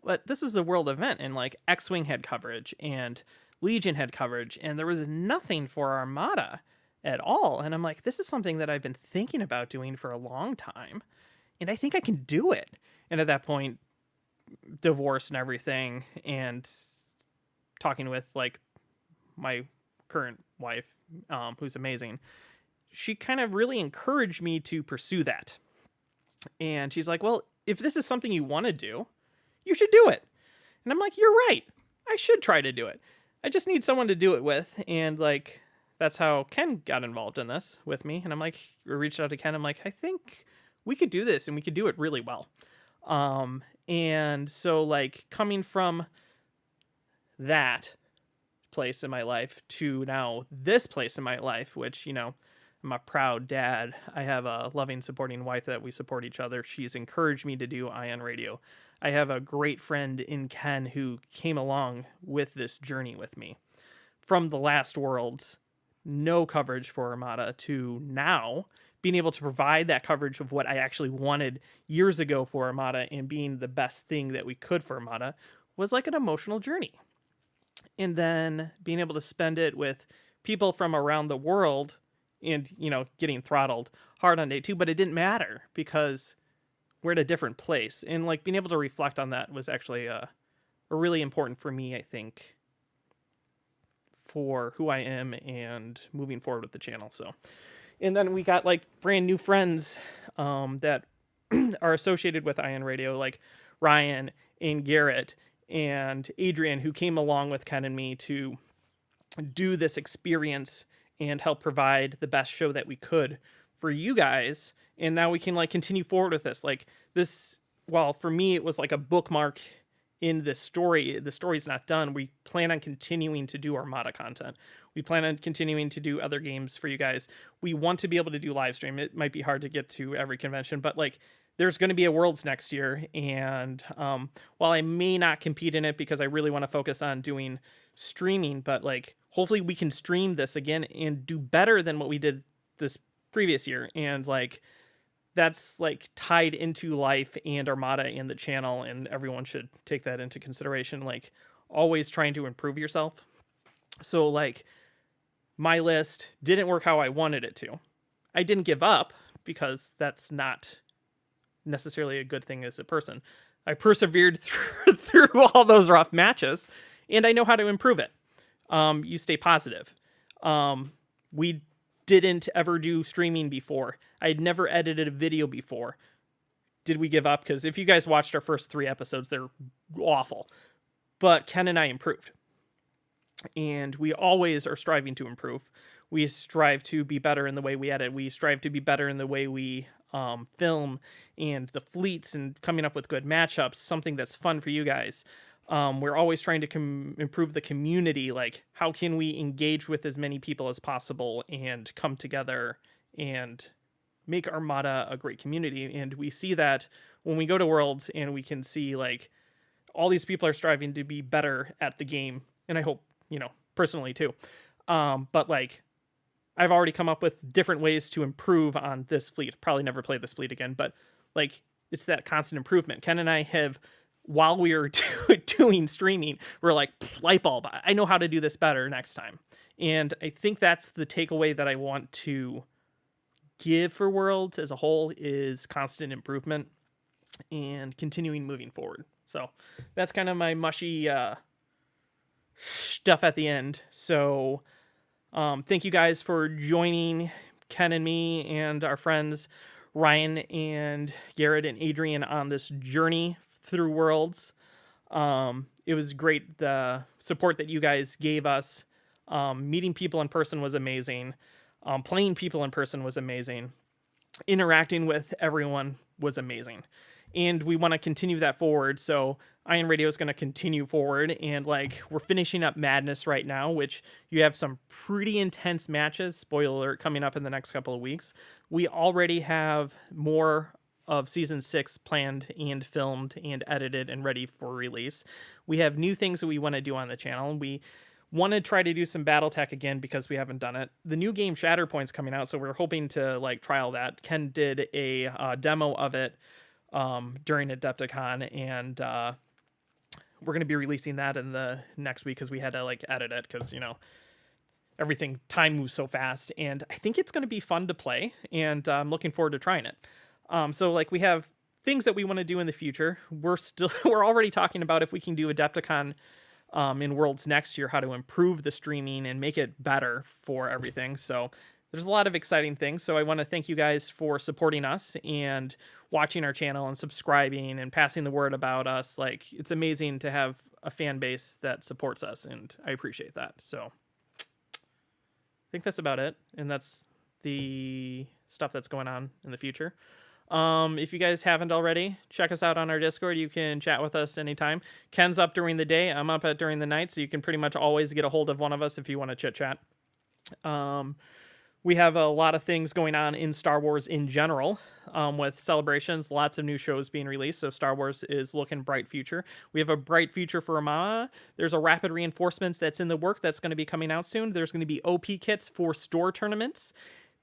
but this was a world event, and like X-Wing had coverage and Legion had coverage, and there was nothing for Armada at all. And I'm like, this is something that I've been thinking about doing for a long time, and I think I can do it. And at that point, divorce and everything, and talking with like my current wife, who's amazing, she kind of really encouraged me to pursue that. And she's like, well, if this is something you want to do, you should do it. And I'm like, you're right. I should try to do it. I just need someone to do it with. And like, that's how Ken got involved in this with me. And I'm like, I reached out to Ken. I'm like, I think we could do this and we could do it really well. And so like coming from that place in my life to now this place in my life, which, you know, I'm a proud dad. I have a loving, supporting wife that we support each other. She's encouraged me to do Ion Radio. I have a great friend in Ken who came along with this journey with me. From the last Worlds, no coverage for Armada, to now being able to provide that coverage of what I actually wanted years ago for Armada and being the best thing that we could for Armada was like an emotional journey. And then being able to spend it with people from around the world and, you know, getting throttled hard on day 2, but it didn't matter because we're at a different place. And like being able to reflect on that was actually a really important for me, I think, for who I am and moving forward with the channel. So, and then we got like brand new friends that are associated with Ion Radio, like Ryan and Garrett and Adrian, who came along with Ken and me to do this experience and help provide the best show that we could for you guys. And now we can like continue forward with this. Like this, well, for me, it was like a bookmark in this story. The story's not done. We plan on continuing to do Armada content. We plan on continuing to do other games for you guys. We want to be able to do live stream. It might be hard to get to every convention, but like there's going to be a Worlds next year. And while I may not compete in it because I really want to focus on doing streaming, but like hopefully we can stream this again and do better than what we did this previous year. And like that's like tied into life and Armada and the channel, and everyone should take that into consideration, like always trying to improve yourself. So like my list didn't work how I wanted it to. I didn't give up because that's not necessarily a good thing as a person. I persevered through all those rough matches, and I know how to improve it. You stay positive. We didn't ever do streaming before. I had never edited a video before. Did we give up? Because if you guys watched our first 3 episodes, they're awful. But Ken and I improved. And we always are striving to improve. We strive to be better in the way we edit. We strive to be better in the way we film and the fleets and coming up with good matchups, something that's fun for you guys. We're always trying to improve the community. Like, how can we engage with as many people as possible and come together and make Armada a great community? And we see that when we go to Worlds and we can see like all these people are striving to be better at the game. And I hope, you know, personally too. But like, I've already come up with different ways to improve on this fleet. Probably never play this fleet again, but like, it's that constant improvement. Ken and I have, while we were doing streaming, we're like, light bulb, I know how to do this better next time. And I think that's the takeaway that I want to give for Worlds as a whole, is constant improvement and continuing moving forward. So that's kind of my mushy stuff at the end. So thank you guys for joining Ken and me and our friends Ryan and Garrett and Adrian on this journey through Worlds. It was great. The support that you guys gave us. Meeting people in person was amazing. Playing people in person was amazing. Interacting with everyone was amazing. And we want to continue that forward. So Iron Radio is going to continue forward. And like, we're finishing up Madness right now, which you have some pretty intense matches, spoiler alert, coming up in the next couple of weeks. We already have more of season 6 planned and filmed and edited and ready for release. We have new things that we want to do on the channel. We want to try to do some BattleTech again because we haven't done it. The new game Shatterpoint's coming out, so we're hoping to like trial that. Ken did a demo of it during Adepticon, and we're going to be releasing that in the next week because we had to like edit it because, you know, time moves so fast, and I think it's going to be fun to play, and I'm looking forward to trying it. So like, we have things that we want to do in the future. We're already talking about if we can do Adepticon in Worlds next year, how to improve the streaming and make it better for everything. So there's a lot of exciting things. So I want to thank you guys for supporting us and watching our channel and subscribing and passing the word about us. Like, it's amazing to have a fan base that supports us, and I appreciate that. So I think that's about it. And that's the stuff that's going on in the future. If you guys haven't already, check us out on our Discord. You can chat with us anytime. Ken's up during the day. I'm up during the night, so you can pretty much always get a hold of one of us if you want to chit chat. We have a lot of things going on in Star Wars in general, with celebrations, lots of new shows being released. So Star Wars is looking bright future. We have a bright future for Amama. There's a rapid reinforcements that's in the work that's going to be coming out soon. There's going to be OP kits for store tournaments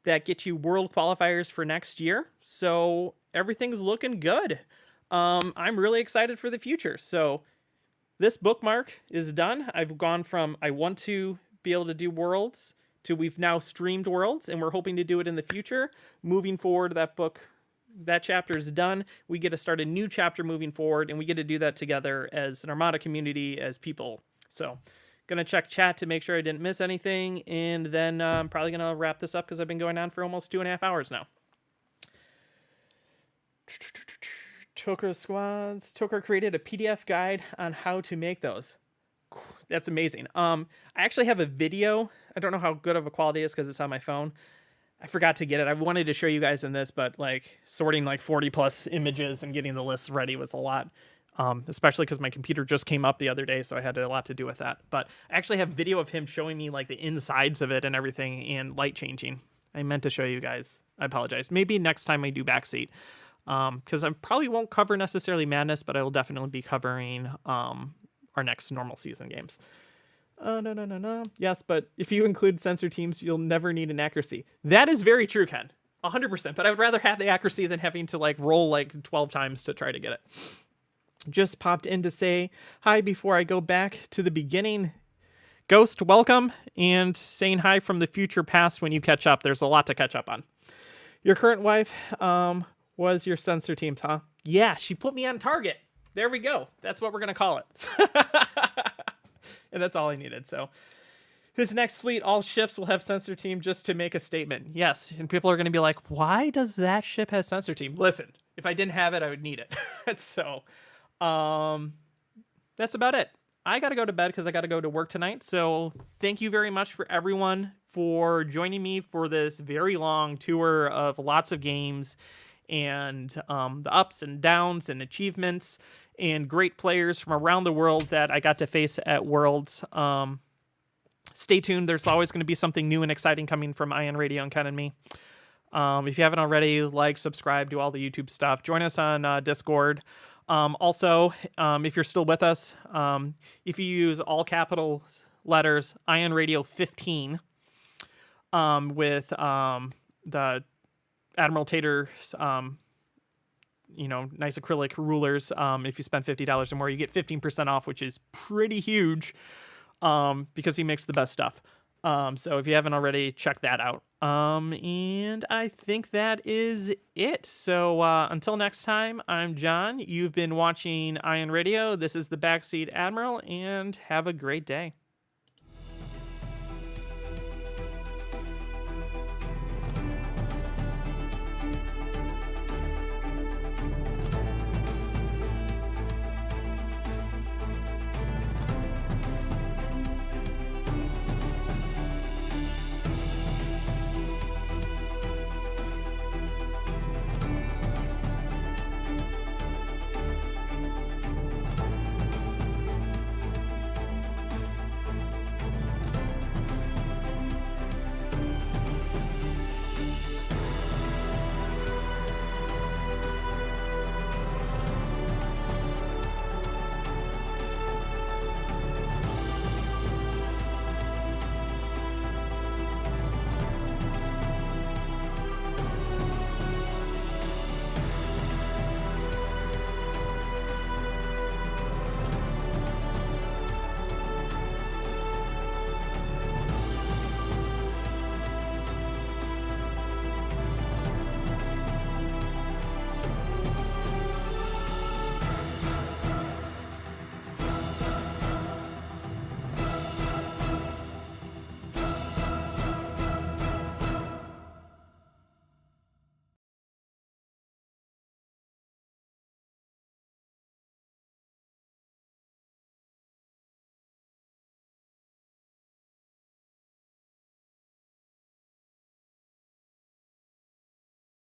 that get you world qualifiers for next year. So everything's looking good. I'm really excited for the future. So this bookmark is done. I've gone from I want to be able to do Worlds to we've now streamed Worlds, and we're hoping to do it in the future. Moving forward, that chapter is done. We get to start a new chapter moving forward, and we get to do that together as an Armada community, as people. So gonna check chat to make sure I didn't miss anything, and then I'm probably gonna wrap this up because I've been going on for almost 2.5 hours now. Toker squads. Toker created a PDF guide on how to make those. That's amazing. I actually have a video. I don't know how good of a quality it is because it's on my phone. I forgot to get it. I wanted to show you guys in this, but like sorting like 40 plus images and getting the list ready was a lot. Especially because my computer just came up the other day, so I had a lot to do with that. But I actually have video of him showing me like the insides of it and everything, and light changing. I meant to show you guys. I apologize. Maybe next time I do Backseat, because I probably won't cover necessarily Madness, but I will definitely be covering our next normal season games. No. Yes, but if you include sensor teams, you'll never need an accuracy. That is very true, Ken. 100%. But I would rather have the accuracy than having to like roll like 12 times to try to get it. Just popped in to say hi before I go back to the beginning. Ghost, welcome, and saying hi from the future past when you catch up. There's a lot to catch up on. Your current wife was your sensor team, huh? Yeah, she put me on target. There we go. That's what we're going to call it. And that's all I needed. So his next fleet, all ships will have sensor team just to make a statement. Yes, and people are going to be like, why does that ship have sensor team? Listen, if I didn't have it, I would need it. So that's about it. I got to go to bed because I got to go to work tonight. So thank you very much for everyone for joining me for this very long tour of lots of games and the ups and downs and achievements and great players from around the world that I got to face at Worlds. Stay tuned. There's always going to be something new and exciting coming from Ion Radio and Ken and me. If you haven't already, like, subscribe, do all the YouTube stuff. Join us on Discord. Also, if you're still with us, if you use all capital letters, Ion Radio 15, with the Admiral Tater's, nice acrylic rulers. If you spend $50 or more, you get 15% off, which is pretty huge, because he makes the best stuff. So if you haven't already, check that out. And I think that is it. So until next time, I'm John. You've been watching Ion Radio. This is the Backseat Admiral, and have a great day.